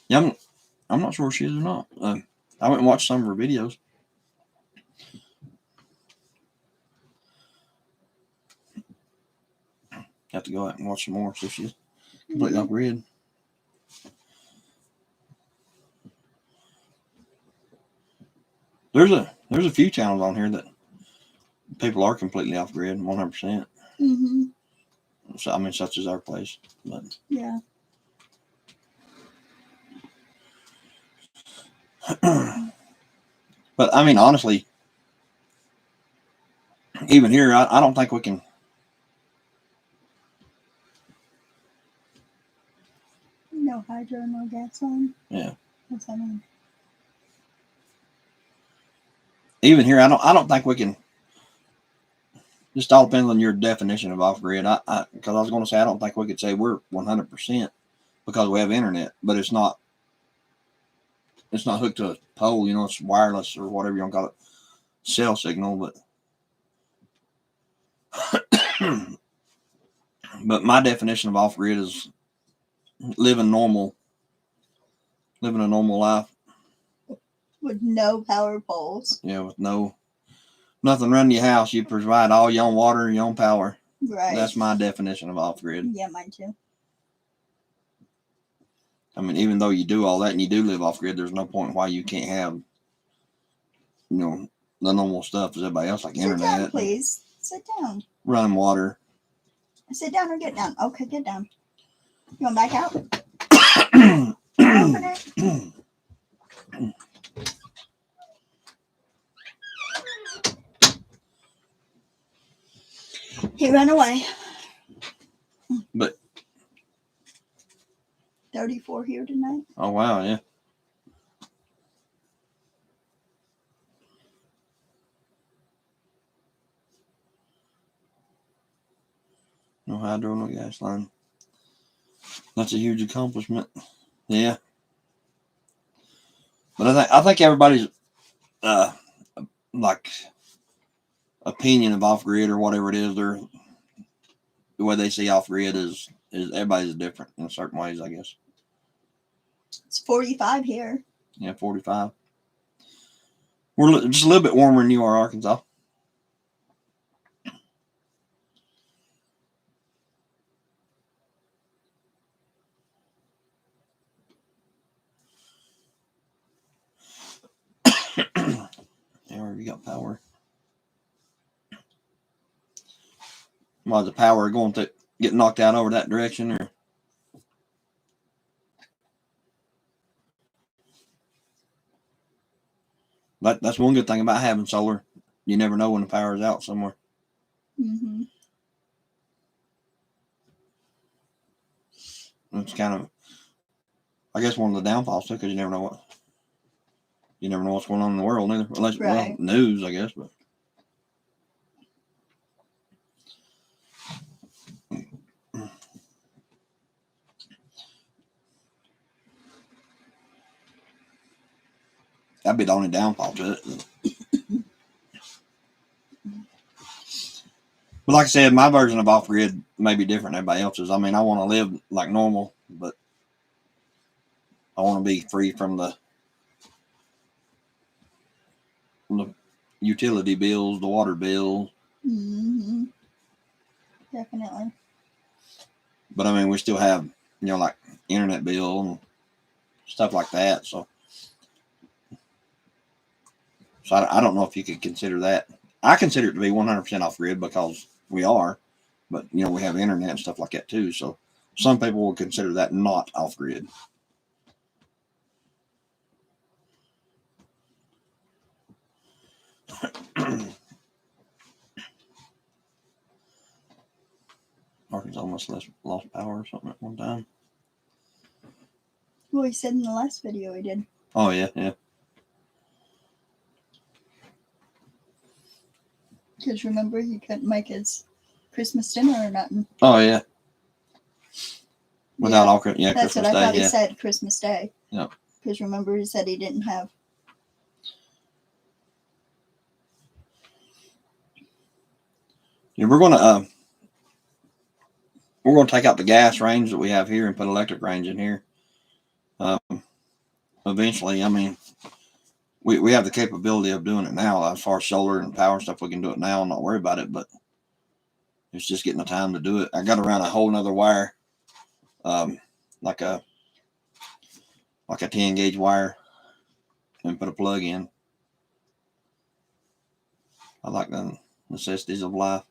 Yeah, I'm not sure if she is or not. I went and watched some of her videos. Have to go out and watch some more, so she's completely off grid. There's a few channels on here that people are completely off grid, 100%.
Mm-hmm.
So, I mean, such as our place, but
Yeah.
but I mean, honestly, even here, I don't think we can.
No hydro, no gas line.
Yeah.
What's that mean?
Even here, I don't think we can. Just all depends on your definition of off grid. Because I was going to say I don't think we could say we're 100% because we have internet, but it's not hooked to a pole. It's wireless or whatever you want to call it, cell signal. But my definition of off grid is living a normal life.
With no power poles.
Yeah, with nothing running your house. You provide all your own water, your own power.
Right.
That's my definition of off grid.
Yeah, mine too.
I mean, even though you do all that and you do live off grid, there's no point why you can't have, the normal stuff as everybody else, like internet.
Sit down, please. Sit down.
Run water.
Sit down or get down. Okay, get down. You want back out? Open it. He ran away.
But
34 here tonight.
oh wow, yeah. No hydro, no gas line. That's a huge accomplishment. Yeah. But I think everybody's like opinion of off grid or whatever it is, the way they see off grid is everybody's different in certain ways, I guess.
It's 45 here.
Yeah, 45. We're just a little bit warmer than you are, Arkansas. Yeah, where you got power. Was the power going to get knocked out over that direction, or? That's one good thing about having solar. You never know when the power is out somewhere.
Mm-hmm.
It's kind of, I guess, one of the downfalls too, because you never know what's going on in the world either. Unless,
Right.
well, news, I guess, but. That'd be the only downfall to it. But like I said, my version of off grid may be different than everybody else's. I mean, I want to live like normal, but I want to be free from the utility bills, the water bill.
Mm-hmm. Definitely.
But I mean, we still have, like internet bill and stuff like that. So I don't know if you could consider that. I consider it to be 100% off grid because we are, but we have internet and stuff like that too. So some people will consider that not off grid. Arkansas almost lost power or something at one time.
Well, he said in the last video he did.
Oh yeah.
Because remember, he couldn't make his Christmas dinner or nothing.
Oh yeah. Without
Yeah,
all,
that's
Christmas
what I
Day,
thought he
yeah.
said, Christmas Day.
Yep.
Because remember, he said he didn't have.
Yeah, we're gonna take out the gas range that we have here and put electric range in here. Eventually, I mean, we have the capability of doing it now. As far as solar and power and stuff, we can do it now and not worry about it. But it's just getting the time to do it. I got to run a whole nother wire, like a 10 gauge wire, and put a plug in. I like the necessities of life.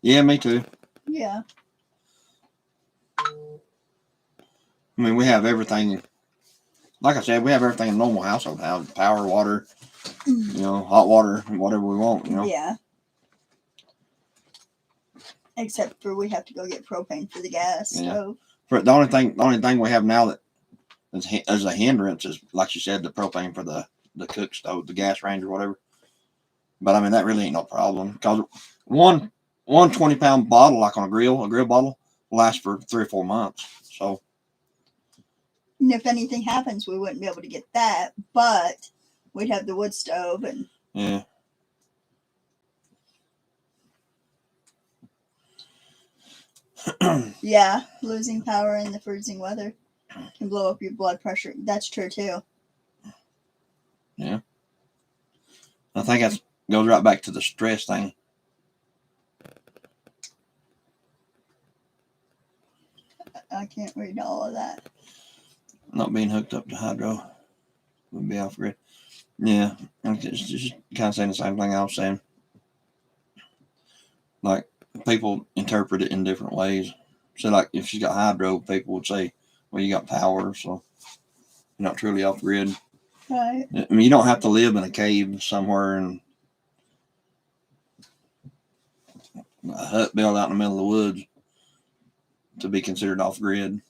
Yeah, me too.
Yeah.
I mean, we have everything. Like I said, we have everything a normal household have: power, water, hot water, whatever we want.
Yeah. Except for we have to go get propane for the gas stove.
For the only thing we have now that is a hindrance is, like you said, the propane for the cook stove, the gas range or whatever. But I mean, that really ain't no problem because one 20-pound bottle, like on a grill bottle, lasts for 3 or 4 months. So.
And if anything happens, we wouldn't be able to get that, but we'd have the wood stove and.
Yeah.
Yeah, losing power in the freezing weather can blow up your blood pressure. That's true too.
Yeah. I think that goes right back to the stress thing.
I can't read all of that.
Not being hooked up to hydro would be off grid. Yeah, it's just kind of saying the same thing I was saying. Like, people interpret it in different ways. So, like, if she's got hydro, people would say, well, you got power, so you're not truly off grid.
Right.
I mean, you don't have to live in a cave somewhere and a hut built out in the middle of the woods to be considered off grid.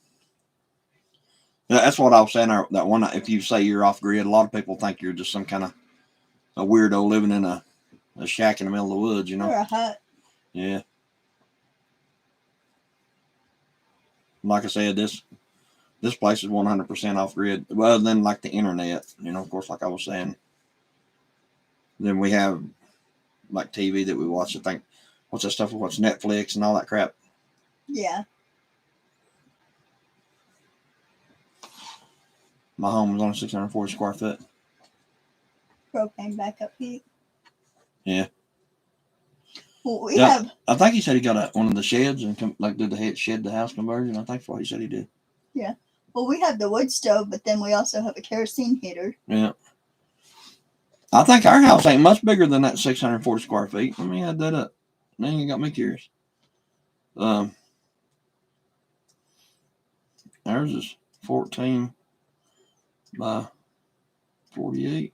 That's what I was saying. That one, if you say you're off grid, a lot of people think you're just some kind of a weirdo living in a shack in the middle of the woods,
Or a hut.
Yeah. Like I said, this place is 100% off grid. Well, then like the internet, of course, like I was saying. Then we have like TV that we watch. I think, what's that stuff we watch? Netflix and all that crap.
Yeah.
My home was only 640 square foot.
Propane backup heat.
Yeah.
Well, we
Yeah.
have.
I think he said he got one of the sheds and did the shed to house conversion. I think that's what he said he did.
Well, we have the wood stove, but then we also have a kerosene heater.
Yeah. I think our house ain't much bigger than that 640 square feet. Let me add that up. Now you got me curious. Ours is 14 by 48.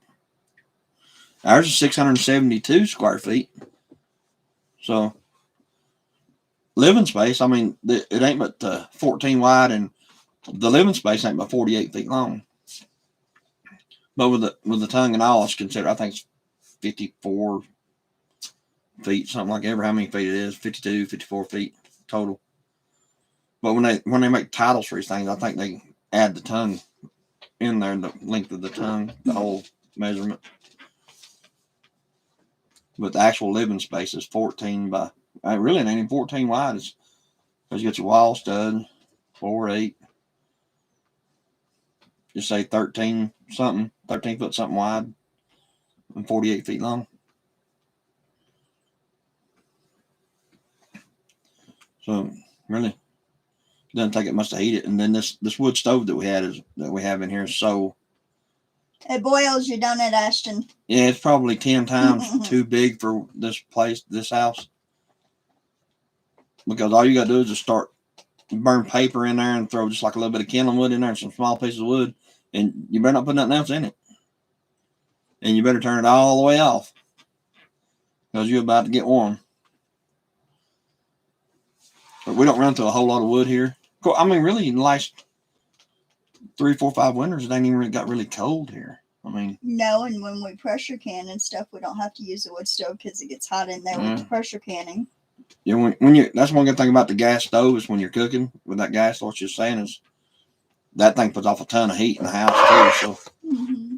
Ours is 672 square feet. So, living space, I mean, it ain't but 14 wide, and the living space ain't but 48 feet long. But with the tongue and all, it's considered, I think it's 54 feet, something like ever how many feet it is, 52, 54 feet total. But when they make titles for these things, I think they add the tongue in there, the length of the tongue, the whole measurement. But the actual living space is 14 by, really it ain't even 14 wide. It's because you got your wall stud, 4, 8. Just say 13 foot something wide, and 48 feet long. So really, doesn't take it much to heat it. And then this wood stove that we have in here is so.
It boils you, don't it, Ashton?
Yeah, it's probably 10 times too big for this house. Because all you got to do is just start burn paper in there and throw just like a little bit of kindling wood in there and some small pieces of wood, and you better not put nothing else in it. And you better turn it all the way off because you're about to get warm. But we don't run through a whole lot of wood here. I mean, really, in the last 3, 4, 5 winters, it ain't even got really cold here. I mean,
no, and when we pressure can and stuff, we don't have to use the wood stove because it gets hot in there with the pressure canning.
Yeah, when you that's one good thing about the gas stove is when you're cooking with that gas. What you're saying is that thing puts off a ton of heat in the house too. So.
Mm-hmm.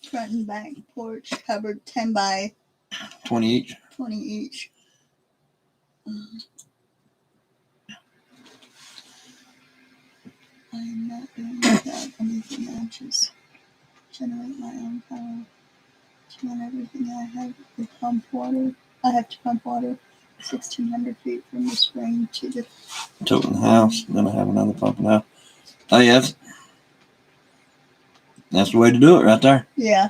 Front and back porch covered 10 by
20 each.
20 each. I'm not doing without anything. I just generate my own power. To run everything I have to pump water. I have to pump water 1,600 feet from the spring to the
house. Then I have another pump in the house. Oh yeah, that's the way to do it right there.
Yeah.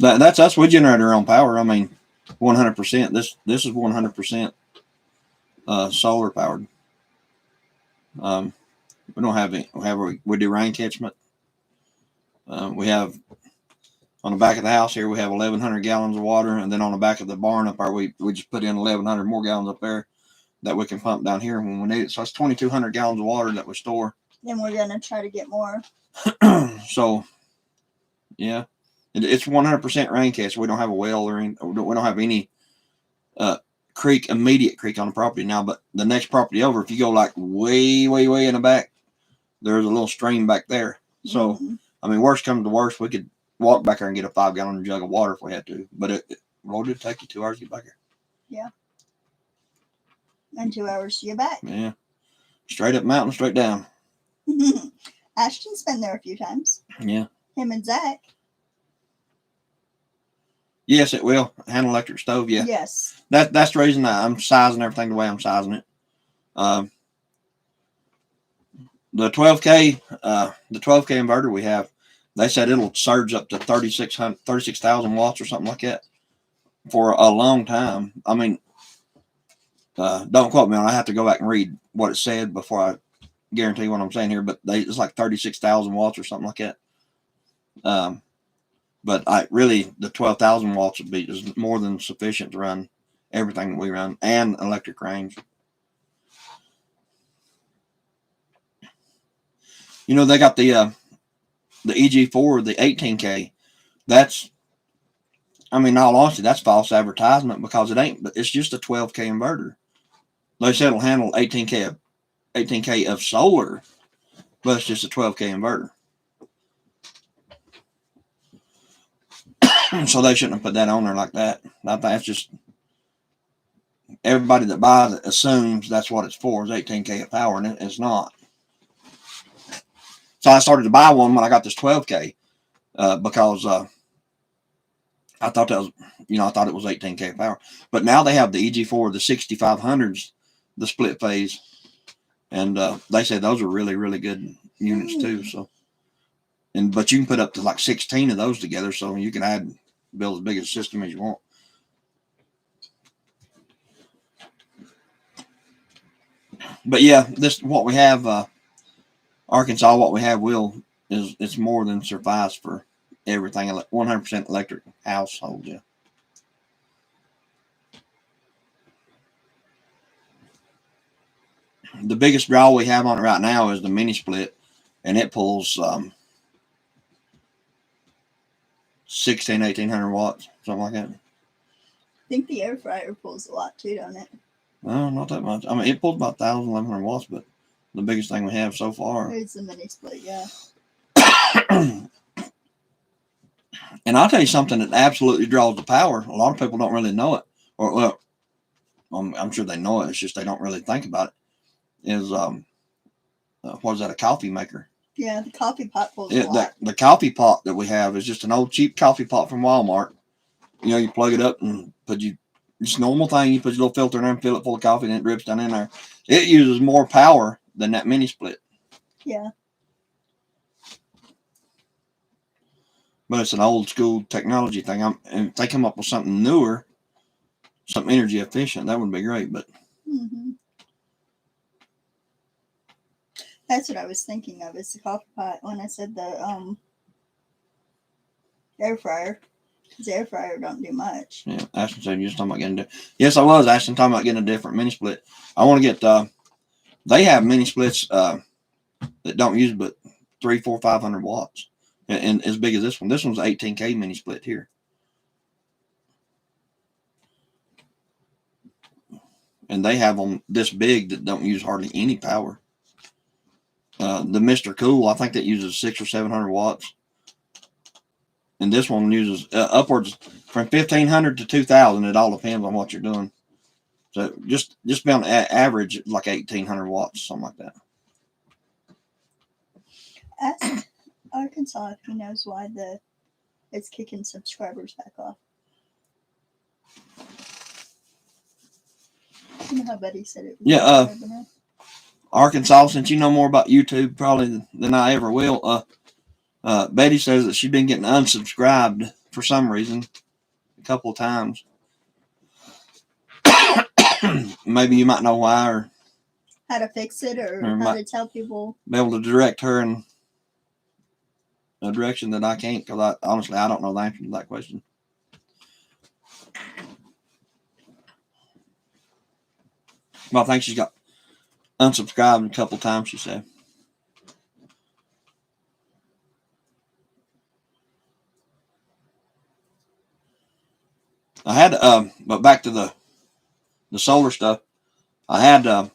That's us. We generate our own power. I mean, 100%. This is 100% solar powered. We don't have any. We do rain catchment. We have on the back of the house here. We have 1,100 gallons of water, and then on the back of the barn up there, we just put in 1,100 more gallons up there that we can pump down here when we need it. So it's 2,200 gallons of water that we store.
Then we're gonna try to get more.
So, yeah, it's 100% rain catch. We don't have a well or we don't have any immediate creek on the property now. But the next property over, if you go like way in the back, there's a little stream back there. So, I mean, worst comes to worst, we could walk back there and get a 5-gallon jug of water if we had to. But it would take you 2 hours to get back here.
Yeah. And 2 hours to get back.
Yeah. Straight up mountain, straight down.
Ashton's been there a few times.
Yeah.
Him and Zach.
Yes, it will. Hand electric stove, yeah.
Yes.
That's the reason I'm sizing everything the way I'm sizing it. The 12K inverter we have, they said it'll surge up to 36,000 watts or something like that for a long time. I mean, don't quote me on it. I have to go back and read what it said before I guarantee what I'm saying here, but it's like 36,000 watts or something like that. But the 12,000 watts is more than sufficient to run everything that we run and electric range. You know, they got the EG4, the 18K. That's, I mean, in all honesty, that's false advertisement because it ain't. But it's just a 12K inverter. They said it'll handle 18K of solar, but it's just a 12K inverter. So they shouldn't have put that on there like that. I think that's just everybody that buys it assumes that's what it's for, is 18K of power, and it's not. So I started to buy one when I got this 12K because I thought that was, I thought it was 18K of power. But now they have the EG4, the 6500s, the split phase, and they say those are really, really good units too. So, but you can put up to like 16 of those together, so you can build as big a system as you want. But yeah, this what we have, Arkansas. What we have it's more than suffice for everything. 100% electric household. Yeah. The biggest draw we have on it right now is the mini split, and it pulls 1800 watts, something like that.
I think the air fryer pulls a lot too, don't it?
No, not that much. I mean, it pulls about 1100 watts, but the biggest thing we have so far.
It's the mini split, yeah.
And I'll tell you something that absolutely draws the power. A lot of people don't really know it, or well, I'm sure they know it. It's just they don't really think about it. Is what is that? A coffee maker?
Yeah, the coffee pot pulls a lot.
The coffee pot that we have is just an old cheap coffee pot from Walmart. You plug it up and just normal thing. You put your little filter in there and fill it full of coffee, and it drips down in there. It uses more power than that mini split.
Yeah.
But it's an old school technology thing. And if they come up with something newer, something energy efficient, that would be great. But
that's what I was thinking of. Is the coffee pot when I said the air fryer. Because air fryer don't do much.
Yeah, Ashton said you're talking about getting yes, I was. Ashton talking about getting a different mini split. I want to get. They have mini splits that don't use but 300, 400, 500 watts, and as big as this one. This one's 18K mini split here, and they have them this big that don't use hardly any power. The Mr. Cool, I think that uses 600 or 700 watts. And this one uses upwards from 1500 to 2000. It all depends on what you're doing. So just be on average like 1800 watts, something like that.
Ask Arkansas if he knows why it's kicking subscribers back off. You know how Betty said it?
Yeah. Arkansas, since you know more about YouTube probably than I ever will, Betty says that she's been getting unsubscribed for some reason a couple of times. Maybe you might know why, or
how to fix it, or how to tell people.
Be able to direct her in a direction that I can't, because honestly I don't know the answer to that question. Well, I think she's got unsubscribed a couple of times, she said. I had, but back to the solar stuff. I had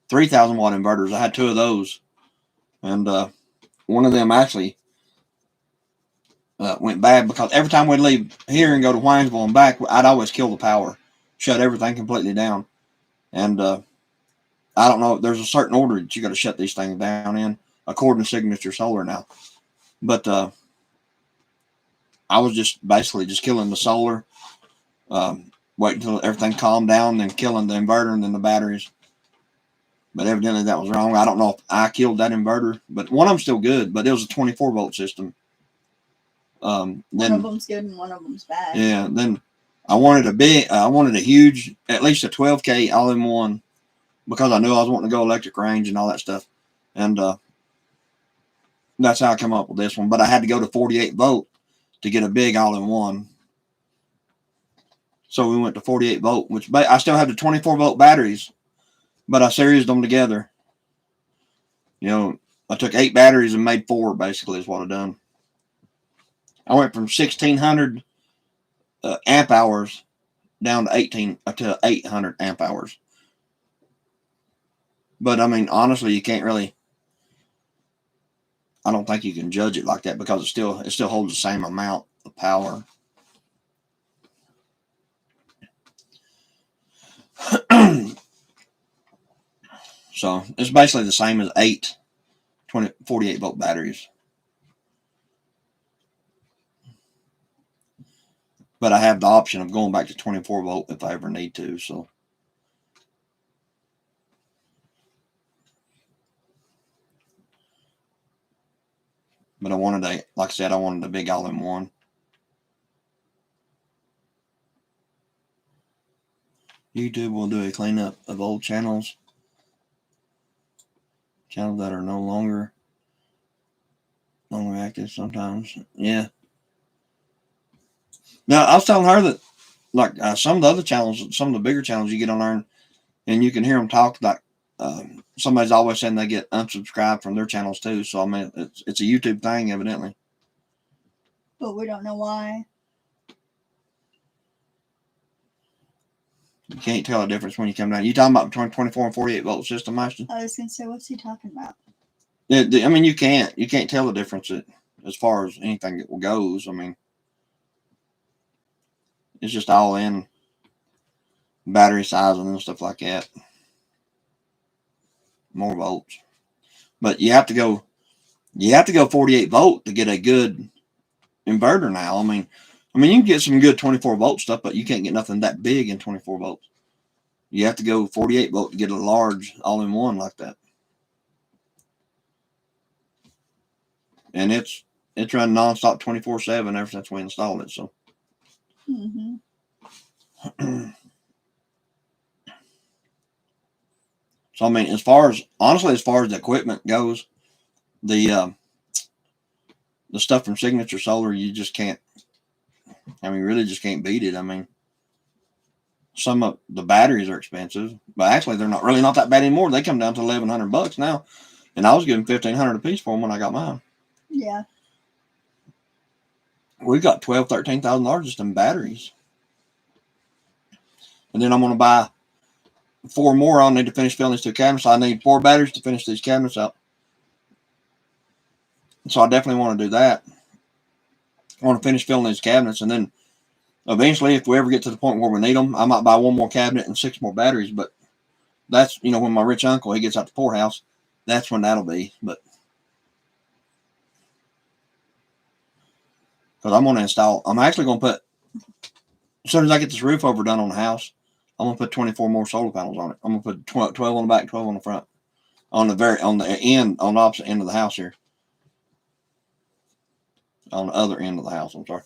3,000 watt inverters. I had 2 of those, and one of them actually went bad because every time we'd leave here and go to Waynesville and back, I'd always kill the power, shut everything completely down. And I don't know, there's a certain order that you got to shut these things down in according to Signature Solar now. But I was just basically just killing the solar. Wait until everything calmed down, then killing the inverter and then the batteries. But evidently that was wrong. I don't know if I killed that inverter, but one of them's still good. But it was a 24 volt system.
One of them's good and one of them's bad.
Yeah. Then I wanted a huge, at least a 12K all in one, because I knew I was wanting to go electric range and all that stuff. And that's how I come up with this one. But I had to go to 48 volt to get a big all in one. So we went to 48 volt, which I still have the 24 volt batteries, but I seriesed them together. I took 8 batteries and made 4, basically, is what I done. I went from 1600 amp hours down to 800 amp hours. But I mean, honestly, you can't really. I don't think you can judge it like that because it still holds the same amount of power. So it's basically the same as 48 volt batteries. But I have the option of going back to 24 volt if I ever need to. So but I wanted like I said, I wanted a big all-in-one. YouTube will do a cleanup of old channels that are no longer active sometimes. Yeah. Now, I was telling her that, like, some of the other channels, some of the bigger channels you get on there, and you can hear them talk, like, somebody's always saying they get unsubscribed from their channels too. So, I mean, it's a YouTube thing, evidently.
But we don't know why.
You can't tell the difference when you come down. You talking about between 24 and 48 volt system, Ashton?
I was going to say, what's he talking about?
Yeah, I mean, you can't tell the difference as far as anything goes. I mean, it's just all in battery sizing and stuff like that. More volts, but you have to go 48 volt to get a good inverter now. I mean, you can get some good 24 volt stuff, but you can't get nothing that big in 24 volts. You have to go 48 volt to get a large all-in-one like that. And it's running nonstop 24/7 ever since we installed it. So, so I mean, as far as the equipment goes, the stuff from Signature Solar, you just can't. I mean, really just can't beat it. I mean, some of the batteries are expensive, but actually they're not that bad anymore. They come down to $1,100 now, and I was giving $1,500 a piece for them when I got mine.
Yeah.
We've got $13,000 just in batteries, and then I'm going to buy 4 more. I'll need to finish filling these 2 cabinets. So I need 4 batteries to finish these cabinets up. So I definitely want to do that. I want to finish filling these cabinets, and then eventually, if we ever get to the point where we need them, I might buy 1 more cabinet and 6 more batteries. But that's, when my rich uncle, he gets out the poorhouse, that's when that'll be. But because I'm actually going to put, as soon as I get this roof overdone on the house, I'm going to put 24 more solar panels on it. I'm going to put 12 on the back, 12 on the front, on the opposite end of the house here. On the other end of the house, I'm sorry.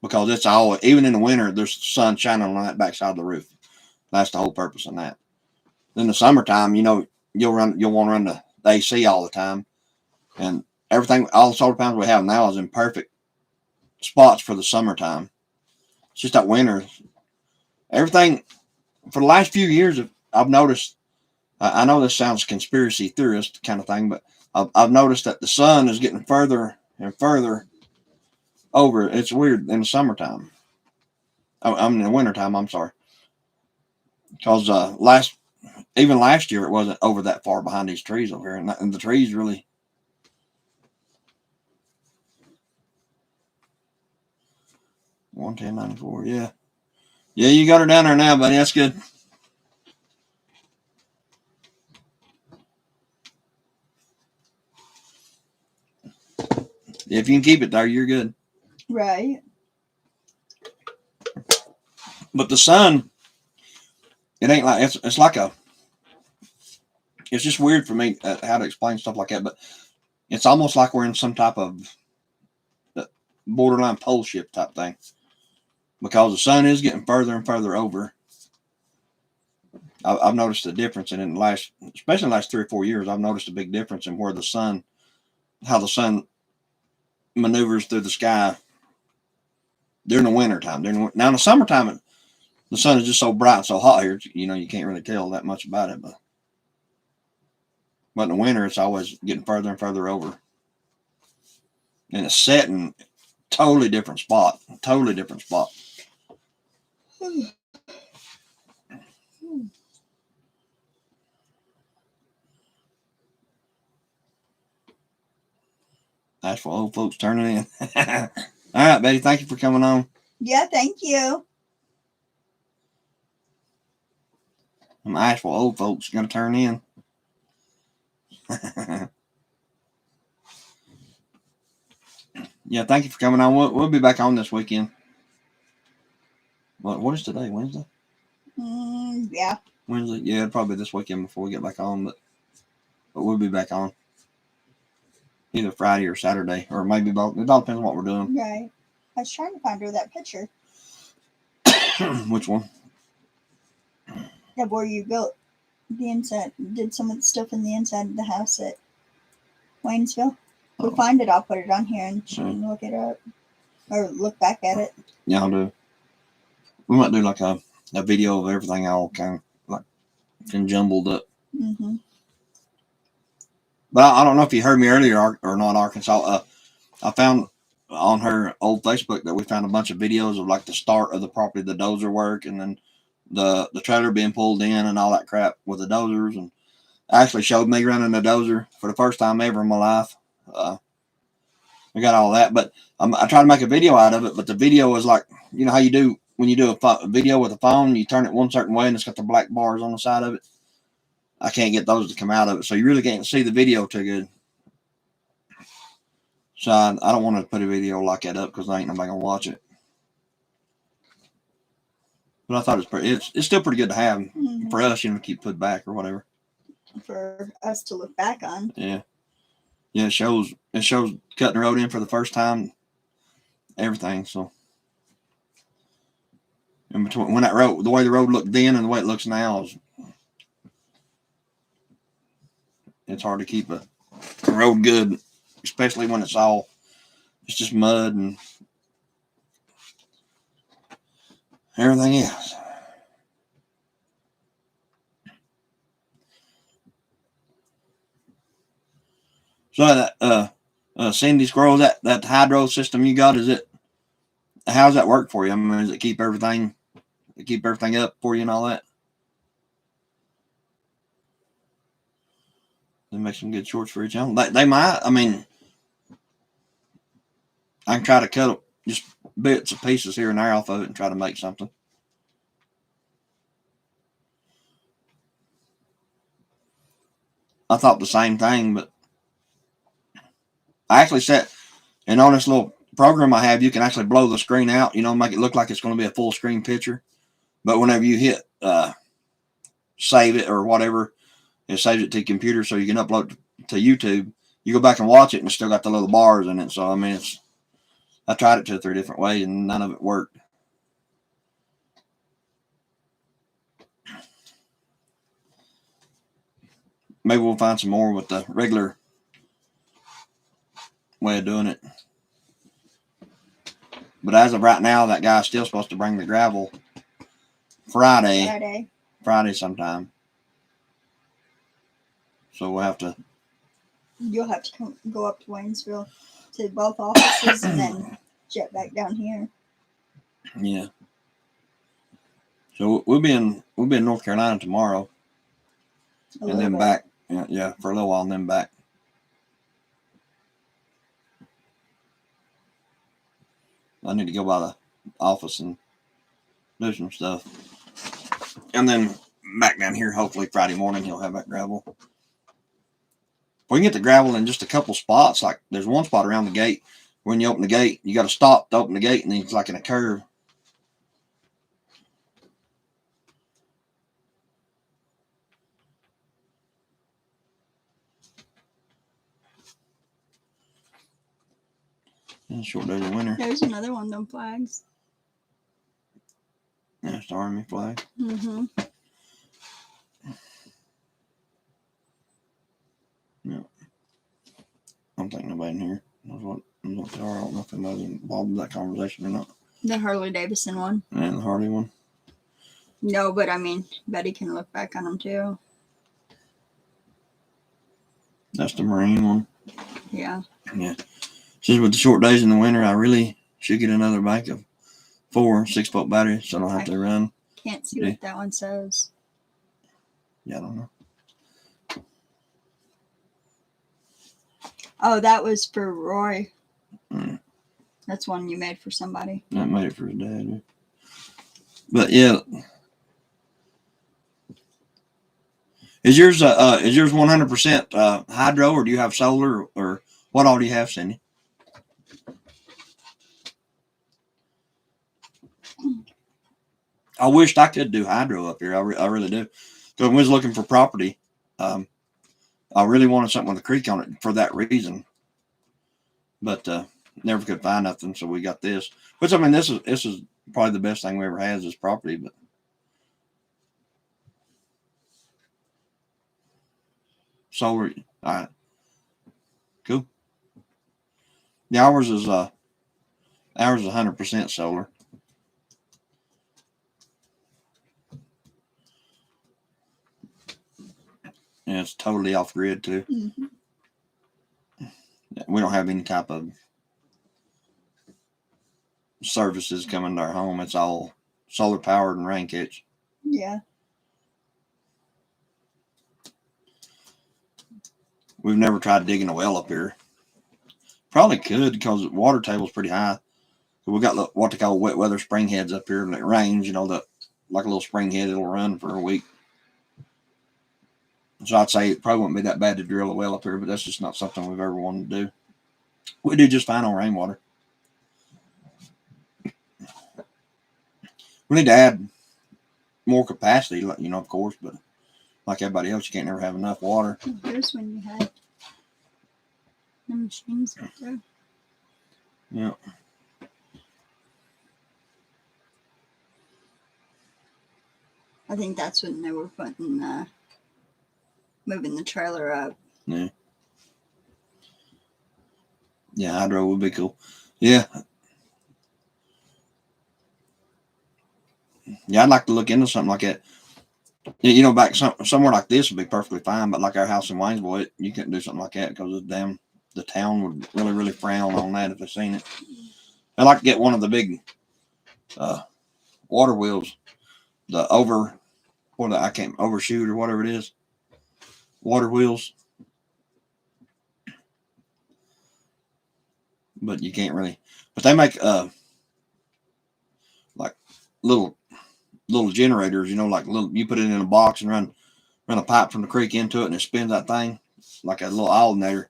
Because it's all, even in the winter, there's sun shining on that back side of the roof. That's the whole purpose of that. In the summertime, you'll want to run the AC all the time. And everything, all the solar panels we have now is in perfect spots for the summertime. It's just that winter. Everything, for the last few years, I've noticed, I know this sounds conspiracy theorist kind of thing, but I've noticed that the sun is getting further and further over. It's weird in the summertime. I'm in the wintertime, I'm sorry. Because last year it wasn't over that far behind these trees over here. And the trees really. $110.94, yeah. Yeah, you got her down there now, buddy. That's good. If you can keep it there, you're good.
Right.
But the sun, it ain't like, it's like it's just weird for me how to explain stuff like that, but it's almost like we're in some type of borderline pole shift type thing. Because the sun is getting further and further over. I've noticed a difference in especially in the last 3 or 4 years, I've noticed a big difference in how the sun maneuvers through the sky during the winter time. Now in the summertime, the sun is just so bright and so hot here, you can't really tell that much about it. But in the winter, it's always getting further and further over. And it's setting totally different spot. That's for old folks turning in. All right, Betty, thank you for coming on.
Yeah, thank you.
Some Asheville old folks got to turn in. Yeah, thank you for coming on. We'll be back on this weekend. What is today? Wednesday?
Yeah.
Wednesday? Yeah, probably this weekend before we get back on, but we'll be back on. Either Friday or Saturday, or maybe both. It all depends on what we're doing.
Right. I was trying to find her that picture
Which one?
of where you built the inside, did some of the stuff in the inside of the house at Waynesville. If we find it, I'll put it on here and she can look it up or look back at it.
Yeah, I'll do. We might do like a video of everything all kind of like jumbled up.
Mm-hmm.
But I don't know if you heard me earlier or not, Arkansas. I found on her old Facebook that we found a bunch of videos of like the start of the property, the dozer work, and then the trailer being pulled in and all that crap with the dozers. And actually showed me running a dozer for the first time ever in my life. We got all that, but I tried to make a video out of it. But the video was like, you know how you do when you do a video with a phone, you turn it one certain way and it's got the black bars on the side of it. I can't get those to come out of it, so you really can't see the video too good. So I don't want to put a video like that up because I ain't nobody gonna watch it. But I thought it's still pretty good to have for us, you know, to keep put back or whatever.
For us to look back on.
Yeah. Yeah, it shows cutting the road in for the first time, everything. So in between when that road, the way the road looked then and the way it looks now it's hard to keep a road good, especially when it's just mud and everything else. So that Cindy Squirrel, that hydro system you got, how's that work for you? I mean, does it keep everything up for you and all that? They make some good shorts for each other. They might. I mean, I can try to cut up just bits of pieces here and there off of it and try to make something. I thought the same thing, but I actually set, and on this little program I have, you can actually blow the screen out, you know, make it look like it's going to be a full screen picture. But whenever you hit save it or whatever, it saves it to your computer so you can upload to YouTube. You go back and watch it and it's still got the little bars in it. So, I mean, I tried it 2 or 3 different ways and none of it worked. Maybe we'll find some more with the regular way of doing it. But as of right now, that guy's still supposed to bring the gravel Friday sometime. So we'll have to.
You'll have to go up to Waynesville to both offices and then jet back down here.
Yeah. So we'll be in North Carolina tomorrow, and then back. Yeah, for a little while and then back. I need to go by the office and do some stuff. And then back down here, hopefully Friday morning, he'll have that gravel. We can get the gravel in just a couple spots. Like there's one spot around the gate. When you open the gate, you got to stop to open the gate, and then it's like in a curve. And short days of winter.
There's another one of them flags.
Yeah, it's the Army flag.
Mm-hmm.
Yeah. I don't think nobody in here knows what they are. I don't know if anybody's involved in that conversation or not.
The Harley Davidson one.
And the Harley one.
No, but I mean, Betty can look back on them too.
That's the Marine one.
Yeah.
Yeah. Just with the short days in the winter, I really should get another bank of 4 6-volt batteries so I don't have to run.
Can't see what that one says.
Yeah, I don't know.
Oh, that was for Roy. That's one you made for somebody.
I made it for his dad. But yeah, Is yours 100% hydro, or do you have solar, or what all do you have, Cindy? I wished I could do hydro up here. I really do. Because when we was looking for property, I really wanted something with a creek on it for that reason. But never could find nothing, so we got this. Which, I mean, this is probably the best thing we ever had is this property. But solar, all right, cool. Yeah, ours is 100% solar. And it's totally off grid too.
Mm-hmm.
We don't have any type of services coming to our home. It's all solar powered and rain catch.
Yeah.
We've never tried digging a well up here. Probably could because the water table's pretty high. We got what they call wet weather spring heads up here. When it rains, you know, like a little spring head, it'll run for a week. So I'd say it probably wouldn't be that bad to drill a well up here, but that's just not something we've ever wanted to do. We do just fine on rainwater. We need to add more capacity, you know, of course, but like everybody else, you can't never have enough water.
Here's when you had the machines up there.
Yeah.
I think that's when they were putting moving the trailer up.
Yeah. Yeah, hydro would be cool. Yeah. Yeah, I'd like to look into something like that. You know, back somewhere like this would be perfectly fine, but like our house in Waynesville, you couldn't do something like that because the town would really, really frown on that if they seen it. I'd like to get one of the big water wheels, the overshoot or whatever it is, water wheels. But you can't really. But they make like little generators, you know, like little. You put it in a box and run a pipe from the creek into it, and it spins that thing like a little alternator.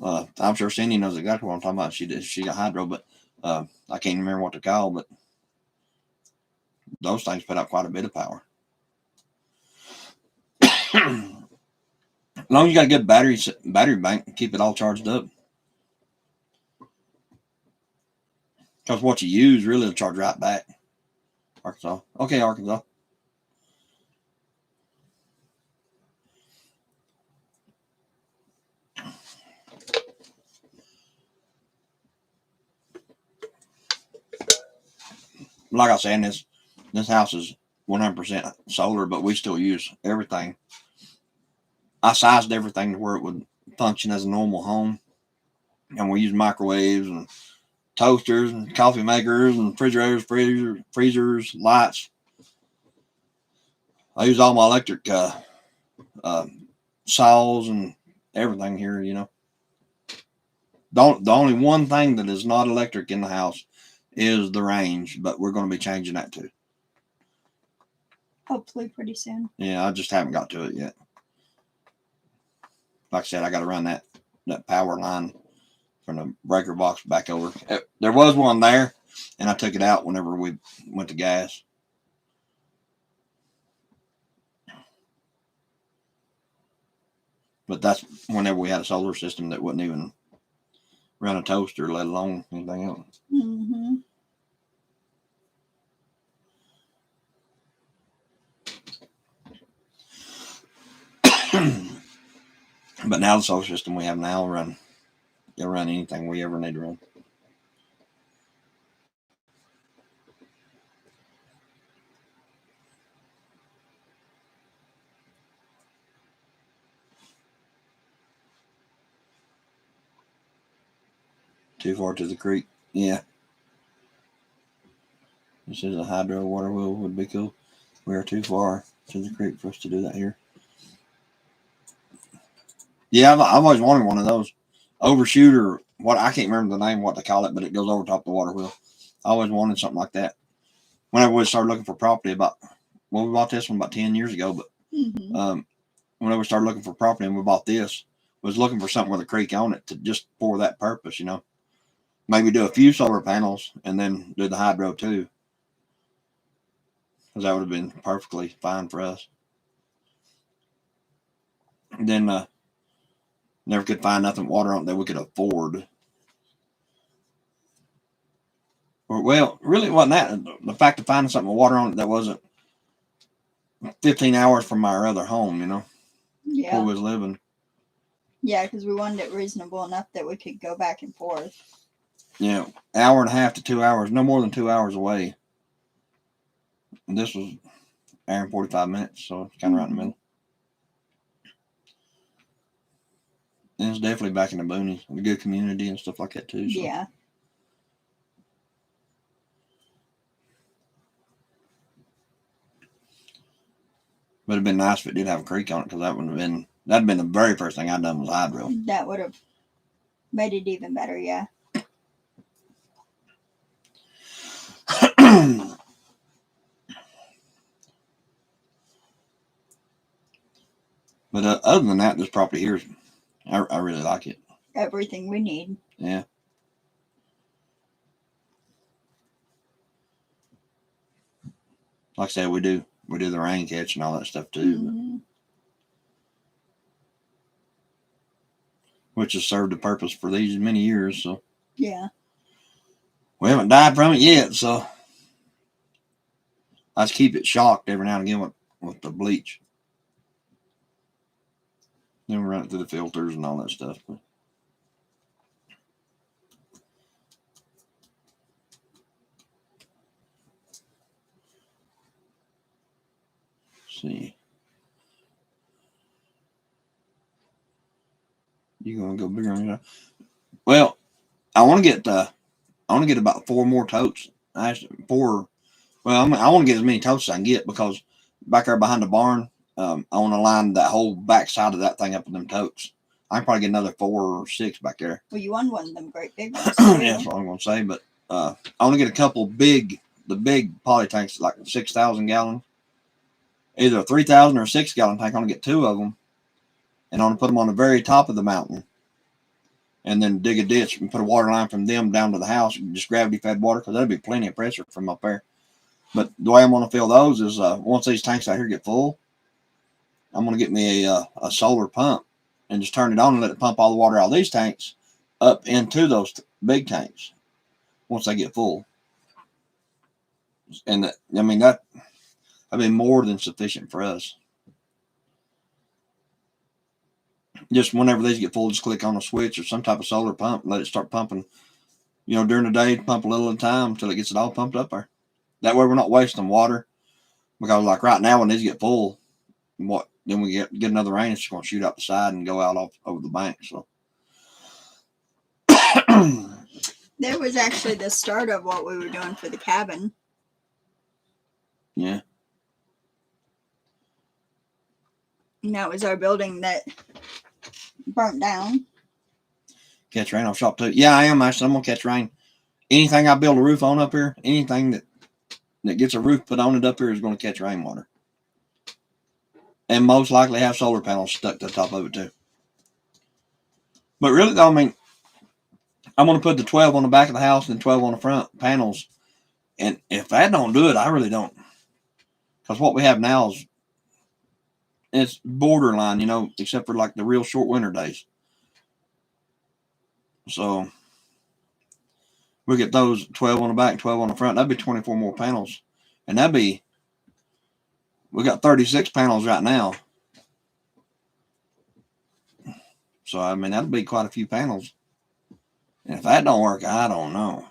I'm sure Cindy knows exactly what I'm talking about. She got hydro, but I can't remember what they're called. But those things put out quite a bit of power. As long as you got a good battery bank, and keep it all charged up. Because what you use really will charge right back. Arkansas. Okay, Arkansas. Like I was saying, this house is 100% solar, but we still use everything. I sized everything to where it would function as a normal home. And we use microwaves and toasters and coffee makers and refrigerators, freezers, lights. I use all my electric saws and everything here, you know. The only one thing that is not electric in the house is the range, but we're going to be changing that too.
Hopefully pretty soon.
Yeah, I just haven't got to it yet. Like I said, I got to run that power line from the breaker box back over. There was one there, and I took it out whenever we went to gas. But that's whenever we had a solar system that wouldn't even run a toaster, let alone anything else.
Mm-hmm.
But now the solar system we have now it'll run anything we ever need to run. Too far to the creek. Yeah. This is a hydro water wheel would be cool. We are too far to the creek for us to do that here. Yeah, I've always wanted one of those. Overshoot or what, I can't remember the name, what they call it, but it goes over top the water wheel. I always wanted something like that. Whenever we started looking for property we bought this one about 10 years ago, but whenever we started looking for property and we bought this, was looking for something with a creek on it to just for that purpose, Maybe do a few solar panels and then do the hydro too. Because that would have been perfectly fine for us. And then never could find nothing water on it that we could afford. Or, well, really it wasn't that. The fact of finding something with water on it that wasn't 15 hours from our other home, where
Yeah.
we was living.
Yeah, because we wanted it reasonable enough that we could go back and forth.
Yeah, hour and a half to 2 hours, no more than 2 hours away. And this was an hour and 45 minutes, so it's kind of right in the middle. And it's definitely back in the boonies, a good community and stuff like that too. So.
Yeah.
But it'd been nice if it did have a creek on it, because that'd have been the very first thing I'd done was hydro.
That would have made it even better, yeah.
But other than that, this property here, I really like it.
Everything we need.
Yeah. Like I said, we do the rain catch and all that stuff too.
Mm-hmm.
Which has served a purpose for these many years. So
yeah,
we haven't died from it yet. So I just keep it shocked every now and again with the bleach. Then we run it through the filters and all that stuff. But see, you gonna go bigger on your? Well, I want to get about 4 more totes. Actually, 4. Well, I want to get as many totes as I can get, because back there behind the barn, I want to line that whole back side of that thing up with them totes. I can probably get another 4 or 6 back there.
Well, you won one of them great big ones.
Yeah, that's what I'm going to say. But I want to get a couple the big poly tanks, like 6,000 gallons. Either a 3,000 or a 6-gallon tank. I want to get 2 of them. And I want to put them on the very top of the mountain. And then dig a ditch and put a water line from them down to the house. Just gravity-fed water, because that'll be plenty of pressure from up there. But the way I'm going to fill those is once these tanks out here get full, I'm going to get me a solar pump and just turn it on and let it pump all the water out of these tanks up into those big tanks once they get full. And that'd be more than sufficient for us. Just whenever these get full, just click on a switch or some type of solar pump and let it start pumping. During the day, pump a little at a time until it gets it all pumped up there. That way we're not wasting water. Because like right now, when these get full, then we get another rain, it's just going to shoot out the side and go out over the bank. So
That was actually the start of what we were doing for the cabin.
Yeah.
And that was our building that burnt down.
Catch rain off shop too. Yeah, I am actually. I'm going to catch rain. Anything I build a roof on up here, anything that gets a roof put on it up here is going to catch rainwater. And most likely have solar panels stuck to the top of it too. But really though, I'm going to put the 12 on the back of the house and 12 on the front panels. And if that don't do it, I really don't. Because what we have now it's borderline, except for like the real short winter days. So we get those 12 on the back, 12 on the front. That'd be 24 more panels. And we got 36 panels right now. So, that'd be quite a few panels. And if that don't work, I don't know.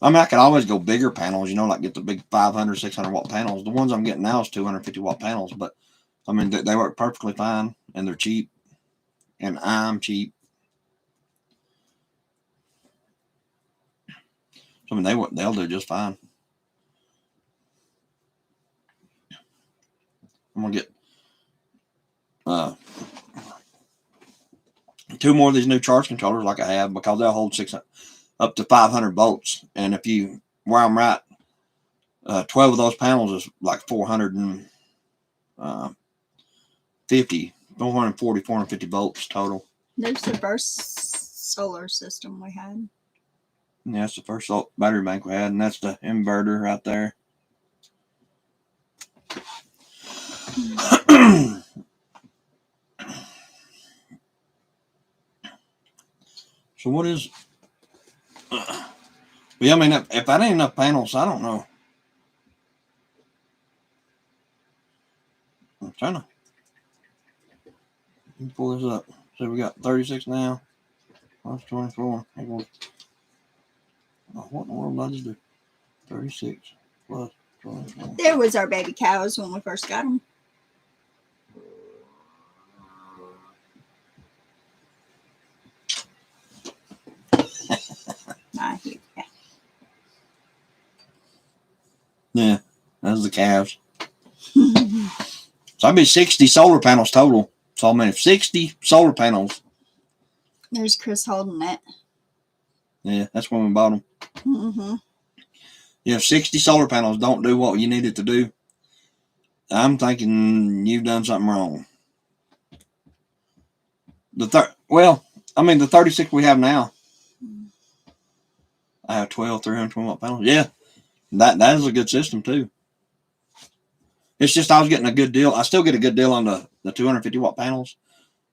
I could always go bigger panels, like get the big 500, 600 watt panels. The ones I'm getting now is 250 watt panels. But, they work perfectly fine. And they're cheap. And I'm cheap. So, they'll do just fine. I'm going to get 2 more of these new charge controllers like I have, because they'll hold up to 500 volts. And where I'm right, 12 of those panels is like 400 and 450, 450 volts total.
There's the first solar system we had.
And that's the first battery bank we had, and that's the inverter right there. So what is? Yeah, I mean, if that ain't enough panels, I don't know. I'm trying to pull this up. So we got 36 now. That's 24. Oh, what in the world did I just do? 36 plus 24.
There was our baby cows when we first got them.
Yeah, those are the calves. So I'd be 60 solar panels total. So I mean, 60 solar panels.
There's Chris holding it.
Yeah, that's when we bought them.
Mm-hmm.
Yeah, 60 solar panels don't do what you need it to do. I'm thinking you've done something wrong. The 36 we have now. I have 12 320 watt panels. Yeah, that is a good system too. It's just I was getting a good deal. I still get a good deal on the 250 watt panels,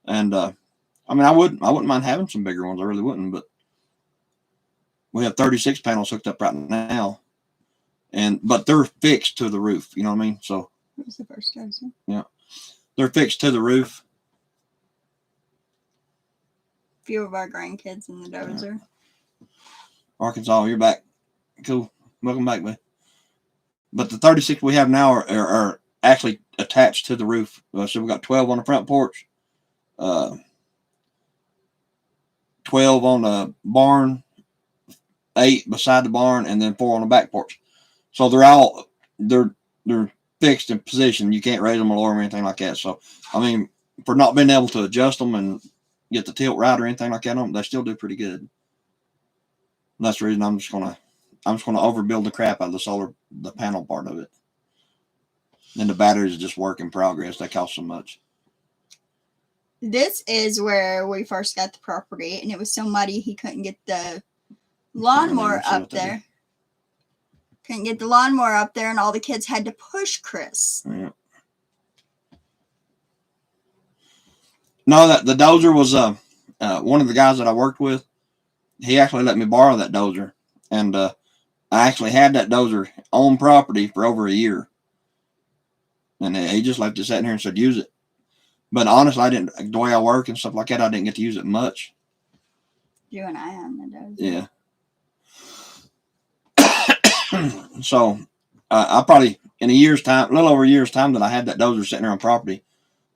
and I mean I wouldn't mind having some bigger ones. I really wouldn't, but we have 36 panels hooked up right now, but they're fixed to the roof. You know what I mean? So
What was the first dozen?
yeah, they're fixed to the roof.
Few of our grandkids in the dozer.
Yeah. Arkansas, you're back. Cool. Welcome back, man. But the 36 we have now are actually attached to the roof. So we've got 12 on the front porch, 12 on the barn, 8 beside the barn, and then 4 on the back porch. So they're fixed in position. You can't raise them or lower them or anything like that. So I mean, for not being able to adjust them and get the tilt right or anything like that on them, they still do pretty good. And that's the reason I'm just gonna overbuild the crap out of the panel part of it. And the batteries are just work in progress. They cost so much.
This is where we first got the property, and it was so muddy he couldn't get the lawnmower up there. Couldn't get the lawnmower up there, and all the kids had to push Chris.
Yeah. No, that the dozer was one of the guys that I worked with. He actually let me borrow that dozer, and I actually had that dozer on property for over a year. And he just left it sitting here and said, use it. But honestly, the way I work and stuff like that, I didn't get to use it much.
You and I on the
dozer. Yeah. So I probably, in a year's time, a little over a year's time that I had that dozer sitting there on property,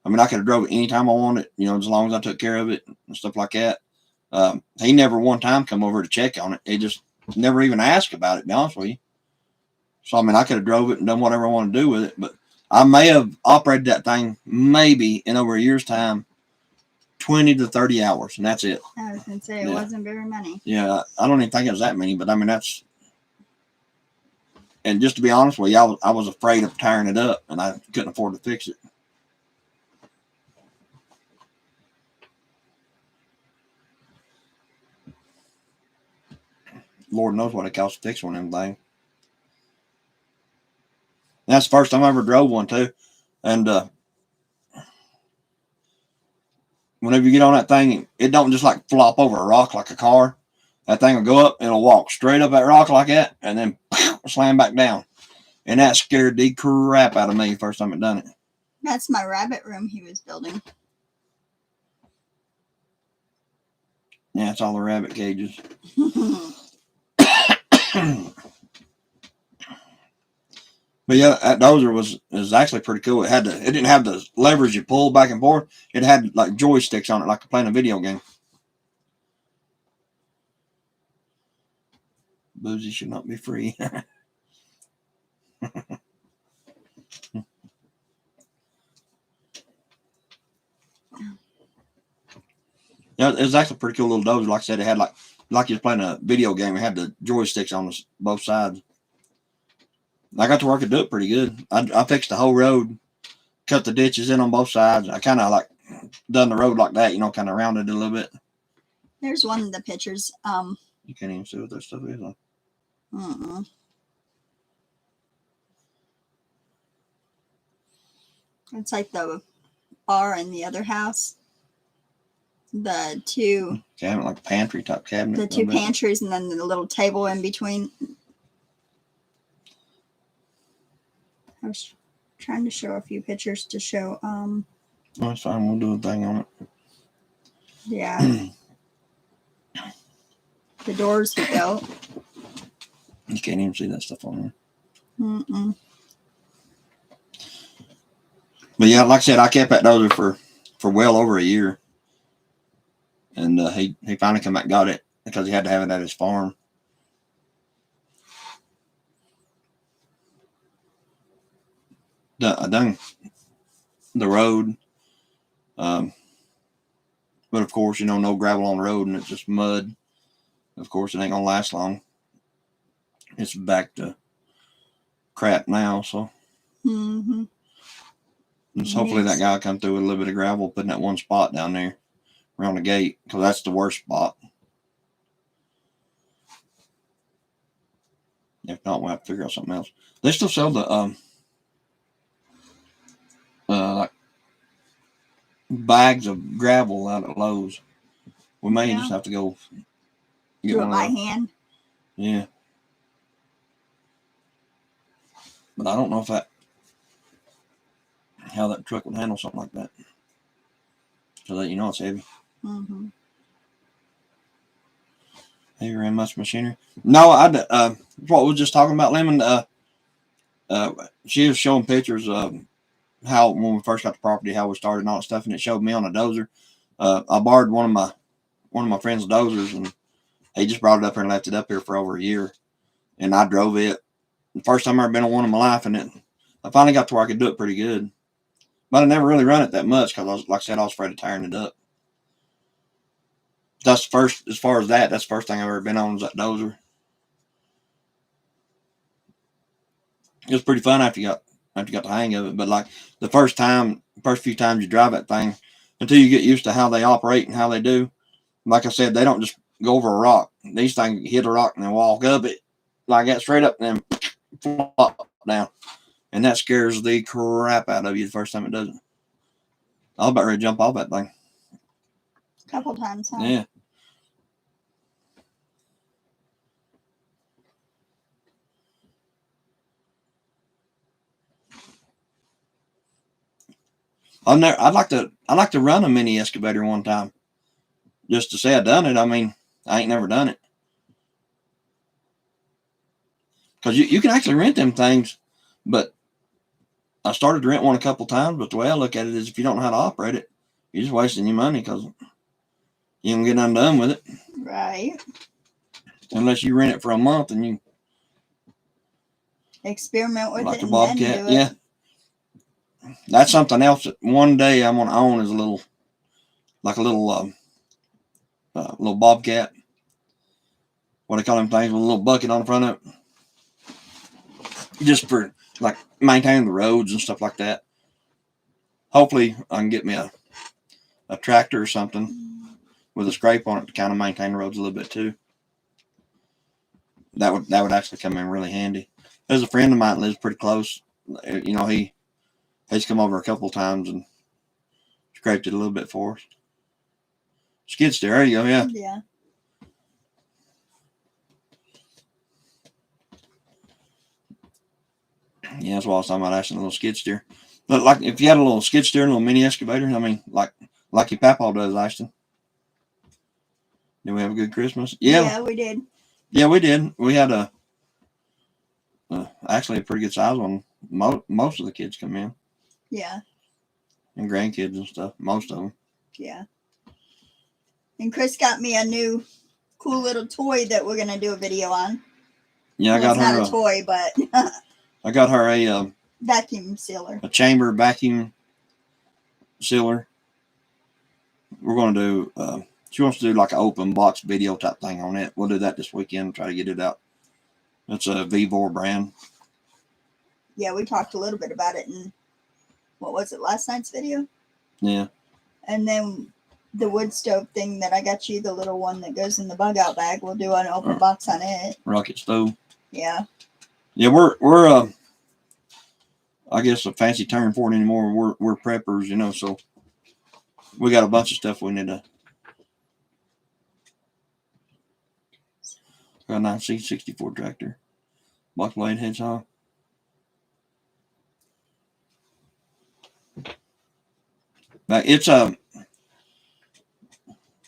I mean, I could have drove it anytime I wanted, as long as I took care of it and stuff like that. He never one time come over to check on it. He just never even asked about it, to be honest with you. So, I mean, I could have drove it and done whatever I wanted to do with it, but I may have operated that thing maybe in over a year's time, 20 to 30 hours, and that's it.
I was going to say, it wasn't very many.
Yeah, I don't even think it was that many, but I mean, that's... And just to be honest with you, I was afraid of tearing it up, and I couldn't afford to fix it. Lord knows what it costs to fix one of them things. That's the first time I ever drove one too. And whenever you get on that thing, it don't just like flop over a rock like a car. That thing will go up, it'll walk straight up that rock like that, and then slam back down. And that scared the crap out of me the first time it done it.
That's my rabbit room he was building.
Yeah, it's all the rabbit cages. But yeah, that dozer was actually pretty cool. It didn't have the levers you pull back and forth. It had like joysticks on it, like you're playing a video game. Boozy should not be free. Yeah, it was actually a pretty cool little dozer. Like I said, it had like you was playing a video game. It had the joysticks on both sides. I got to work and do it pretty good. I fixed the whole road. cut the ditches in on both sides. I kind of like done the road like that, kind of rounded it a little bit.
There's one of the pictures.
You can't even see what that stuff is. Like.
It's like the bar in the other house. The two
cabinet, like pantry type cabinet.
The two pantries and then the little table in between. I was trying to show a few pictures to show.
Oh, that's fine. We'll do a thing on it.
Yeah. The doors he built.
You can't even see that stuff on there. But yeah, like I said, I kept that dozer for well over a year. And he finally come back and got it because he had to have it at his farm. I done the road. But of course, no gravel on the road and it's just mud. Of course, it ain't gonna last long. It's back to crap now, so. And so hopefully that guy will come through with a little bit of gravel, putting that one spot down there around the gate, because that's the worst spot. If not, we'll have to figure out something else. They still sell the like bags of gravel out at Lowe's. We may just have to go
get one by hand.
Yeah. But I don't know how that truck would handle something like that. So that it's heavy. Heavy ran much machinery. No, what we were just talking about, Lemon. She was showing pictures of how when we first got the property, how we started and all that stuff, and it showed me on a dozer. I borrowed one of my friend's dozers, and he just brought it up here and left it up here for over a year, and I drove it. The first time I've ever been on one in my life, and I finally got to where I could do it pretty good. But I never really run it that much because, like I said, I was afraid of tearing it up. That's the first, as far as that's the first thing I've ever been on was that dozer. It was pretty fun after you got the hang of it. But like the first few times you drive that thing, until you get used to how they operate and how they do, like I said, they don't just go over a rock. These things hit a rock and then walk up it like that straight up and then flop down. And that scares the crap out of you the first time it does it. I was about ready to jump off that thing.
A couple times, huh?
Yeah. I'd like to run a mini excavator one time. Just to say I done it. I mean, I ain't never done it. Because you can actually rent them things, but I started to rent one a couple times, but the way I look at it is if you don't know how to operate it, you're just wasting your money because you don't get undone with it.
Right.
Unless you rent it for a month and you
experiment with
like
it
the
and
Bobcat.
then do it.
That's something else that one day I'm going to own is a little Bobcat. What do they call them things with a little bucket on the front of it? Just for like maintaining the roads and stuff like that. Hopefully I can get me a tractor or something with a scrape on it to kind of maintain the roads a little bit too. That would actually come in really handy. There's a friend of mine that lives pretty close. He's come over a couple of times and scraped it a little bit for us. Skid steer, there you go, yeah.
Yeah.
Yeah, that's why I was talking about asking a little skid steer. But like if you had a little skid steer and a little mini excavator, I mean, like your papaw does, Ashton. Did we have a good Christmas?
Yeah, we did.
Yeah, we did. We had actually a pretty good size one. Most of the kids come in.
Yeah.
And grandkids and stuff. Most of them.
Yeah. And Chris got me a new cool little toy that we're gonna do a video on.
Yeah, I got her.
It's not a toy, but
I got her a
vacuum sealer.
A chamber vacuum sealer. We're gonna do. She wants to do like an open box video type thing on it. We'll do that this weekend. Try to get it out. It's a Vevor brand.
Yeah, we talked a little bit about it, and what was it, last night's video?
Yeah.
And then the wood stove thing that I got you, the little one that goes in the bug out bag, we'll do an open box on it.
Rocket stove.
Yeah.
Yeah, we're I guess a fancy term for it anymore. We're preppers, you know, so we got a bunch of stuff we need to. Got a 9C64 tractor, block blade head saw. But it's a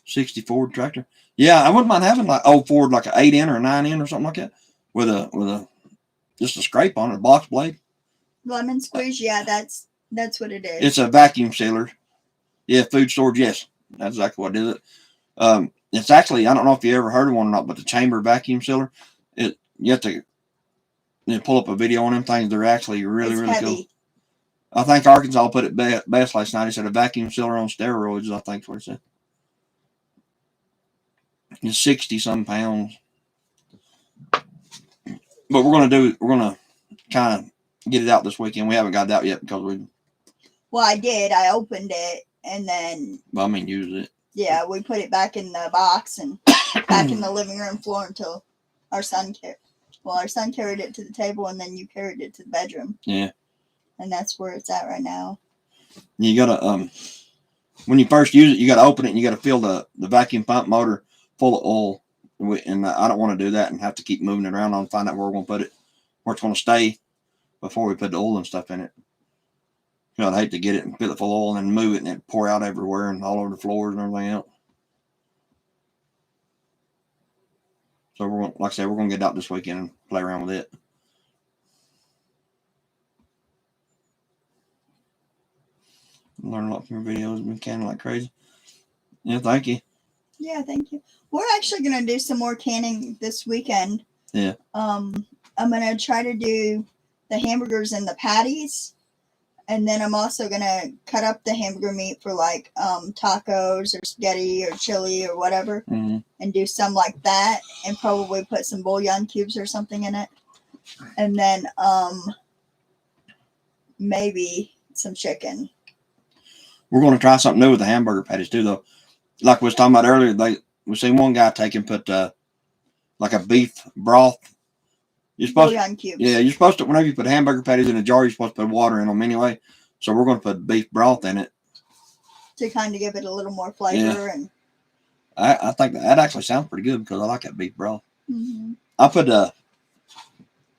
64 tractor. Yeah, I wouldn't mind having like old Ford, like an 8N or a 9N or something like that, with a just a scrape on it, a box blade.
Lemon squeeze, yeah, that's what it is.
It's a vacuum sealer. Yeah, food storage. Yes, that's exactly what it is. It's actually, I don't know if you ever heard of one or not, but the chamber vacuum sealer. You have to pull up a video on them things. They're actually really
heavy.
cool. I think Arkansas put it best last night. He said a vacuum sealer on steroids. I think is what he said. It's 60-some pounds. But we're gonna kind of get it out this weekend. We haven't got it out yet because we.
Well, I did. I opened it and then.
Well, I mean, use it.
Yeah, we put it back in the box and back in the living room floor until our son carried it to the table and then you carried it to the bedroom.
Yeah. And
that's where it's at right now.
You gotta when you first use it, you gotta open it and you gotta fill the vacuum pump motor full of oil. And I don't want to do that and have to keep moving it around and find out where we're gonna put it, where it's gonna stay before we put the oil and stuff in it. You know, I'd hate to get it and fill it full of oil and then move it and it pour out everywhere and all over the floors and everything else. So we're gonna, like I said, we're gonna get out this weekend and play around with it. Learn a lot from your videos. Been canning like crazy. Yeah, thank you.
Yeah, thank you. We're actually gonna do some more canning this weekend.
Yeah.
I'm gonna try to do the hamburgers and the patties. And then I'm also going to cut up the hamburger meat for like tacos or spaghetti or chili or whatever.
Mm-hmm.
And do some like that and probably put some bouillon cubes or something in it. And then maybe some chicken.
We're going to try something new with the hamburger patties too, though. Like we was talking about earlier, we seen one guy take and put like a beef broth. You're supposed
bouillon cubes.
Yeah, you're supposed to, whenever you put hamburger patties in a jar, you're supposed to put water in them anyway. So we're going to put beef broth in it.
To kind of give it a little more flavor. Yeah. And
I think that actually sounds pretty good because I like that beef broth.
Mm-hmm.
I put,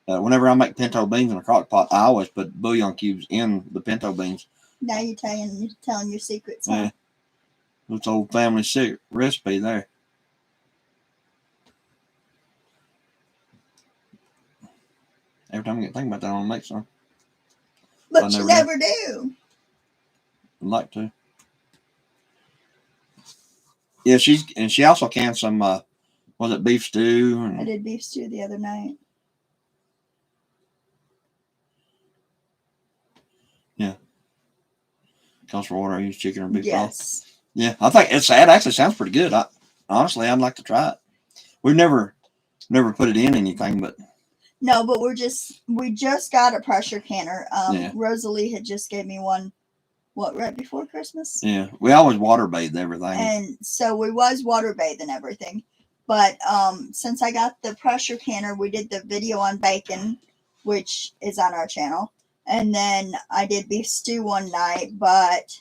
whenever I make pinto beans in a crock pot, I always put bouillon cubes in the pinto beans.
Now you're telling your secrets, huh?
Yeah. It's old family secret recipe there. Every time I get thinking about that, I want to make some.
But you never do.
I'd like to. Yeah, she also canned some, was it beef stew?
I did beef stew the other night.
Yeah. Comes for water, I use chicken or beef broth.
Yes.
Yeah, I think it actually sounds pretty good. Honestly, I'd like to try it. We've never put it in anything, but.
No, but we just got a pressure canner.
Yeah.
Rosalie had just gave me one, right before Christmas?
Yeah, we always water bathe everything.
And so we was water bathing everything. But since I got the pressure canner, we did the video on bacon, which is on our channel. And then I did beef stew one night, but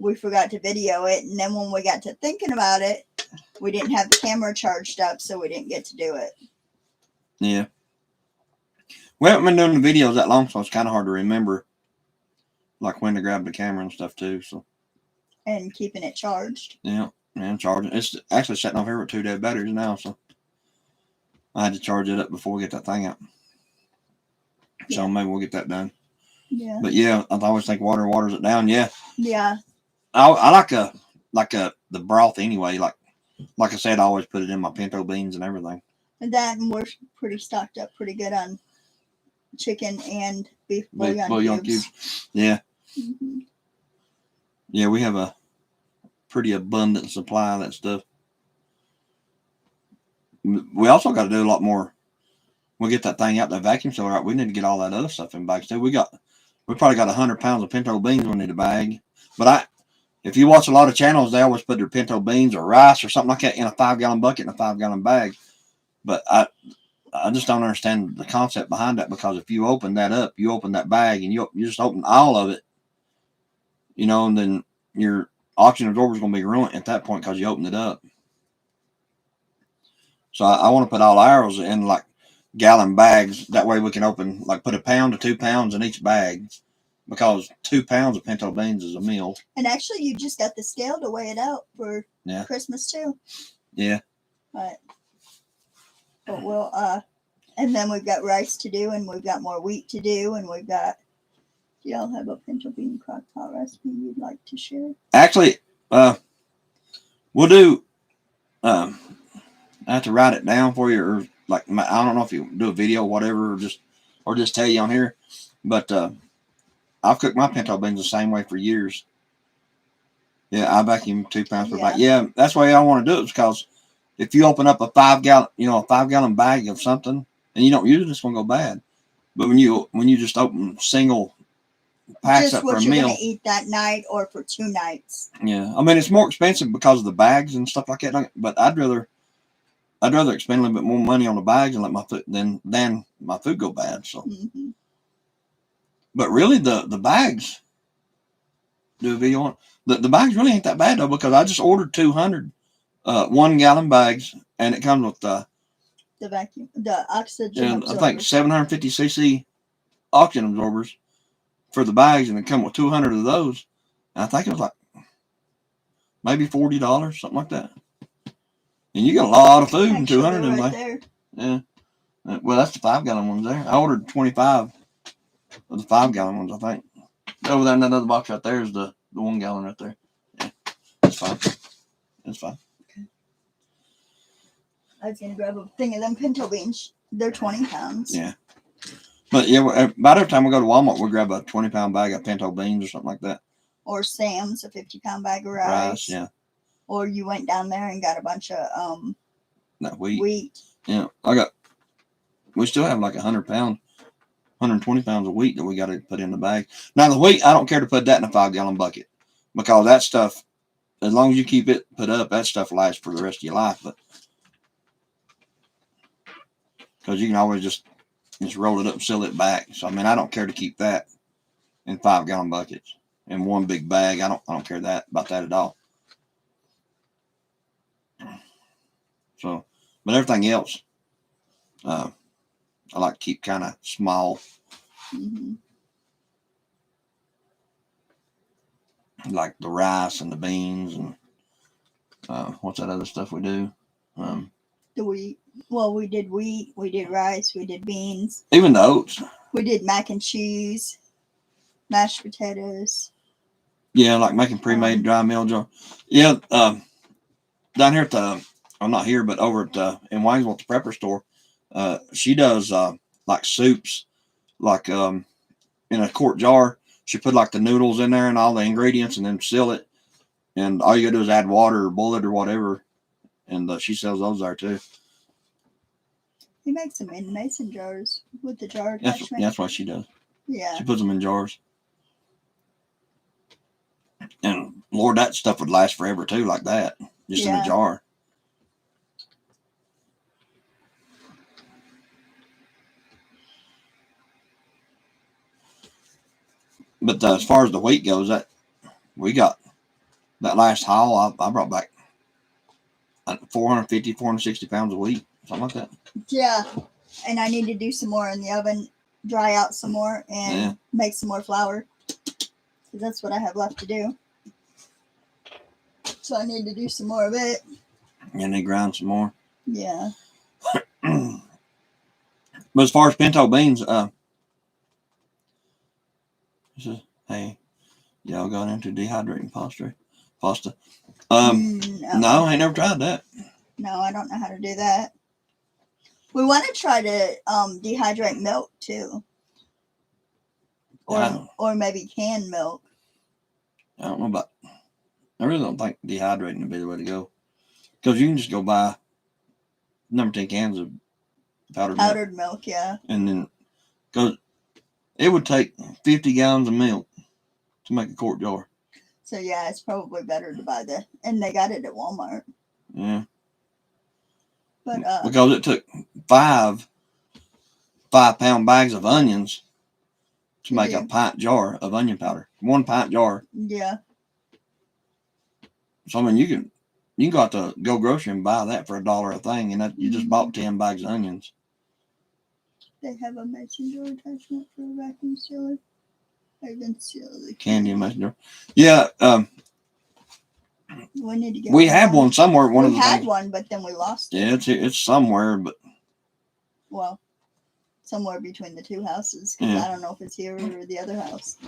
we forgot to video it. And then when we got to thinking about it, we didn't have the camera charged up, so we didn't get to do it.
Yeah. We haven't been doing the videos that long, so it's kind of hard to remember, like when to grab the camera and stuff too. So.
And keeping it charged.
Yeah, and charging. It's actually sitting off here with 2 dead batteries now, so I had to charge it up before we get that thing out. Yeah. So maybe we'll get that done.
Yeah.
But yeah, I always think water waters it down. Yeah.
Yeah.
I like the broth anyway. Like I said, I always put it in my pinto beans and everything.
And we're pretty stocked up pretty good on chicken and beef bouillon cubes.
Yeah.
Mm-hmm.
Yeah, we have a pretty abundant supply of that stuff. We also got to do a lot more. We'll get that thing out, the vacuum sealer out. We need to get all that other stuff in bags too. We got We probably got 100 pounds of pinto beans we need a bag. But if you watch a lot of channels, they always put their pinto beans or rice or something like that in a 5-gallon bucket and a 5-gallon bag. But I just don't understand the concept behind that, because if you open that up, you open that bag and you just open all of it, and then your oxygen absorber is going to be ruined at that point because you opened it up. So I want to put all ours in like gallon bags. That way we can put 1 pound to 2 pounds in each bag, because 2 pounds of pinto beans is a meal.
And actually, you just got the scale to weigh it out for Christmas too.
Yeah.
But we'll and then we've got rice to do, and we've got more wheat to do, and we've got. Do y'all have a pinto bean crock pot recipe you'd like to share?
Actually, we'll do. I have to write it down for you, or I don't know if you do a video or whatever, or just tell you on here. But I've cooked my pinto beans the same way for years. Yeah, I vacuum 2 pounds per bag. Yeah, that's the way I want to do it, because if you open up a 5-gallon bag of something and you don't use it, it's gonna go bad. But when you just open single packs
just
up for a
what you're
meal,
gonna eat that night or for 2 nights.
Yeah, I mean it's more expensive because of the bags and stuff like that. But I'd rather expend a little bit more money on the bags and let my food than my food go bad. So, but really the bags. Do a video on the bags really ain't that bad though, because I just ordered 200 1-gallon bags, and it comes with
the vacuum, the oxygen absorbers.
I think 750 cc oxygen absorbers for the bags, and it come with 200 of those. And I think it was like maybe $40, something like that. And you get a lot of food in 200 of them. Right there. Yeah. Well, that's the 5-gallon ones there. I ordered 25 of the 5-gallon ones, I think. Over there in that other box right there is the 1-gallon right there. Yeah, that's fine. That's fine.
Okay. I was gonna grab a thing of them pinto beans. They're 20 pounds.
Yeah. But yeah, about every time we go to Walmart, we grab a 20-pound bag of pinto beans or something like that.
Or Sam's, a 50-pound bag of rice.
Yeah.
Or you went down there and got a bunch of wheat.
Yeah, we still have like 120 pounds of wheat that we got to put in the bag. Now the wheat, I don't care to put that in a 5-gallon bucket, because that stuff, as long as you keep it put up, that stuff lasts for the rest of your life. But because you can always just roll it up and seal it back. So I mean, I don't care to keep that in 5-gallon buckets in one big bag. I don't care about that at all. So, but everything else, I like to keep kind of small. Like the rice and the beans and what's that other stuff we do?
The wheat. Well, we did wheat, we did rice, we did beans.
Even the oats.
We did mac and cheese, mashed potatoes.
Yeah, like making pre-made dry meal jar. Yeah, down here at I'm not here, but over at in Waynesville, the prepper store, she does like soups, like in a quart jar. She put like the noodles in there and all the ingredients, and then seal it. And all you gotta do is add water or boil it or whatever. And she sells those there too.
He makes them in mason jars with the jar attachment.
That's what she does.
Yeah.
She puts them in jars. And Lord, that stuff would last forever too, like that, just in a jar. But as far as the wheat goes, that we got that last haul, I brought back 450, 460 pounds of wheat, something like that.
Yeah, and I need to do some more in the oven, dry out some more, and make some more flour. Because that's what I have left to do. So I need to do some more of it.
And they grind some more.
Yeah.
But as far as pinto beans, hey, y'all got into dehydrating pasta? No, I ain't never tried that.
No, I don't know how to do that. We want to try to dehydrate milk too. Or maybe canned milk.
I don't know about. I really don't think dehydrating would be the way to go, because you can just go buy number 10 cans of powdered
milk, yeah.
And then, because It would take 50 gallons of milk to make a quart jar.
So yeah, it's probably better to buy and they got it at Walmart.
Yeah.
But
because it took 5-pound bags of onions to make a pint jar of onion powder. 1 pint jar.
Yeah.
So I mean, you can go out to Go Grocery and buy that for $1 a thing, and that, you just bought 10 bags of onions.
They have a mason jar attachment for a vacuum sealer. I can seal the
candy mason jar. Yeah.
We need to get.
We have one somewhere.
We had one, but then we lost it.
Yeah, it's somewhere, but
well, somewhere between the two houses. Because I don't know if it's here or the other house.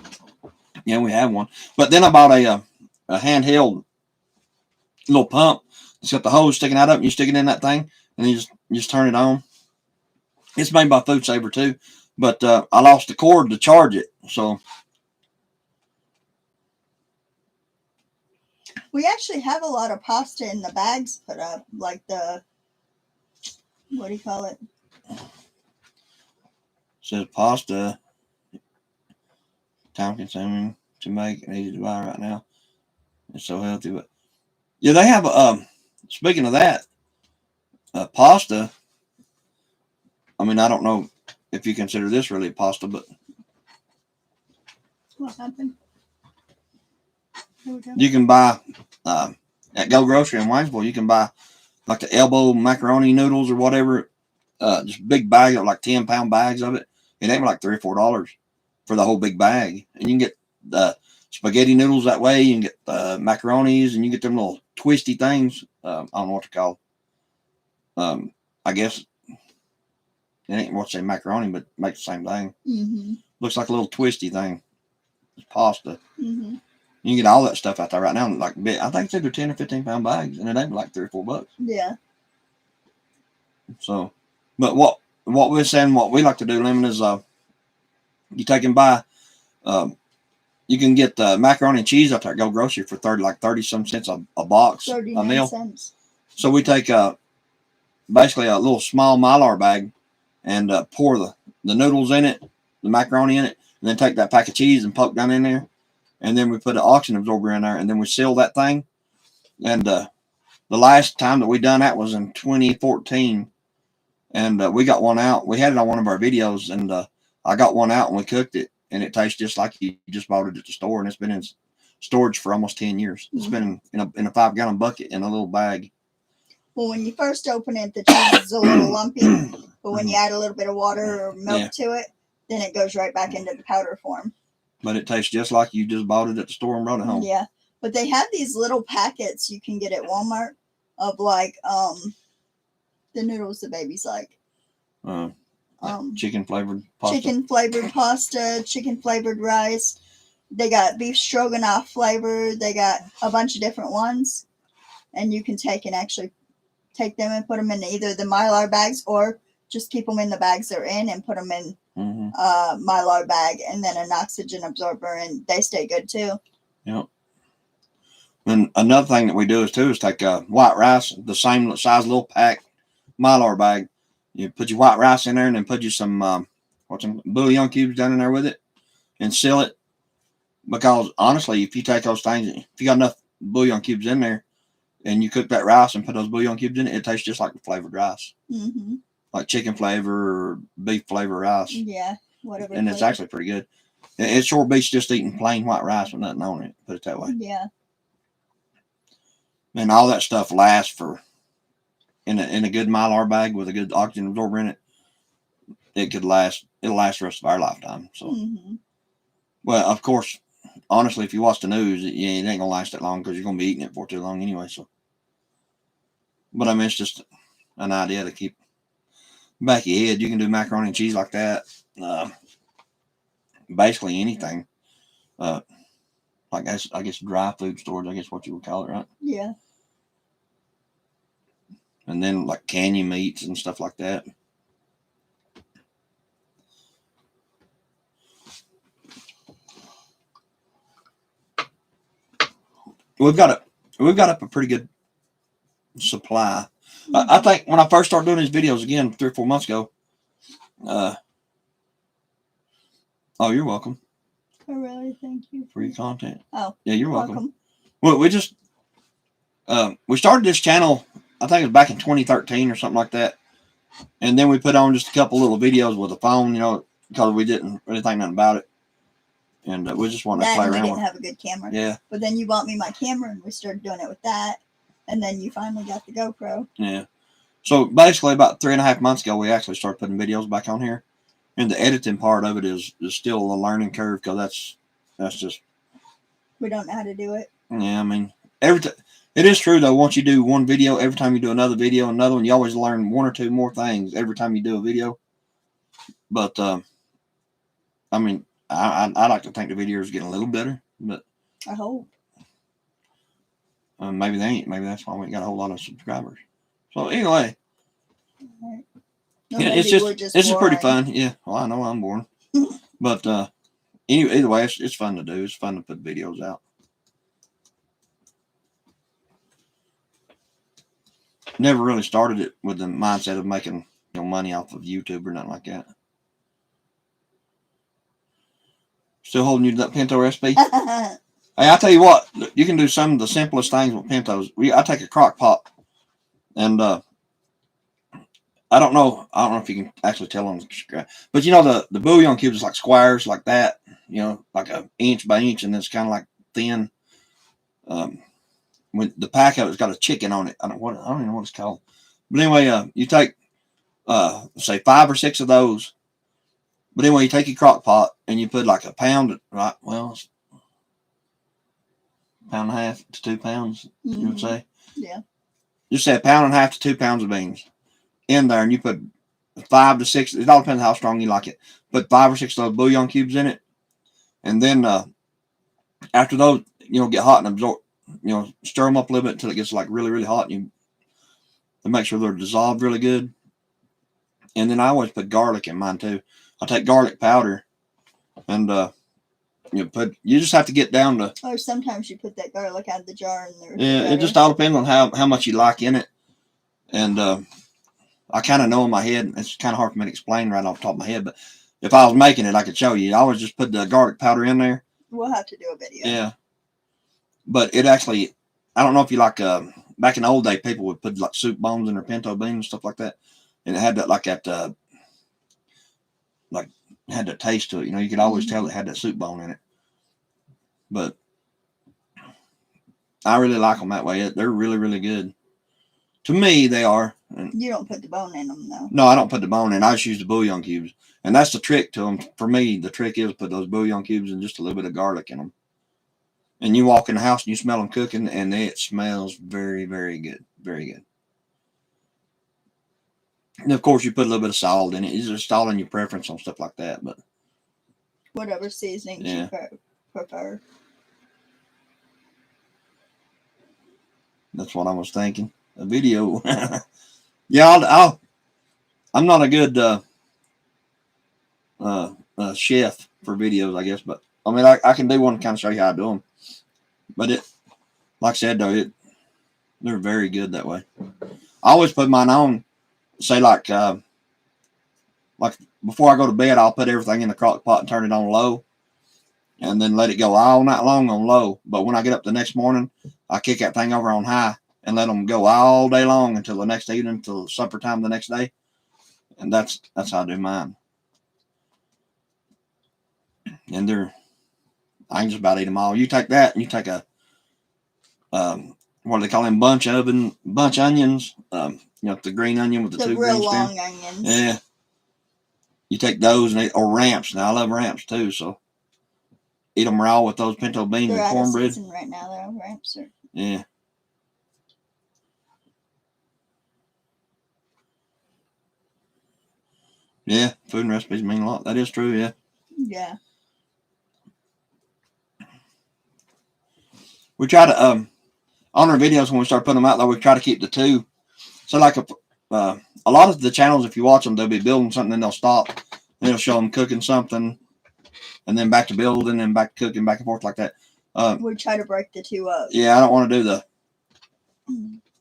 Yeah, we have one. But then I bought a handheld little pump. It's got the hose sticking out of it, and you stick it in that thing, and you just turn it on. It's made by Food Saver too, but I lost the cord to charge it, so.
We actually have a lot of pasta in the bags put up, like the, what do you call it?
It says pasta, time consuming to make and easy to buy right now. It's so healthy, but yeah, they have speaking of that, pasta. I mean, I don't know if you consider this really pasta, but
what happened?
You can buy at Go Grocery in Waynesville. You can buy like the elbow macaroni noodles or whatever, just big bag of like 10-pound bags of it. It ain't like $3 or $4 for the whole big bag, and you can get the spaghetti noodles that way. You can get macaronis, and you get them little twisty things. I don't know what to call. I guess it ain't what say macaroni, but makes the same thing.
Mm-hmm.
Looks like a little twisty thing. It's pasta.
Mm-hmm.
You can get all that stuff out there right now. Like I think it's either 10 or 15-pound bags, and it ain't like $3 or $4.
Yeah.
So, but what we're saying, what we like to do, Lemon, is you take and buy. You can get macaroni and cheese out there at Go Grocery for 30-some cents a box, a meal.
Cents.
So we take basically a little small Mylar bag and pour the noodles in it, the macaroni in it, and then take that pack of cheese and poke down in there. And then we put an oxygen absorber in there, and then we seal that thing. And the last time that we done that was in 2014, and we got one out. We had it on one of our videos, and I got one out and we cooked it, and it tastes just like you just bought it at the store, and it's been in storage for almost 10 years. It's been in a 5-gallon bucket in a little bag.
Well, when you first open it, the cheese is a little lumpy, but when you add a little bit of water or milk to it, then it goes right back into the powder form.
But it tastes just like you just bought it at the store and brought it home.
Yeah, but they have these little packets you can get at Walmart of like the noodles the babies like.
Chicken flavored pasta.
Chicken flavored pasta, chicken flavored rice. They got beef stroganoff flavor. They got a bunch of different ones, and you can take them and put them in either the Mylar bags or just keep them in the bags they're in and put them in Mylar bag and then an oxygen absorber, and they stay good too.
Yep. And another thing that we do is take white rice, the same size little pack Mylar bag. You put your white rice in there, and then put you some bouillon cubes down in there with it, and seal it. Because honestly, if you take those things, if you got enough bouillon cubes in there, and you cook that rice and put those bouillon cubes in it, it tastes just like the flavored rice.
Mm-hmm.
Like chicken flavor or beef flavor rice.
Yeah, whatever.
And it's actually pretty good. It sure beats just eating plain white rice with nothing on it, put it that way.
Yeah.
And all that stuff lasts for, in a good Mylar bag with a good oxygen absorber in it, it'll last the rest of our lifetime. So, well, of course, honestly, if you watch the news, it ain't going to last that long because you're going to be eating it for too long anyway. So, but I mean, it's just an idea to keep back of your head. You can do macaroni and cheese like that. Basically anything. Like I guess dry food storage, I guess what you would call it, right?
Yeah.
And then like canyon meats and stuff like that. We've got up a pretty good supply. I think when I first started doing these videos again 3 or 4 months ago, Oh, you're welcome
I really thank you
for your content.
Oh,
Yeah, you're welcome. Well, we just we started this channel. I think it was back in 2013 or something like that. And then we put on just a couple little videos with a phone, you know, because we didn't really think nothing about it. And we just wanted to play
Then we
around
didn't
with it.
have a good camera.
Yeah.
But then you bought me my camera and we started doing it with that. And then you finally got the GoPro.
Yeah. So basically about 3.5 months ago, we actually started putting videos back on here. And the editing part of it is still a learning curve because that's just.
We don't know how to do it.
Yeah, I mean, it is true though. Once you do one video, every time you do another video, another one, you always learn one or two more things every time you do a video. But I mean, I like to think the videos are getting a little better, but
I hope.
maybe they ain't. Maybe that's why we ain't got a whole lot of subscribers. So anyway,
Right.
No, yeah, it's just pretty fun. Yeah, well, I know I'm boring, but anyway, either way, it's fun to do. It's fun to put videos out. Never really started it with the mindset of making money off of YouTube or nothing like that. Still holding you to that pinto recipe. Hey, I tell you what, you can do some of the simplest things with pintos. I take a crock pot, and I don't know if you can actually tell on the screen, but the bouillon cubes is like squares like that, like an inch by inch, and it's kind of like thin. When the pack of it's got a chicken on it, I don't even know what it's called. But anyway, you take say 5 or 6 of those. But anyway, you take your crock pot and you put like a pound, right? Well, pound and a half to 2 pounds, you would say.
Yeah.
Just say 1.5 pounds to 2 pounds of beans in there, and you put 5 to 6. It all depends how strong you like it. Put 5 or 6 of those bouillon cubes in it, and then after those, get hot and absorb. Stir them up a little bit until it gets like really, really hot, and you make sure they're dissolved really good. And then I always put garlic in mine too. I take garlic powder, and you just have to get down to.
Or sometimes you put that garlic out of the jar in there.
Yeah, it just all depends on how much you like in it, and I kind of know in my head. It's kind of hard for me to explain right off the top of my head, but if I was making it, I could show you. I always just put the garlic powder in there.
We'll have to do a video.
Yeah, but it actually, I don't know if you like. Back in the old day, people would put like soup bones in their pinto beans and stuff like that, and it had that had that taste to it. You could always tell it had that soup bone in it. But I really like them that way. They're really, really good. To me, they are.
You don't put the bone in them, though.
No, I don't put the bone in. I just use the bouillon cubes. And that's the trick to them. For me, the trick is put those bouillon cubes and just a little bit of garlic in them. And you walk in the house and you smell them cooking, and it smells very, very good. Very good. And of course, you put a little bit of salt in it. It's just all in your preference on stuff like that. But
whatever seasonings you prefer.
That's what I was thinking. A video. Yeah, I'm not a good chef for videos, I guess, but I mean, I can do one to kind of show you how I do them. But like I said, though, they're very good that way. I always put mine on, say like before I go to bed, I'll put everything in the crock pot and turn it on low, and then let it go all night long on low. But when I get up the next morning, I kick that thing over on high and let them go all day long until the next evening, until supper time the next day. And that's how I do mine. And I can just about eat them all. You take that and you take a, what do they call them? Bunch onions. The green onion with the 2 green
real
stems.
long onions.
Yeah. You take those or ramps. Now I love ramps too, so eat them raw with those pinto beans and cornbread.
They're right now, though. Ramps are.
Yeah. Yeah, food and recipes mean a lot. That is true, yeah.
Yeah.
We try to on our videos when we start putting them out, though, we try to keep the 2. So like a lot of the channels, if you watch them, they'll be building something, then they'll stop, and they'll show them cooking something, and then back to building, and back to cooking, back and forth like that.
We try to break the 2 up.
Yeah, I don't want to do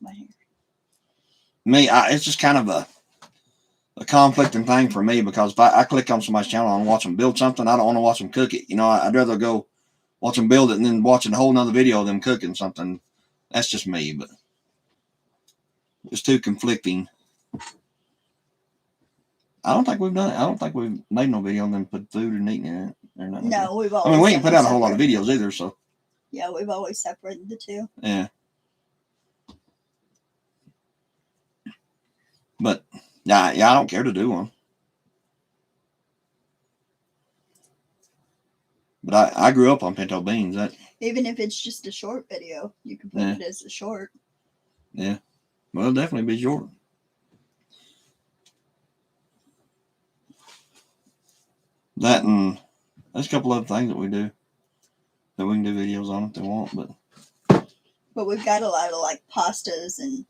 my hair.
Me, it's just kind of a conflicting thing for me, because if I click on somebody's channel and watch them build something, I don't want to watch them cook it. You know, I'd rather go watch them build it and then watching a whole nother video of them cooking something. That's just me, but it's too conflicting. I don't think we've done it. I don't think we've made no video and then put food and eating in it or nothing.
No, we've
I
always.
mean, we ain't
done
put
them
out a whole lot of
separate.
videos either, so
Yeah, we've always separated the two.
yeah. But yeah, I don't care to do one. But I grew up on pinto beans. That
Even if it's just a short video, you can put
Yeah.
it as a short.
well, it'll definitely be short. That and there's a couple other things that we do that we can do videos on if they want,
But we've got a lot of like pastas and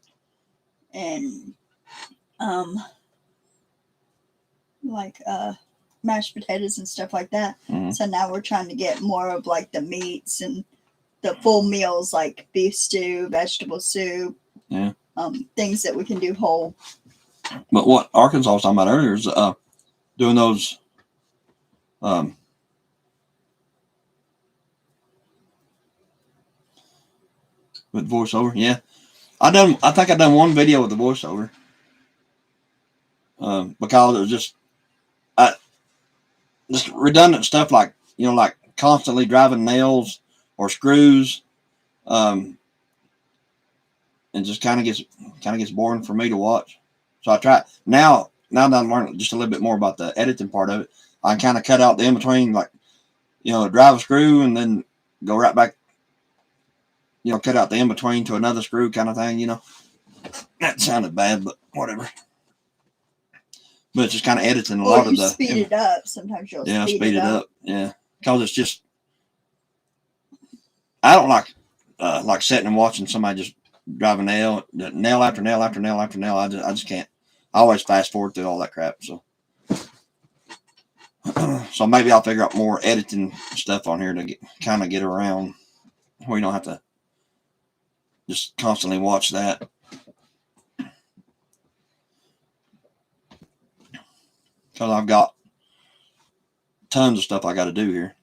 like mashed potatoes and stuff like that.
Mhm.
So now we're trying to get more of like the meats and the full meals, like beef stew, vegetable soup.
Yeah.
Things that we can do whole.
But what Arkansas was talking about earlier is doing those with voiceover. Yeah, I think I done one video with the voiceover because it was just redundant stuff, like like constantly driving nails or screws, and just kind of gets boring for me to watch. So I try now that I'm learning just a little bit more about the editing part of it. I kind of cut out the in between, like drive a screw and then go right back. Cut out the in between to another screw kind of thing. That sounded bad, but whatever. But it's just kind of editing a lot of the.
Speed it up. Sometimes you'll
speed it up. Yeah, because it's just I don't like sitting and watching somebody just drive a nail after nail after nail after nail. I just can't. I always fast forward through all that crap. So so maybe I'll figure out more editing stuff on here to kind of get around where you don't have to just constantly watch that. Because I've got tons of stuff I got to do here.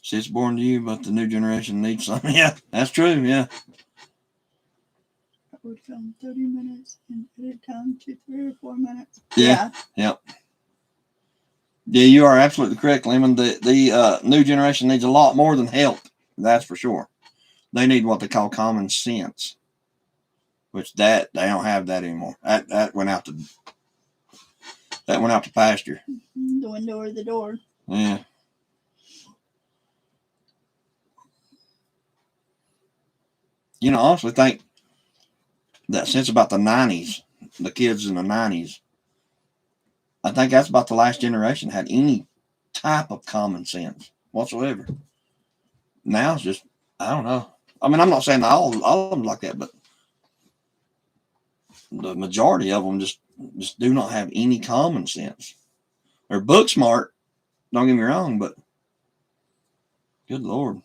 See, it's boring to you, but the new generation needs something. Yeah, that's true. Yeah.
I would film 30 minutes and edit time to 3 or 4 minutes.
Yeah. Yep. Yeah, you are absolutely correct, Lemon. The new generation needs a lot more than help. That's for sure. They need what they call common sense, which they don't have that anymore. That went out to pasture.
The window or the door.
Yeah. I honestly think that since about the 90s, the kids in the 90s, I think that's about the last generation had any type of common sense whatsoever. Now it's just, I don't know. I mean, I'm not saying all of them like that, but the majority of them just do not have any common sense. They're book smart, don't get me wrong, but good Lord.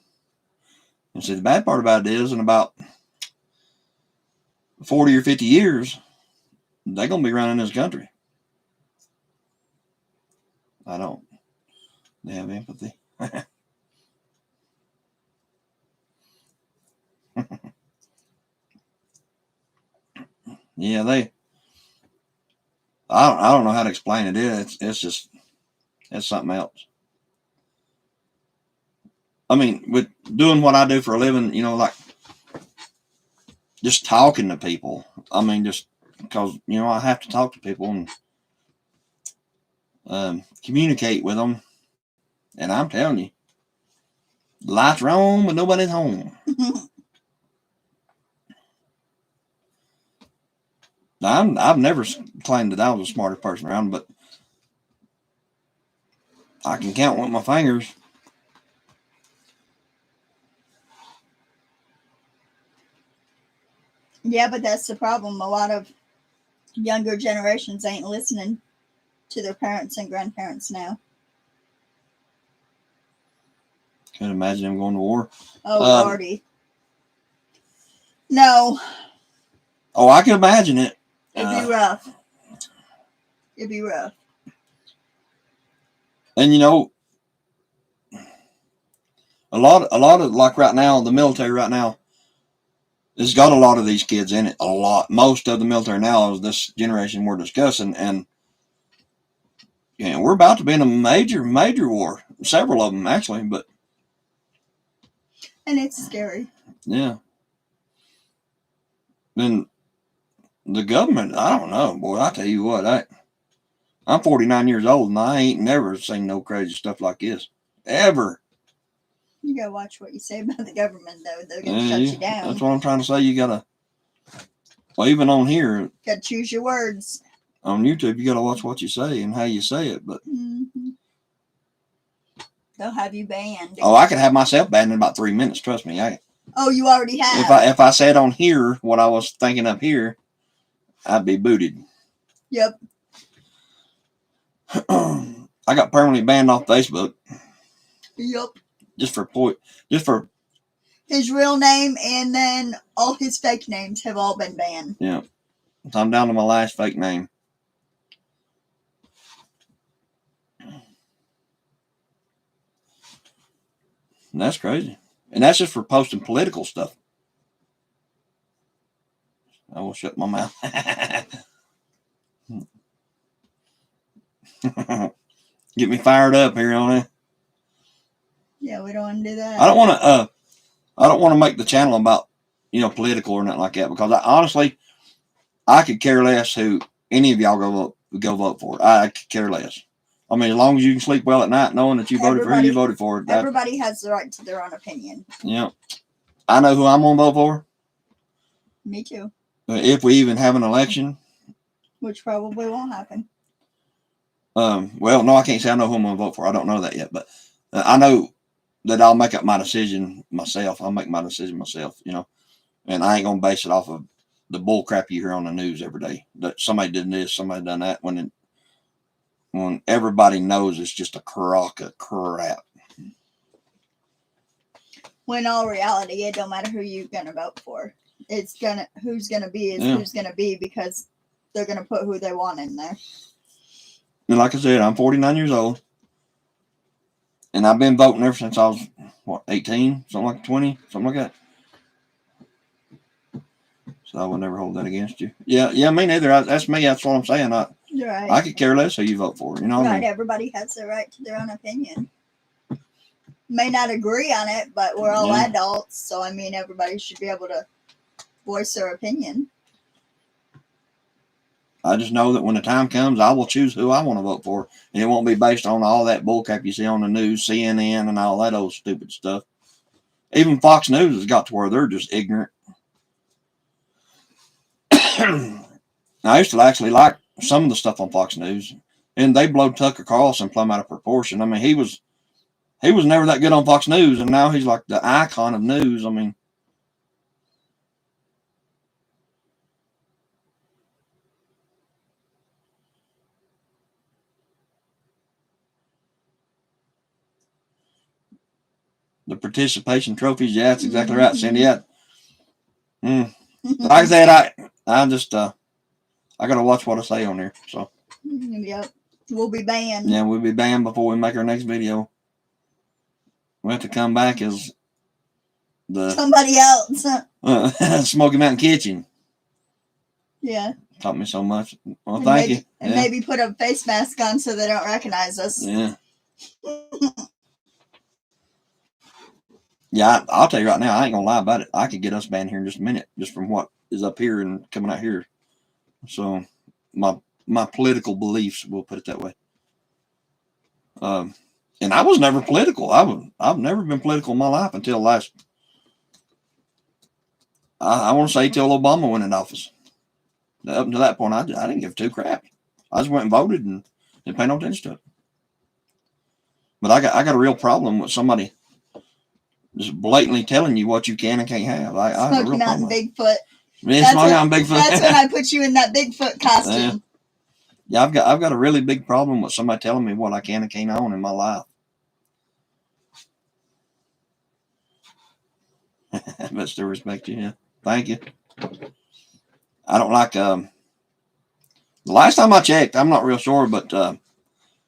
And see, the bad part about it is in about 40 or 50 years, they're going to be running this country. I don't. They have empathy. Yeah, I don't know how to explain it. It's something else. I mean, with doing what I do for a living, like just talking to people. I mean, just because, I have to talk to people and communicate with them. And I'm telling you, the lights are on, but nobody's home. Now, I've never claimed that I was the smartest person around, but I can count with my fingers.
Yeah, but that's the problem. A lot of younger generations ain't listening to their parents and grandparents now.
Can't imagine them going to war.
Oh, Lordy. No.
Oh, I can imagine it.
It'd be rough. It'd be rough.
And you know, a lot of like right now, the military right now has got a lot of these kids in it. A lot. Most of the military now is this generation we're discussing, and we're about to be in a major war. Several of them actually, but
And it's scary.
yeah. Then the government, I don't know, boy. I tell you what, I'm 49 years old, and I ain't never seen no crazy stuff like this ever.
You gotta watch what you say about the government, though. They're gonna shut you down.
That's what I'm trying to say. You gotta, well, even on here,
gotta choose your words.
On YouTube, you gotta watch what you say and how you say it. But
they'll have you banned.
Oh, I could have myself banned in about 3 minutes. Trust me.
Oh, you already have.
If I said on here what I was thinking up here, I'd be booted.
Yep.
I got permanently banned off Facebook.
Yep.
Just for
his real name, and then all his fake names have all been banned.
Yeah. So I'm down to my last fake name. And that's crazy. And that's just for posting political stuff. I will shut my mouth. Get me fired up here on it.
Yeah, we don't want to do that.
I don't want to make the channel about, political or nothing like that, because honestly, I could care less who any of y'all go vote for. I could care less. I mean, as long as you can sleep well at night knowing that you voted for who you voted for.
Everybody has the right to their own opinion.
Yeah. I know who I'm going to vote for.
Me too.
If we even have an election.
Which probably won't happen.
Well, no, I can't say I know who I'm going to vote for. I don't know that yet. But I know that I'll make up my decision myself. I'll make my decision myself, And I ain't going to base it off of the bull crap you hear on the news every day. That somebody did this, somebody done that. When everybody knows it's just a crock of crap.
When all reality, it don't matter who you're gonna vote for. Who's gonna be who's gonna be, because they're gonna put who they want in there.
And like I said, I'm 49 years old, and I've been voting ever since I was 18, something like 20, something like that. So I would never hold that against you. Yeah, me neither. That's me. That's what I'm saying.
Right.
I could care less who you vote for. Right.
I mean? Everybody has the right to their own opinion. May not agree on it, but we're all adults, so I mean, everybody should be able to voice their opinion.
I just know that when the time comes, I will choose who I want to vote for, and it won't be based on all that bullcrap you see on the news, CNN, and all that old stupid stuff. Even Fox News has got to where they're just ignorant. I used to actually like some of the stuff on Fox News, and they blow Tucker Carlson plumb out of proportion. I mean, he was never that good on Fox News, and now he's like the icon of news. I mean, the participation trophies, yeah, that's exactly right, Cindy. Yeah. Like I said, I just I gotta watch what I say on there. So
yep, we'll be banned.
Yeah, we'll be banned before we make our next video. We have to come back as
somebody else.
Smoky Mountain Kitchen.
Yeah.
Taught me so much. Well, thank you.
And maybe put a face mask on so they don't recognize us.
Yeah. Yeah, I'll tell you right now, I ain't gonna lie about it. I could get us banned here in just a minute, just from what is up here and coming out here. So my political beliefs, we'll put it that way. And I was never political. I've never been political in my life until last. I want to say till Obama went in office. Up until that point, I didn't give two craps. I just went and voted and didn't pay no attention to it. But I got a real problem with somebody just blatantly telling you what you can and can't have. I have a real problem.
Bigfoot.
Yeah, Smoky Mountain Bigfoot.
That's when I put you in that Bigfoot costume.
Yeah, I've got a really big problem with somebody telling me what I can and can't own in my life. But still respect you. Yeah, thank you. I don't like The last time I checked, I'm not real sure, but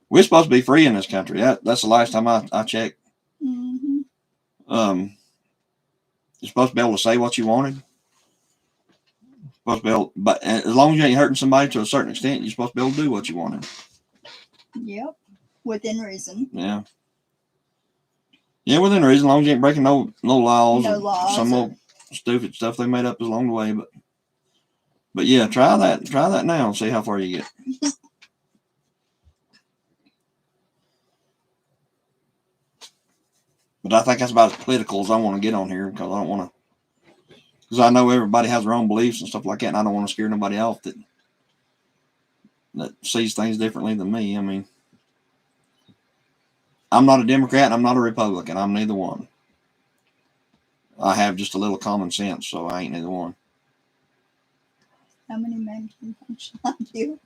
we're supposed to be free in this country. That's the last time I checked.
Mm-hmm.
You're supposed to be able to say what you wanted. Supposed to be able, but as long as you ain't hurting somebody to a certain extent, you're supposed to be able to do what you wanted.
Yep. Within reason.
Yeah. Yeah, within reason, as long as you ain't breaking no laws
No
or
laws
some
or-
old stupid stuff they made up along the way. But yeah, try that now and see how far you get. But I think that's about as political as I want to get on here because I don't want to. Because I know everybody has their own beliefs and stuff like that, and I don't want to scare nobody off that sees things differently than me. I mean, I'm not a Democrat and I'm not a Republican. I'm neither one. I have just a little common sense, so I ain't neither one.
How many men can function like you?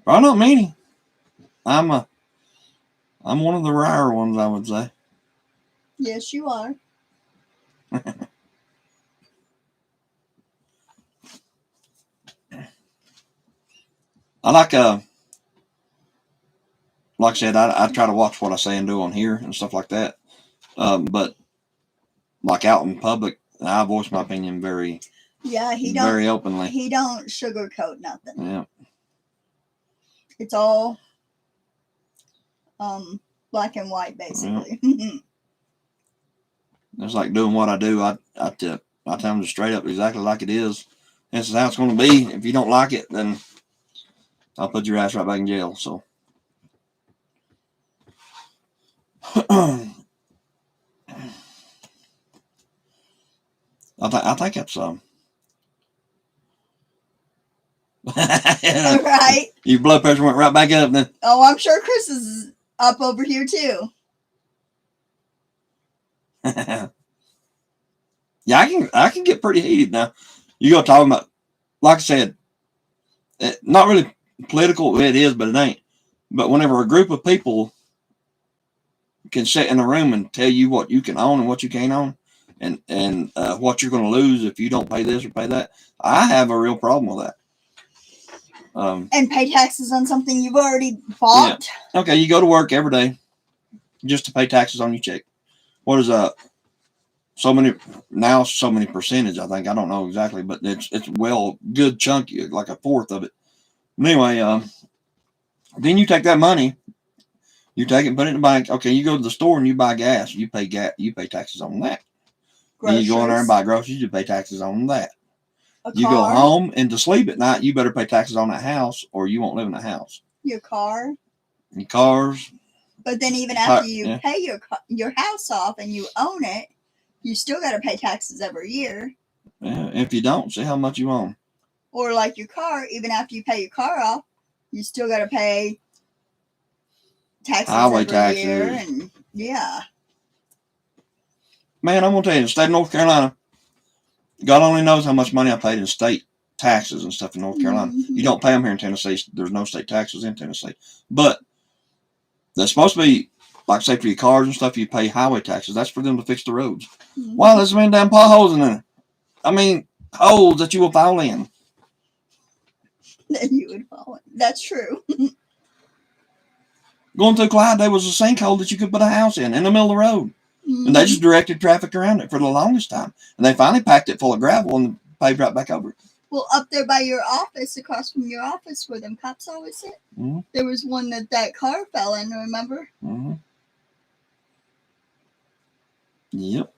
Well, not many. I'm one of the rare ones, I would say.
Yes, you are.
I like I said, I try to watch what I say and do on here and stuff like that. But like out in public, I voice my opinion very very openly.
He don't sugarcoat nothing.
Yeah.
It's all black and white basically. Yeah.
It's like doing what I do. I tell them just straight up exactly like it is. This is how it's going to be. If you don't like it, then I'll put your ass right back in jail. So. I think it's
Right.
Your blood pressure went right back up then.
Oh, I'm sure Chris is up over here too.
Yeah, I can get pretty heated now. You go talking about, like I said, not really political. It is, but it ain't. But whenever a group of people can sit in a room and tell you what you can own and what you can't own, and what you're going to lose if you don't pay this or pay that, I have a real problem with that.
And pay taxes on something you've already bought.
Yeah. Okay, you go to work every day just to pay taxes on your check. What is so many percentage? I think I don't know exactly, but it's good chunky, like a fourth of it. Anyway, then you take that money, you take it and put it in the bank. Okay, you go to the store and you buy gas. You pay taxes on that. Then you go in there and buy groceries. You pay taxes on that. You go home and to sleep at night, you better pay taxes on that house or you won't live in the house.
Your car.
Your cars.
But then even after you pay your house off and you own it, you still got to pay taxes every year.
Yeah, if you don't, see how much you own.
Or like your car, even after you pay your car off, you still got to pay taxes
Highway
every
taxes.
year. And yeah.
Man, I'm going to tell you, in the state of North Carolina, God only knows how much money I paid in state taxes and stuff in North Carolina.
Mm-hmm.
You don't pay them here in Tennessee. There's no state taxes in Tennessee. But that's supposed to be, like say for your cars and stuff, you pay highway taxes. That's for them to fix the roads.
Mm-hmm.
Wow, there's so many damn potholes in there. I mean, holes that you will fall in.
That you would fall in. That's true.
Going through Clyde, there was a sinkhole that you could put a house in the middle of the road.
Mm-hmm.
And they just directed traffic around it for the longest time. And they finally packed it full of gravel and paved right back over it.
Well, up there by your office, across from your office where them cops always sit,
Mm-hmm.
there was one that car fell in, remember?
Mm-hmm. Yep.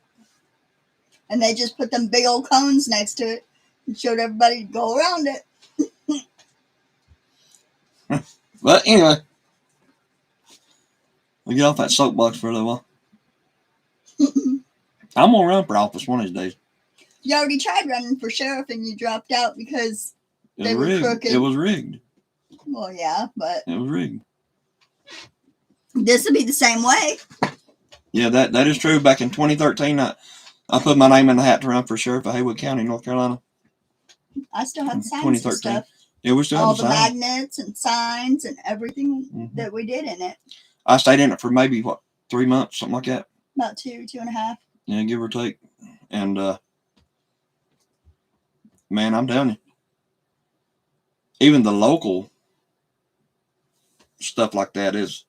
And they just put them big old cones next to it and showed everybody to go around it.
But anyway, we'll get off that soapbox for a little while. I'm going to run for office one of these days.
You already tried running for sheriff and you dropped out because they were
rigged.
crooked.
It was rigged.
Well, yeah, but
It was rigged.
this will be the same way.
Yeah, that is true. Back in 2013, I put my name in the hat to run for sheriff of Haywood County, North Carolina.
I still had signs and stuff.
Yeah, we still
all
had
the magnets and signs and everything that we did in it.
I stayed in it for maybe 3 months, something like that.
About 2.5.
Yeah, give or take. And man, I'm telling you, even the local stuff like that's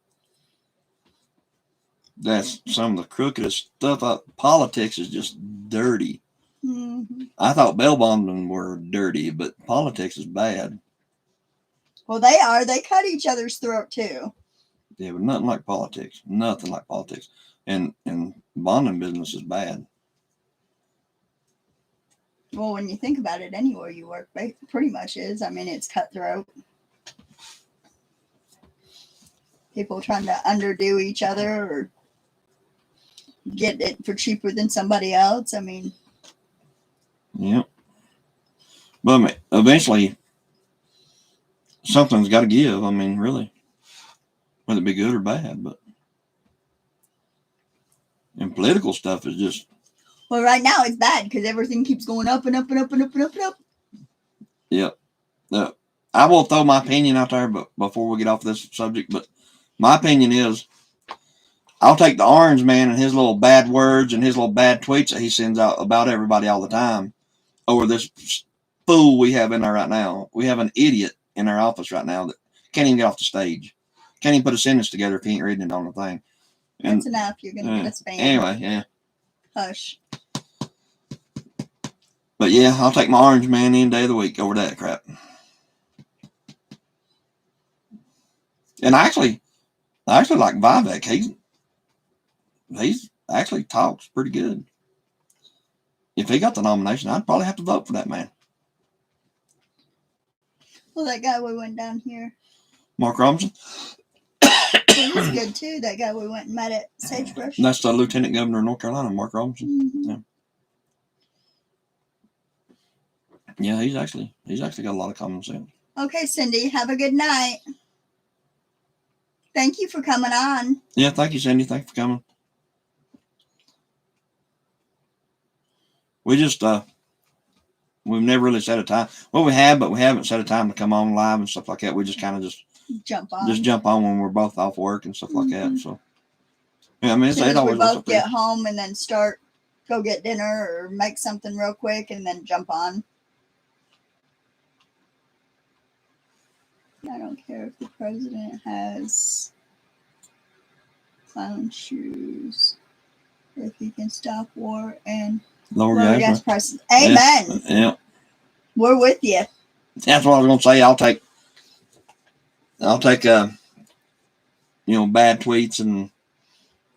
some of the crookedest stuff. Politics is just dirty.
Mm-hmm.
I thought bail bondsmen were dirty, but politics is bad.
Well, they are. They cut each other's throat too.
Yeah, but nothing like politics. Nothing like politics. And bonding business is bad.
Well, when you think about it, anywhere you work, pretty much is. I mean, it's cutthroat. People trying to underdo each other or get it for cheaper than somebody else. I mean,
yeah. But I mean, eventually, something's got to give. I mean, really, whether it be good or bad. But and political stuff is just.
Well, right now it's bad because everything keeps going up and up and up and up and up and up.
Yep. I will throw my opinion out there, but before we get off this subject, but my opinion is, I'll take the orange man and his little bad words and his little bad tweets that he sends out about everybody all the time over this fool we have in there right now. We have an idiot in our office right now that can't even get off the stage. Can't even put a sentence together if he ain't reading it on the thing. And,
that's enough. You're going to get us banned.
Anyway, yeah.
Hush.
But yeah, I'll take my orange man any day of the week over that crap. And I actually like Vivek. He's actually talks pretty good. If he got the nomination, I'd probably have to vote for that man.
Well, that guy we went down here.
Mark Robinson.
He was good too. That guy we went and met at Sagebrush.
That's the Lieutenant Governor of North Carolina, Mark Robinson.
Mm-hmm.
Yeah, he's actually got a lot of common sense.
Okay, Cindy, have a good night. Thank you for coming on.
Yeah, thank you, Cindy. Thank you for coming. We just we've never really set a time. Well, we have, but we haven't set a time to come on live and stuff like that. We just kind of
jump on
when we're both off work and stuff like that. So yeah, I mean,
it always we both get home and then go get dinner or make something real quick and then jump on. I don't care if the president has clown shoes, if he can stop war and lower gas prices. Amen.
Yeah.
We're with you.
That's what I was going to say. I'll take bad tweets and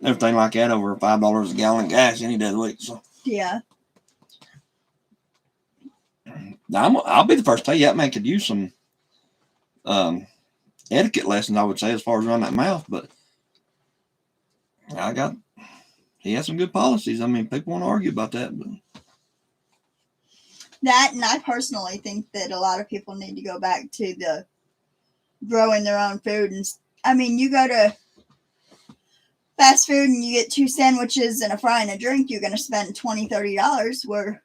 everything like that over $5 a gallon of gas any day of the week. So
yeah.
I'll be the first to tell you that man could use some etiquette lessons, I would say, as far as running that mouth. But he has some good policies. I mean, people want to argue about that, but
that, and I personally think that a lot of people need to go back to the growing their own food. And I mean, you go to fast food and you get 2 sandwiches and a fry and a drink, you're going to spend $20-$30, where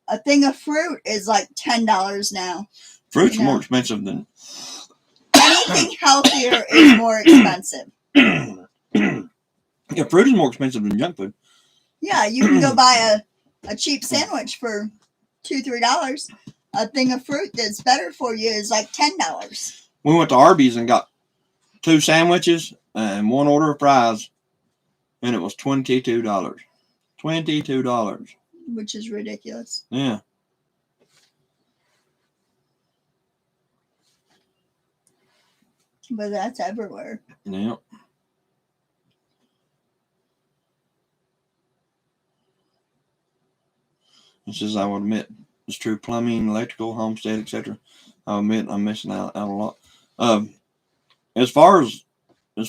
a thing of fruit is like $10 now.
Fruit's more expensive than
anything healthier is more expensive.
Yeah, fruit is more expensive than junk food.
Yeah, you can go buy a cheap sandwich for $2-3. A thing of fruit that's better for you is like $10.
We went to Arby's and got 2 sandwiches and 1 order of fries, and it was $22. $22.
Which is ridiculous.
Yeah.
But that's everywhere.
Yeah. It says, I would admit, it's true. Plumbing, electrical, homestead, etc. I admit I'm missing out a lot. As far as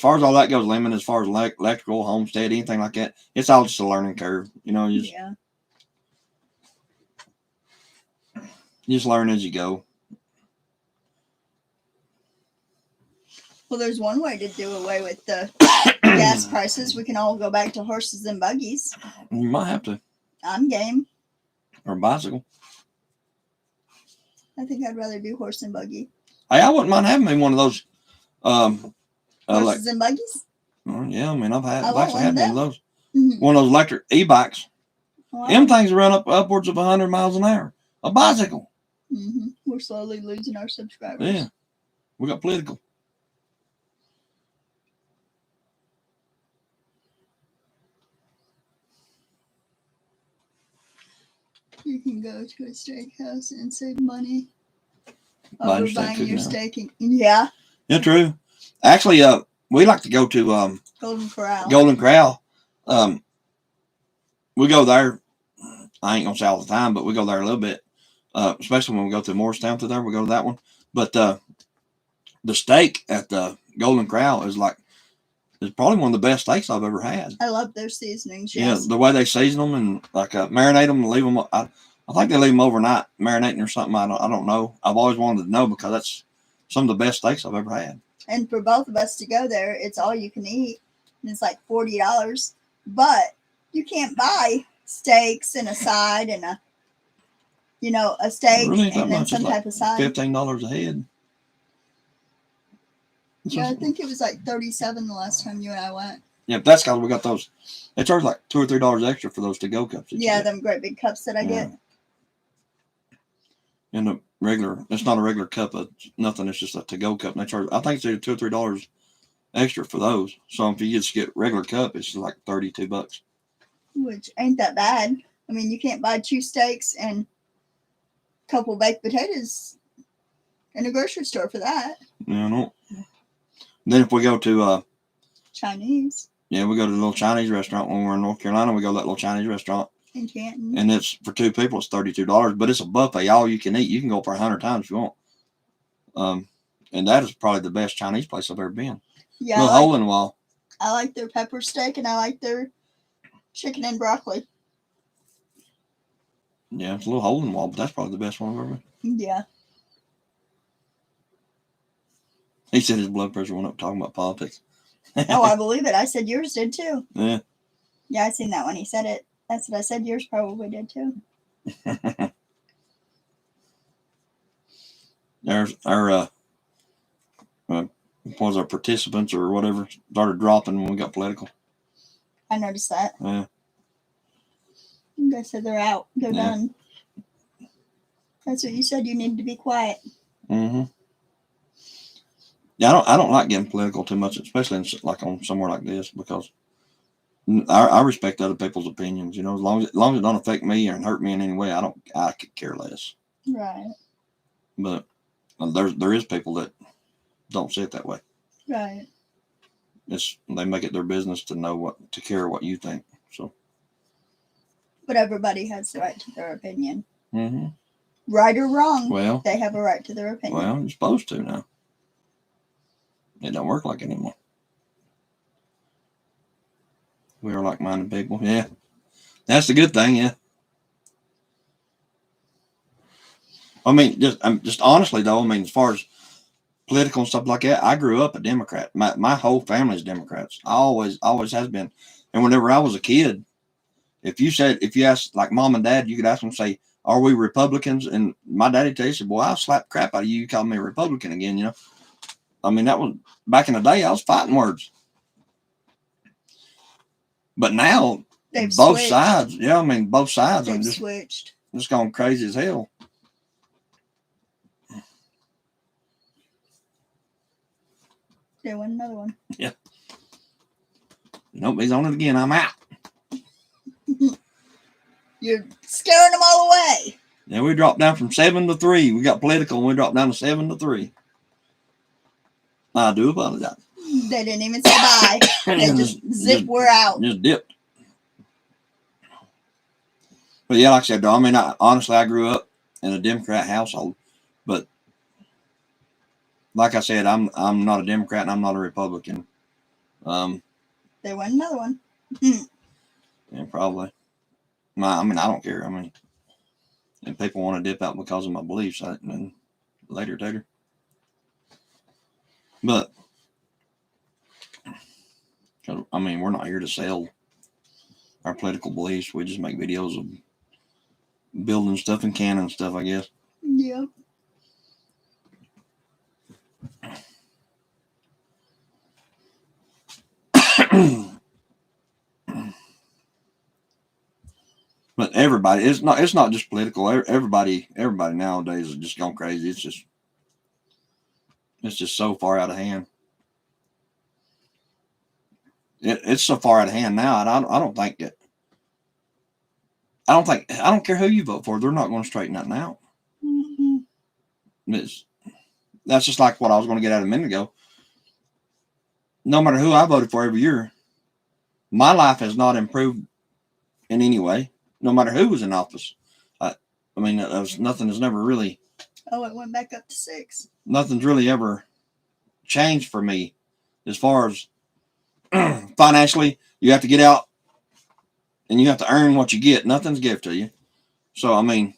all that goes, Lemon, as far as electrical, homestead, anything like that, it's all just a learning curve. You just learn as you go.
Well, there's one way to do away with the gas prices. We can all go back to horses and buggies.
You might have to.
I'm game.
Or bicycle.
I think I'd rather do horse and buggy.
Hey, I wouldn't mind having one of those.
Horses and buggies?
Yeah, I mean, I've actually had one of those.
Mm-hmm.
One of those electric e-bikes.
Wow.
Them things run upwards of 100 miles an hour. A bicycle.
We're slowly losing our subscribers.
Yeah. We got political.
You can go to a steakhouse and save money
Buying
over
steak
buying
cooking
your
now.
steak. Yeah,
Yeah, true. Actually, we like to go to
Golden Corral.
Golden Corral. We go there. I ain't gonna say all the time, but we go there a little bit. Especially when we go to Morristown through there, we go to that one. But the steak at the Golden Corral is probably one of the best steaks I've ever had.
I love their seasonings.
Yeah,
Yes.
the way they season them and like marinate them and leave them. I think they leave them overnight marinating or something. I don't know. I've always wanted to know because that's some of the best steaks I've ever had.
And for both of us to go there, it's all you can eat, and it's like $40. But you can't buy steaks and a side and a steak
Really ain't that
and then
much.
some
It's
type
like
of side.
$15 a head.
Yeah, I think it was like $37 the last time you and I went.
Yeah, that's because we got those. They charge like $2 or $3 extra for those to-go cups.
Yeah, them great big cups that I get.
And the regular, it's not a regular cup of nothing. It's just a to-go cup. And they charge, I think it's either $2 or $3 extra for those. So if you just get regular cup, it's like $32.
Which ain't that bad. I mean, you can't buy 2 steaks and a couple baked potatoes in a grocery store for that.
Yeah, no. Then if we go to
Chinese
we go to the little Chinese restaurant when we're in North Carolina. We go to that little Chinese restaurant,
in Canton.
and it's for 2 people. It's $32, but it's a buffet. All you can eat. You can go for 100 times if you want. And that is probably the best Chinese place I've ever been.
Yeah,
Little hole in the wall.
I like their pepper steak and I like their chicken and broccoli.
Yeah, it's a little hole in the wall, but that's probably the best one I've ever been.
Yeah.
He said his blood pressure went up talking about politics.
Oh, I believe it. I said yours did too.
Yeah.
Yeah, I seen that when he said it. That's what I said. Yours probably did too.
There's our was our participants or whatever started dropping when we got political.
I noticed that.
Yeah.
They said they're out. They're done. That's what you said. You needed to be quiet.
Mm-hmm. Yeah, I don't like getting political too much, especially like on somewhere like this, because I respect other people's opinions. As long as it don't affect me or hurt me in any way, I could care less.
Right.
But there is people that don't see it that way.
Right.
They make it their business to care what you think. So.
But everybody has the right to their opinion.
Mm-hmm.
Right or wrong.
Well,
they have a right to their opinion.
Well, you're supposed to now. It don't work like it anymore. We are like-minded people. Yeah. That's the good thing, yeah. I mean, just honestly though, I mean, as far as political and stuff like that, I grew up a Democrat. My whole family's Democrats. Always has been. And whenever I was a kid, if you asked like mom and dad, you could ask them, say, are we Republicans? And my daddy tell you, said, boy, I'll slap the crap out of you. You call me a Republican again, I mean, that was back in the day. I was fighting words. But now,
They've
both
switched.
sides. Yeah, I mean, both sides
They've
are
switched.
just going crazy as hell.
They won another one.
Yeah. Nope, he's on it again. I'm out.
You're scaring them all away.
Yeah, we dropped down from 7 to 3. We got political and we dropped down to 7 to 3. I do apologize.
They didn't even say bye. They just we're out.
Just dipped. But yeah, like I said, though, I mean, honestly, I grew up in a Democrat household, but like I said, I'm not a Democrat and I'm not a Republican.
They won another one.
Yeah, probably. I mean, I don't care. I mean, if people want to dip out because of my beliefs, then later, tater. But I mean, we're not here to sell our political beliefs. We just make videos of building stuff and canning stuff, I guess.
Yeah.
But everybody, it's not just political. Everybody nowadays is just gone crazy. It's just so far out of hand. It's so far out of hand now, and I don't think it. I don't care who you vote for. They're not going to straighten nothing out.
Mm-hmm.
That's just like what I was going to get at a minute ago. No matter who I voted for every year, my life has not improved in any way. No matter who was in office. I mean, nothing has never really.
Oh, it went back up to 6.
Nothing's really ever changed for me as far as financially. You have to get out and you have to earn what you get. Nothing's given to you. So, I mean,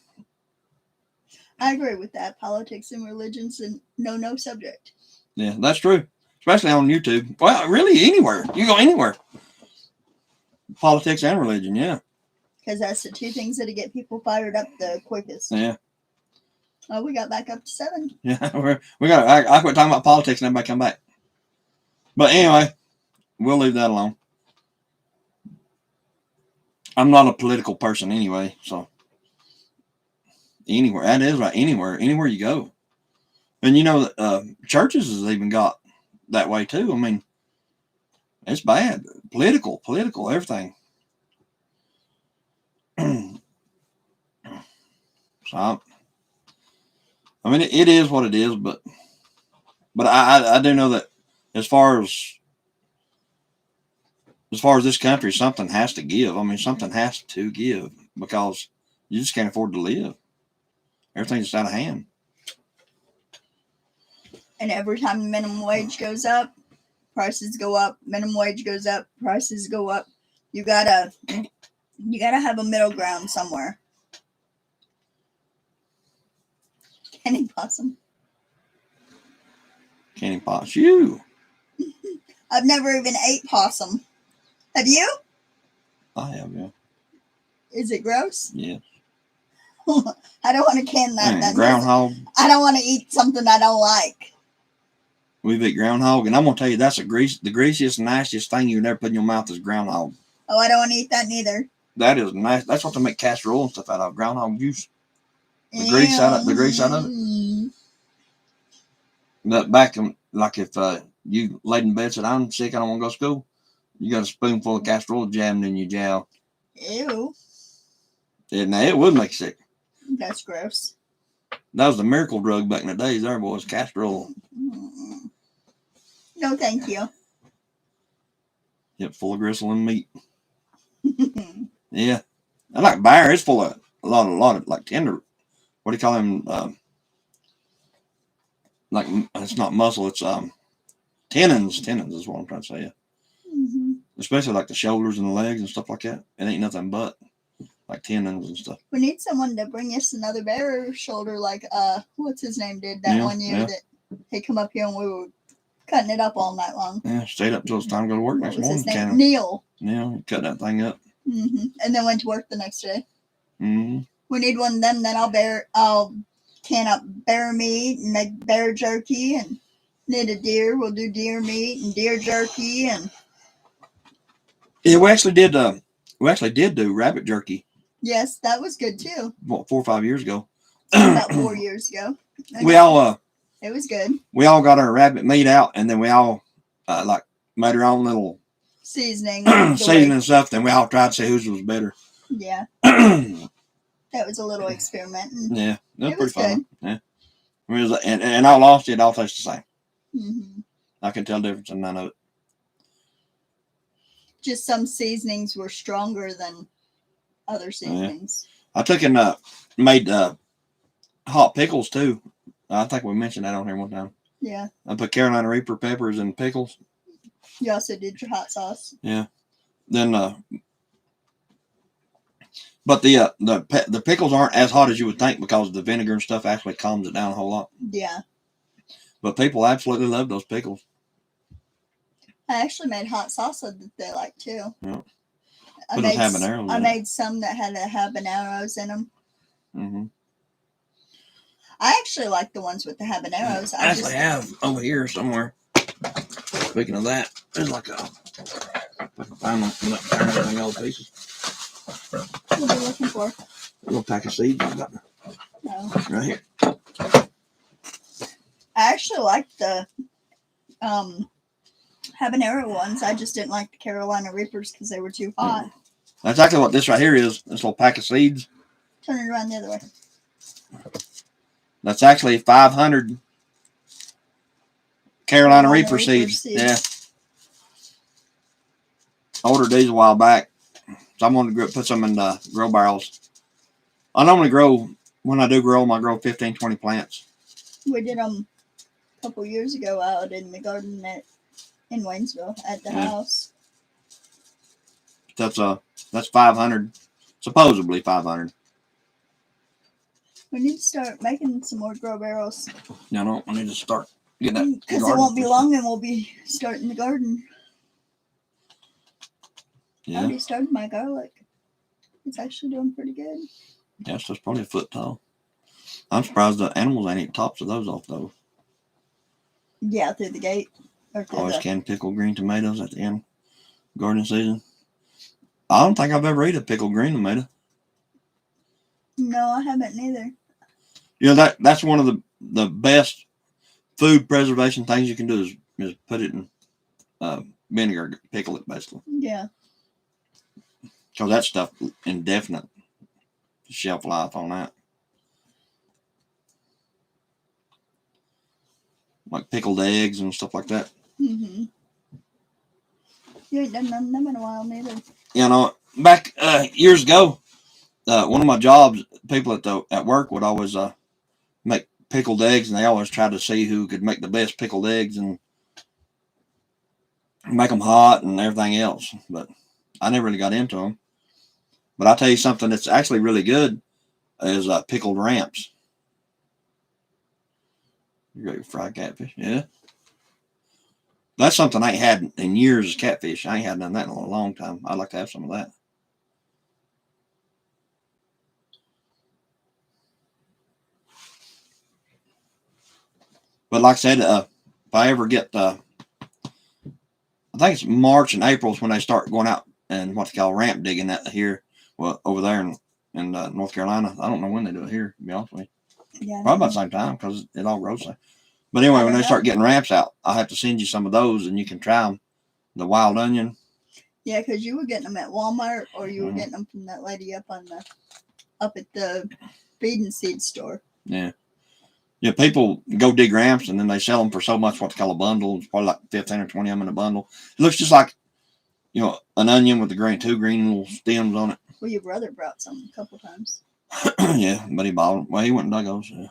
I agree with that. Politics and religion's a no subject.
yeah, that's true. Especially on YouTube. Well, really anywhere. You go anywhere. Politics and religion, yeah.
Because that's the two things that get people fired up the quickest.
Yeah.
Oh, we got back up to 7.
Yeah, I quit talking about politics and everybody come back. But anyway, we'll leave that alone. I'm not a political person anyway, so anywhere, that is right, anywhere you go. And you know, churches has even got that way too. I mean, it's bad. Political, everything. So, I mean, it is what it is, but I do know that as far as this country, something has to give. I mean, something has to give because you just can't afford to live. Everything's out of hand.
And every time the minimum wage goes up, prices go up. Minimum wage goes up, prices go up. You gotta have a middle ground somewhere. Kenny Possum.
Kenny Possum. You.
I've never even ate possum. Have you?
I have, yeah.
Is it gross?
Yeah.
I don't want to can that.
Man, groundhog.
I don't want to eat something I don't like.
We've eat groundhog, and I'm gonna tell you that's the greasiest, nastiest thing you never put in your mouth is groundhog.
Oh, I don't want to eat that neither.
That is nice. That's what they make casserole and stuff out of. Groundhog juice. The grease out of it. That back like if you laid in bed and said I'm sick, I don't want to go to school. You got a spoonful of casserole jammed in your jowl.
Ew.
Now it would make you sick.
That's gross.
That was the miracle drug back in the days. There was casserole.
No, thank you.
Yep, full of gristle and meat. Yeah, I like bear. It's full of a lot of like tender. What do you call them? Like it's not muscle. It's tendons. Tendons is what I'm trying to say. Yeah.
Mm-hmm.
Especially like the shoulders and the legs and stuff like that. It ain't nothing but like tendons and stuff.
We need someone to bring us another bear shoulder like what's his name did that one year that he come up here and we were cutting it up all night long.
Yeah, stayed up till it's time to go to work next morning.
Neil.
Yeah, cut that thing up.
Mm-hmm. And then went to work the next day.
Mm-hmm.
We need one of them. Then I'll can up bear meat and make bear jerky and knit a deer. We'll do deer meat and deer jerky and.
Yeah, we actually did do rabbit jerky.
Yes, that was good too.
What, 4 or 5 years ago?
About 4 years ago. Okay.
We all
it was good.
We all got our rabbit meat out, and then we all like made our own little
seasoning
and stuff. Then we all tried to see whose was better.
Yeah. That was a little experiment.
Yeah, that was
pretty
fun. Yeah, and all lost it all tastes the same.
Mm-hmm.
I can tell the difference in none of it.
Just some seasonings were stronger than other seasonings.
Yeah. I took and made hot pickles too. I think we mentioned that on here one time.
Yeah.
I put Carolina Reaper peppers in pickles.
You also did your hot sauce.
Yeah. Then, but the pickles aren't as hot as you would think because the vinegar and stuff actually calms it down a whole lot.
Yeah.
But people absolutely love those pickles.
I actually made hot salsa that they like too.
Yeah.
I made some that had habaneros in them.
Mm-hmm. I
actually like the ones with the habaneros.
I actually have over here somewhere. Speaking of that, there's like a. If I can find them, turn everything all to pieces.
What are you looking for?
A little pack of seeds I got
No.
right here.
I actually like the habanero ones. I just didn't like the Carolina Reapers because they were too hot.
That's actually what this right here is. This little pack of seeds.
Turn it around the other way.
That's actually 500 Carolina Reaper
Reaper
seeds.
seeds.
Yeah. I ordered these a while back. So I'm going to put some in the grow barrels. I normally grow, when I do grow them, I grow 15, 20 plants.
We did them a couple years ago out in the garden in Waynesville at the house.
That's 500, supposedly 500.
We need to start making some more grow barrels.
You know, I need to start getting that.
Because it won't be long and we'll be starting the garden. I
Yeah,
already started my garlic. It's actually doing pretty good.
yeah, so it's probably a foot tall. I'm surprised the animals ain't eat tops of those off though.
Yeah, through the gate. Or through
Always
the,
can pickle green tomatoes at the end gardening season. I don't think I've ever eaten a pickled green tomato.
No, I haven't neither.
You know, that's one of the best food preservation things you can do is put it in vinegar, pickle it basically.
Yeah.
Because that stuff indefinite shelf life on that. Like pickled eggs and stuff like that.
Mm-hmm. You ain't done none of them in a while neither.
You know, back years ago, one of my jobs, people at work would always make pickled eggs, and they always tried to see who could make the best pickled eggs and make them hot and everything else. But I never really got into them. But I'll tell you something that's actually really good is pickled ramps. You got your fried catfish, yeah. That's something I ain't had in years as catfish. I ain't had none of that in a long time. I'd like to have some of that. But like I said, if I ever get, I think it's March and April is when they start going out and what they call ramp digging that here, well, over there in North Carolina. I don't know when they do it here, to be honest with you.
Yeah.
Probably about the same time because it all grows there. But anyway, when they start getting ramps out, I'll have to send you some of those and you can try them. The wild onion.
Yeah, because you were getting them at Walmart or you were getting them from that lady up at the feed and seed store.
Yeah. Yeah, people go dig ramps and then they sell them for so much what they call a bundle. It's probably like 15 or 20 of them in a bundle. It looks just like, you know, an onion with the two green little stems on it.
Well, your brother brought some a couple times.
Yeah, but he bought them. Well, he went and dug those. Yeah.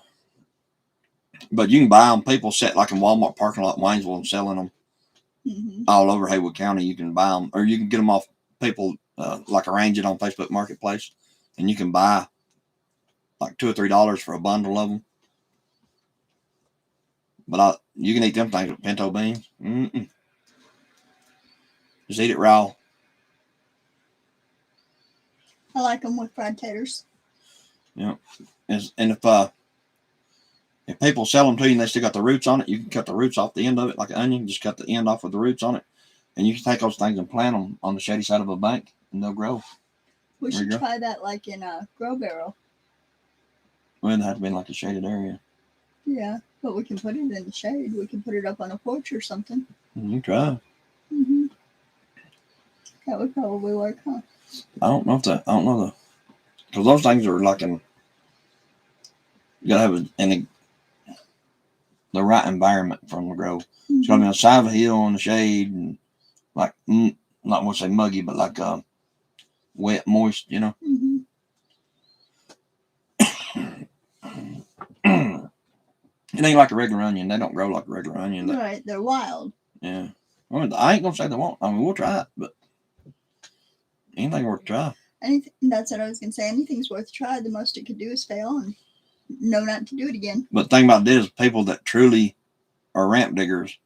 But you can buy them. People sit like in Walmart parking lot in Waynesville and selling them all over Haywood County. You can buy them, or you can get them off people like arrange it on Facebook Marketplace, and you can buy like $2 or $3 for a bundle of them. But you can eat them things with pinto beans. Just eat it raw.
I like them with fried taters.
Yeah, and if people sell them to you and they still got the roots on it, you can cut the roots off the end of it like an onion. Just cut the end off with the roots on it, and you can take those things and plant them on the shady side of a bank, and they'll grow.
We should try that like in a grow barrel.
Well, it'd have to be in like a shaded area.
Yeah, but we can put it in the shade. We can put it up on a porch or something.
You can try.
That would probably work, huh?
I don't know because those things are like you gotta have the right environment for them to grow. It's gotta be on the side of a hill in the shade and like not want to say muggy, but like wet, moist, you know. It ain't like a regular onion. They don't grow like a regular onion.
Right, they're wild.
Yeah. Well, I ain't gonna say they won't. I mean, we'll try it, but anything worth trying.
That's what I was gonna say. Anything's worth a try. The most it could do is fail and know not to do it again.
But the thing about this, people that truly are ramp diggers,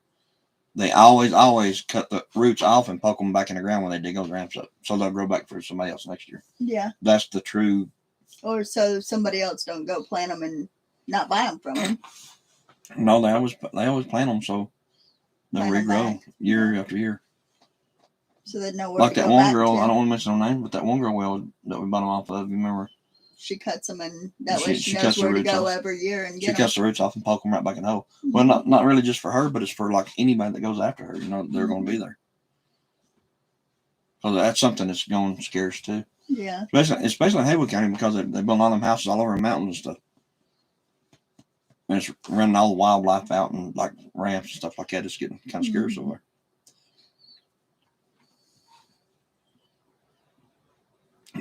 they always cut the roots off and poke them back in the ground when they dig those ramps up, so they'll grow back for somebody else next year.
Yeah.
That's the true.
Or so somebody else don't go plant them and not buy them from them.
No, they always plant them so they'll regrow year after year.
So they'd know where
Like
to
that
go
one
back
girl,
to.
I don't want to mention her name, but that one girl well that we bought them off of, you remember?
She cuts them, and that way she knows
cuts the
where to
roots
go
off.
every year and
She
get them.
cuts the roots off and poke them right back in the hole. Well, not really just for her, but it's for like anybody that goes after her. You know, they're going to be there. So that's something that's going scarce too.
Yeah.
Especially in Haywood County because they build all them houses all over the mountains and stuff. And it's running all the wildlife out and like ramps and stuff like that. It's getting kind of scarce over there.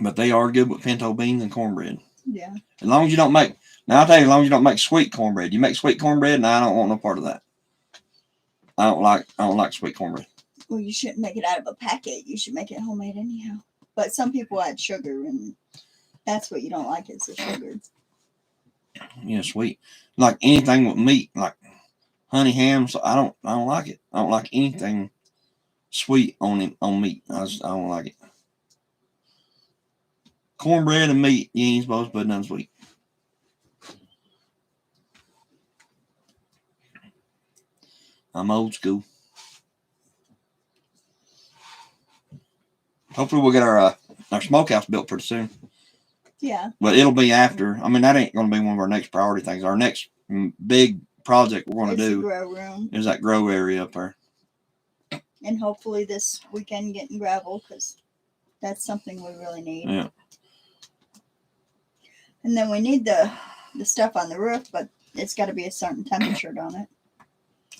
But they are good with pinto beans and cornbread.
Yeah.
As long as you don't make, now I'll tell you, as long as you don't make sweet cornbread. You make sweet cornbread, and I don't want no part of that. I don't like sweet cornbread.
Well, you shouldn't make it out of a packet. You should make it homemade anyhow. But some people add sugar, and that's what you don't like is the sugar.
Yeah, sweet. Like anything with meat, like honey hams. I don't like it. I don't like anything sweet on meat. I don't like it. Cornbread and meat, you ain't supposed to put nothing sweet. I'm old school. Hopefully we'll get our smokehouse built pretty soon.
Yeah.
But it'll be after. I mean, that ain't going to be one of our next priority things. Our next big project we're going to do
grow room.
Is that grow area up there.
And hopefully this weekend getting gravel because that's something we really need.
Yeah.
And then we need the stuff on the roof, but it's got to be a certain temperature on it.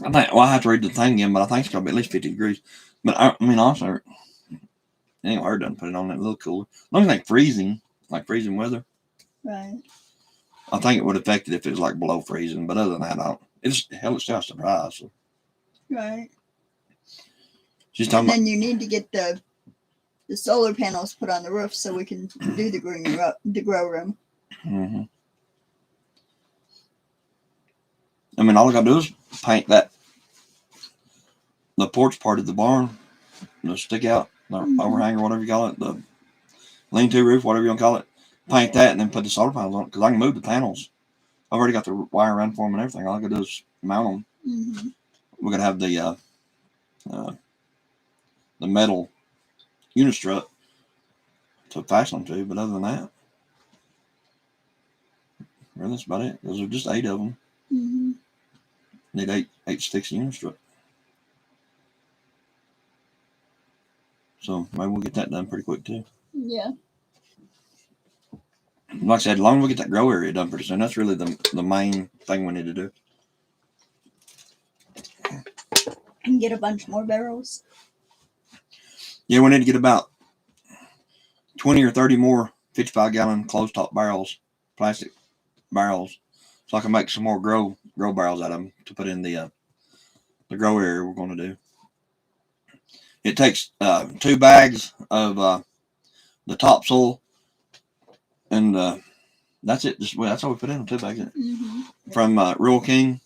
I have to read the thing again, but I think it's going to be at least 50 degrees. But I mean, also, it ain't hard to put it on that a little cooler. As long as it's like freezing weather.
Right.
I think it would affect it if it was like below freezing, but other than that, I don't. It's still a surprise. So.
Right.
She's talking
and then you need to get the solar panels put on the roof so we can do the grow room.
Mm-hmm. I mean, all I got to do is paint the porch part of the barn, the stick out, the overhang or whatever you call it, the lean-to roof, whatever you want to call it. Paint that and then put the solar panels on it because I can move the panels. I've already got the wire run for them and everything. All I got to do is mount them.
Mm-hmm.
We're going to have the metal unistrut to fasten them to, but other than that, really, that's about it. Those are just 8 of them.
Mm-hmm.
Need 8 sticks of unistrut. So maybe we'll get that done pretty quick too.
Yeah.
Like I said, as long as we get that grow area done pretty soon, that's really the main thing we need to do.
And get a bunch more barrels.
Yeah, we need to get about 20 or 30 more 55-gallon closed-top barrels, plastic barrels, so I can make some more grow barrels out of them to put in the grow area we're going to do. It takes 2 bags of the topsoil, and that's it. That's all we put in 2 bags.
Mm-hmm.
From Rural King.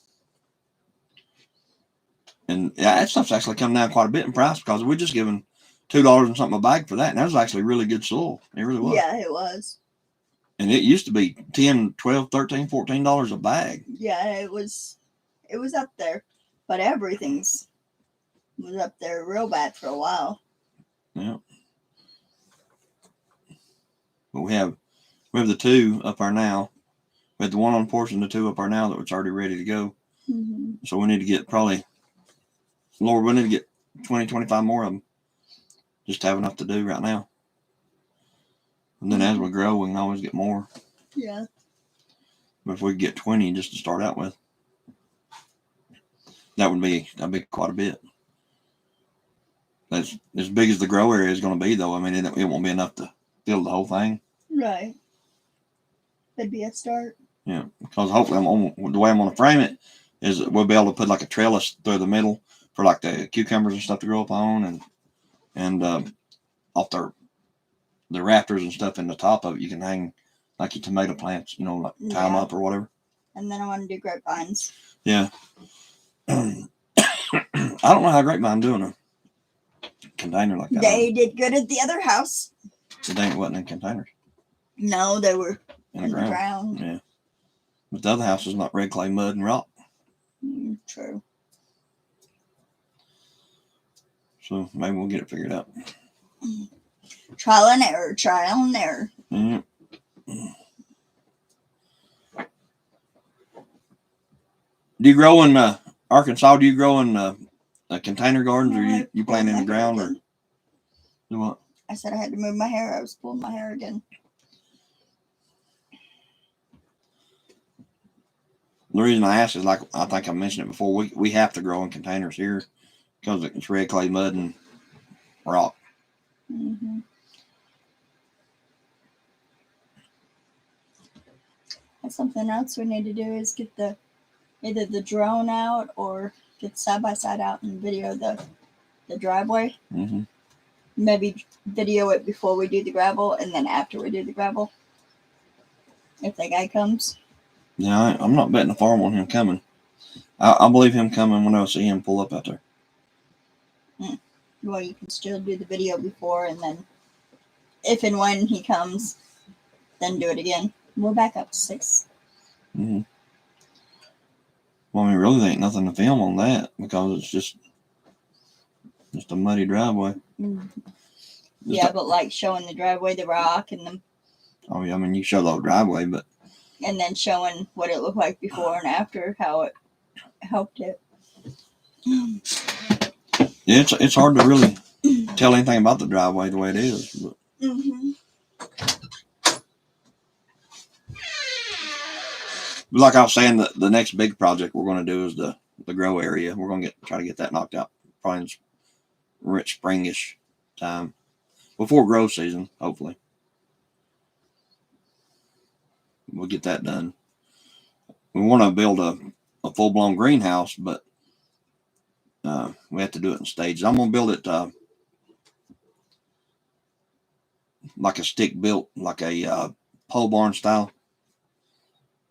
And yeah, that stuff's actually come down quite a bit in price because we're just giving $2 and something a bag for that. And that was actually really good soil. It really was.
Yeah, it was.
And it used to be $10, $12, $13, $14 a bag.
Yeah, it was up there. But everything was up there real bad for a while.
Yeah. But we have the 2 up there now. We had the 1 on the porch and the 2 up there now that was already ready to go.
Mm-hmm.
So we need to get Lord, we need to get 20, 25 more of them. Just to have enough to do right now. And then as we grow, we can always get more.
Yeah.
But if we get 20 just to start out with, that'd be quite a bit. That's as big as the grow area is going to be, though. I mean, it won't be enough to fill the whole thing.
Right. That'd be a start.
Yeah, because hopefully the way I'm going to frame it is that we'll be able to put like a trellis through the middle for like the cucumbers and stuff to grow up on, and off the rafters and stuff in the top of it, you can hang like your tomato plants, like tie them up or whatever.
And then I want to do grapevines.
Yeah. I don't know how grapevine doing a container like that.
They did good at the other house.
It ain't wasn't in containers.
No, they were
in the ground. Yeah. But the other house is not red clay, mud, and rock.
True.
So maybe we'll get it figured out.
Trial and error, trial and error.
Yeah. Do you grow in Arkansas? Do you grow in container gardens, or you plant in the ground, or do what?
I said I had to move my hair. I was pulling my hair again.
The reason I asked is, like I think I mentioned it before, we have to grow in containers here because it's red clay, mud, and rock.
Mm-hmm. That's something else we need to do is get either the drone out or get side by side out and video the driveway.
Mm-hmm.
Maybe video it before we do the gravel and then after we do the gravel. If that guy comes.
Yeah, I'm not betting the farm on him coming. I believe him coming when I see him pull up out there.
Well, you can still do the video before, and then if and when he comes, then do it again. We're back up to 6.
Mm-hmm. Well, I mean, really, there ain't nothing to film on that because it's just a muddy driveway.
Mm-hmm. Yeah, but like showing the driveway, the rock, and the.
Oh yeah, I mean, you show the whole driveway, but.
And then showing what it looked like before and after, how it helped it.
Yeah, it's hard to really tell anything about the driveway the way it is. But.
Mm-hmm.
Like I was saying, the next big project we're going to do is the grow area. We're going to try to get that knocked out probably in springish time before grow season. Hopefully, we'll get that done. We want to build a full blown greenhouse, but we have to do it in stages. I'm going to build it like a stick built, like a pole barn style.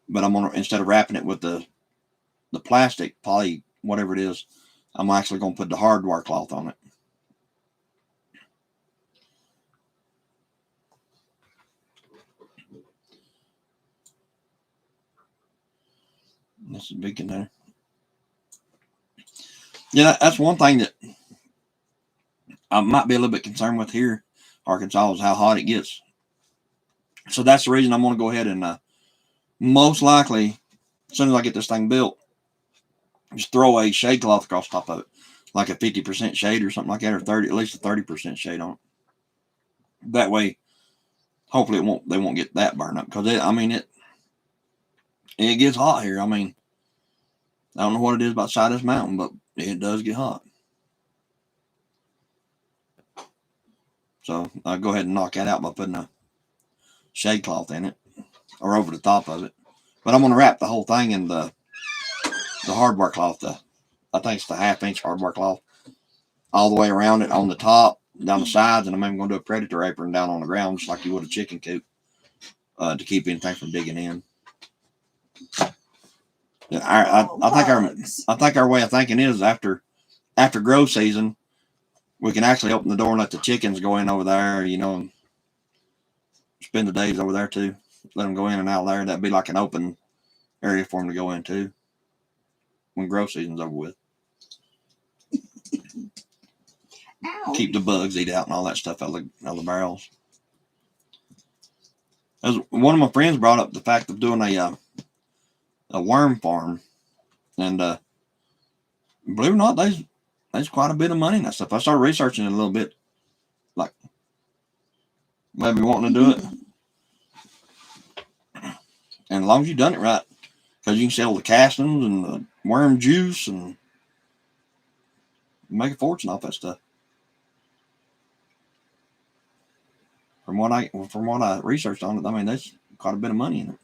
But I'm gonna, instead of wrapping it with the plastic poly, whatever it is, I'm actually gonna put the hardware cloth on it. This is a big container. Yeah, that's one thing that I might be a little bit concerned with here, Arkansas, is how hot it gets. So that's the reason I'm going to go ahead and most likely, as soon as I get this thing built, just throw a shade cloth across the top of it, like a 50% shade or something like that, or 30, at least a 30% shade on it. That way, hopefully they won't get that burned up, because it gets hot here. I mean, I don't know what it is about the side of this mountain, but it does get hot. So I'll go ahead and knock that out by putting a shade cloth in it or over the top of it. But I'm going to wrap the whole thing in the hardware cloth. I think it's the 1/2-inch hardware cloth all the way around it on the top, down the sides, and I'm even going to do a predator apron down on the ground just like you would a chicken coop to keep anything from digging in. I think our way of thinking is after grow season, we can actually open the door and let the chickens go in over there, and spend the days over there too. Let them go in and out there. That'd be like an open area for them to go into when grow season's over with.
Ow.
Keep the bugs eat out and all that stuff out of the barrels. As one of my friends brought up the fact of doing a worm farm, and believe it or not, there's quite a bit of money in that stuff. I started researching it a little bit, like maybe wanting to do it. And as long as you've done it right, because you can sell the castings and the worm juice and make a fortune off that stuff. From what I researched on it, there's quite a bit of money in it.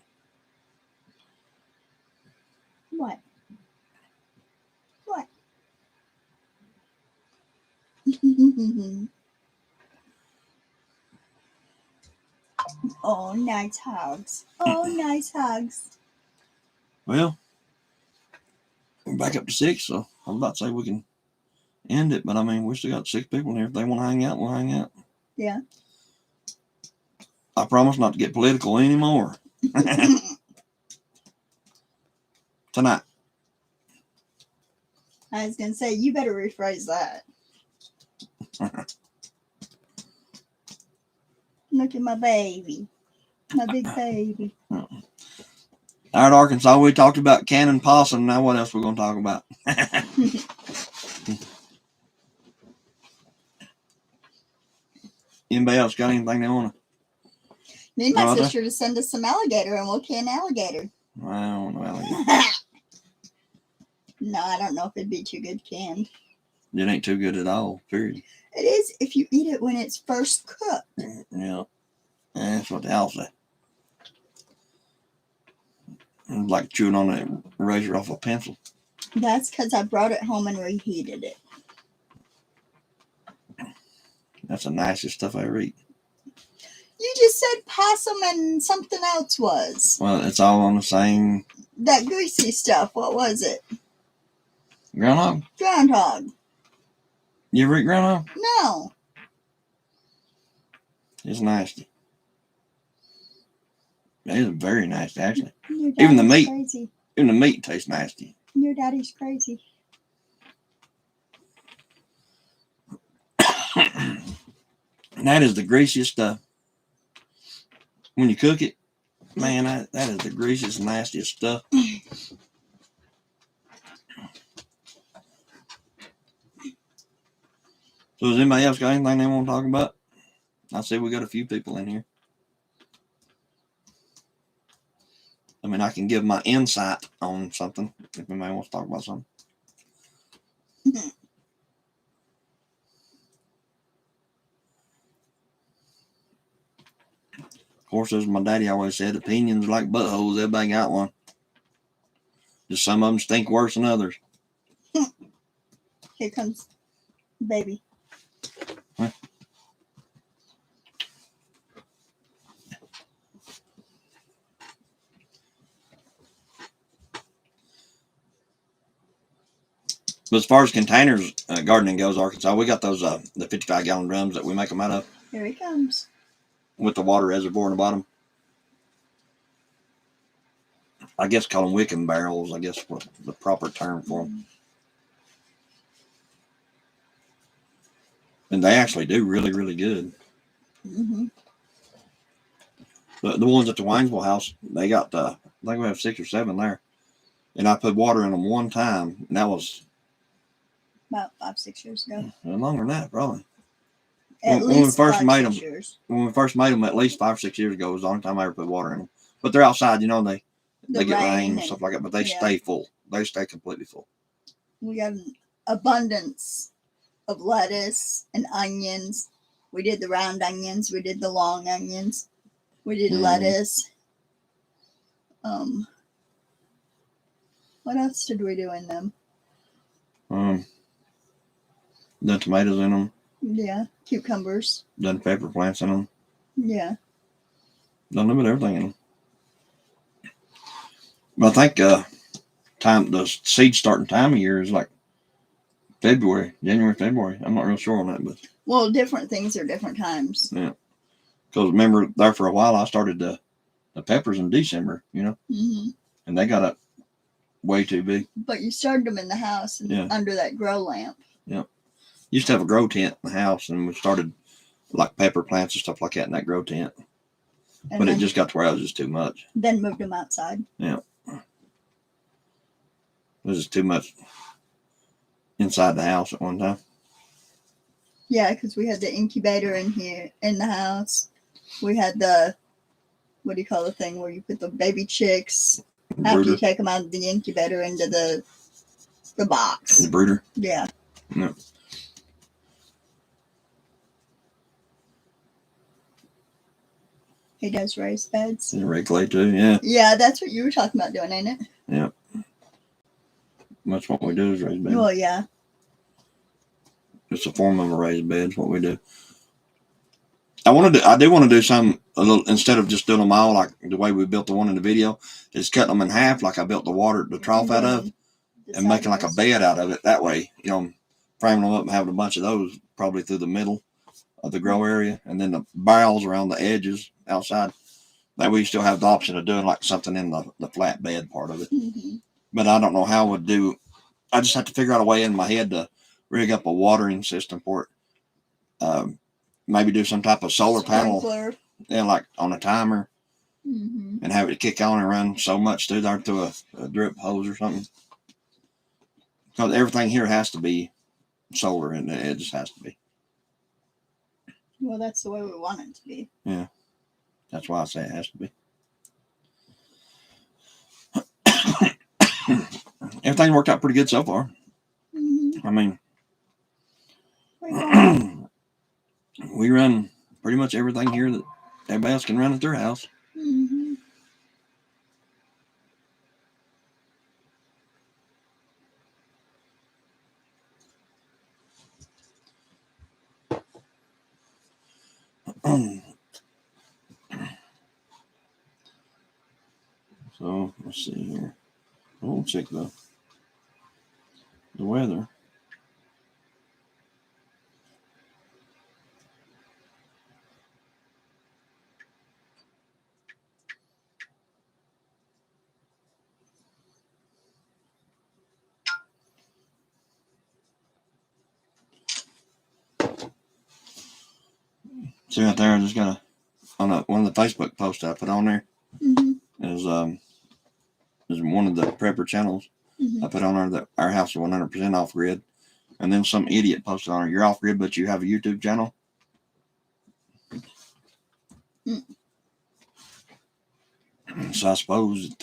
What? Oh, nice hugs. Oh, nice hugs.
Well, we're back up to 6, so I'm about to say we can end it, but we still got 6 people in here. If they want to hang out, we'll hang out.
Yeah.
I promise not to get political anymore. Tonight.
I was going to say, you better rephrase that. Look at my baby. My big baby.
All right, Arkansas, we talked about canning possum. Now what else we going to talk about? Anybody else got anything they want to?
Need my
Brother?
sister to send us some alligator and we'll can alligator.
I don't know. Alligator.
No, I don't know if it'd be too good canned.
It ain't too good at all, period.
It is if you eat it when it's first cooked.
Yeah. That's what the hell say. It's like chewing on a razor off a pencil.
That's because I brought it home and reheated it.
That's the nicest stuff I ever eat.
You just said possum and something else was.
Well, it's all on the same
That greasy stuff. What was it?
groundhog.
Groundhog.
You ever eat groundhog?
No.
It's nasty. It is very nasty, actually.
Your
Even the
daddy's
meat.
Crazy.
Even the meat tastes nasty.
Your daddy's crazy.
And that is the greasiest stuff. When you cook it, man, that is the greasiest, nastiest stuff. So has anybody else got anything they want to talk about? I see we got a few people in here. I mean, I can give my insight on something if anybody wants to talk about something. Of course, as my daddy always said, opinions are like buttholes. Everybody got one. Just some of them stink worse than others.
Here comes baby.
Huh? But as far as containers gardening goes, Arkansas, we got those the 55-gallon drums that we make them out of
Here he comes.
with the water reservoir in the bottom. I guess call them wicking barrels. I guess what the proper term for them. And they actually do really, really good.
Mm-hmm.
The ones at the Waynesville house, they got I think we have 6 or 7 there, and I put water in them one time, and that was
About 5-6 years ago.
longer than that, probably.
At
When we
least
first
5-6
made 'em.
years.
When we first made them, at least 5 or 6 years ago, was the only time I ever put water in them. But they're outside, you know, they get rain and stuff like that, but they
yeah.
stay full. They stay completely full.
We got an abundance of lettuce and onions. We did the round onions. We did the long onions. We did lettuce. What else did we do in them?
Done tomatoes in them.
Yeah, cucumbers.
Done pepper plants in them.
Yeah.
Done a little bit of everything in them. But I think the seed starting time of year is like January, February. I'm not real sure on that, but
Well, different things are different times.
yeah. Because remember, there for a while, I started the peppers in December, you know,
Mm-hmm.
and they got up way too big.
But you started them in the house and
Yeah.
under that grow lamp.
Used to have a grow tent in the house, and we started like pepper plants and stuff like that in that grow tent.
And
But
then,
it just got to where it was just too much.
then moved them outside.
It was just too much inside the house at one time.
Yeah, because we had the incubator in here in the house. We had the, what do you call the thing where you put the baby chicks after you
Brooder.
take them out of the incubator into the box.
The brooder.
Yeah.
Yeah.
He does raised beds.
And red clay too, yeah.
Yeah, that's what you were talking about doing, ain't it?
That's what we do is raise beds.
Well, yeah.
It's a form of a raised bed. Is what we do. I do want to do some a little instead of just doing them all like the way we built the one in the video. Is cutting them in half like I built the trough out of, and making like a bed out of it. That way, you know, framing them up and having a bunch of those probably through the middle of the grow area, and then the barrels around the edges outside. That way you still have the option of doing like something in the flat bed part of it.
Mm-hmm.
But I don't know how I would do. I just have to figure out a way in my head to rig up a watering system for it. maybe do some type of solar panel,
Sprinkler.
like on a timer,
Mm-hmm.
and have it kick on and run so much through there through a drip hose or something. Because everything here has to be solar, and it just has to be.
Well, that's the way we want it to be.
That's why I say it has to be. Everything worked out pretty good so far.
Mm-hmm.
I mean,
What do you want?
we run pretty much everything here that everybody else can run at their house.
Mm-hmm.
So let's see here. We'll check the weather. See right there, I just got on one of the Facebook posts I put on there
Mm-hmm.
is one of the prepper channels.
Mm-hmm.
I put on there that our house is 100% off grid, and then some idiot posted on there, you're off grid, but you have a YouTube channel. So I suppose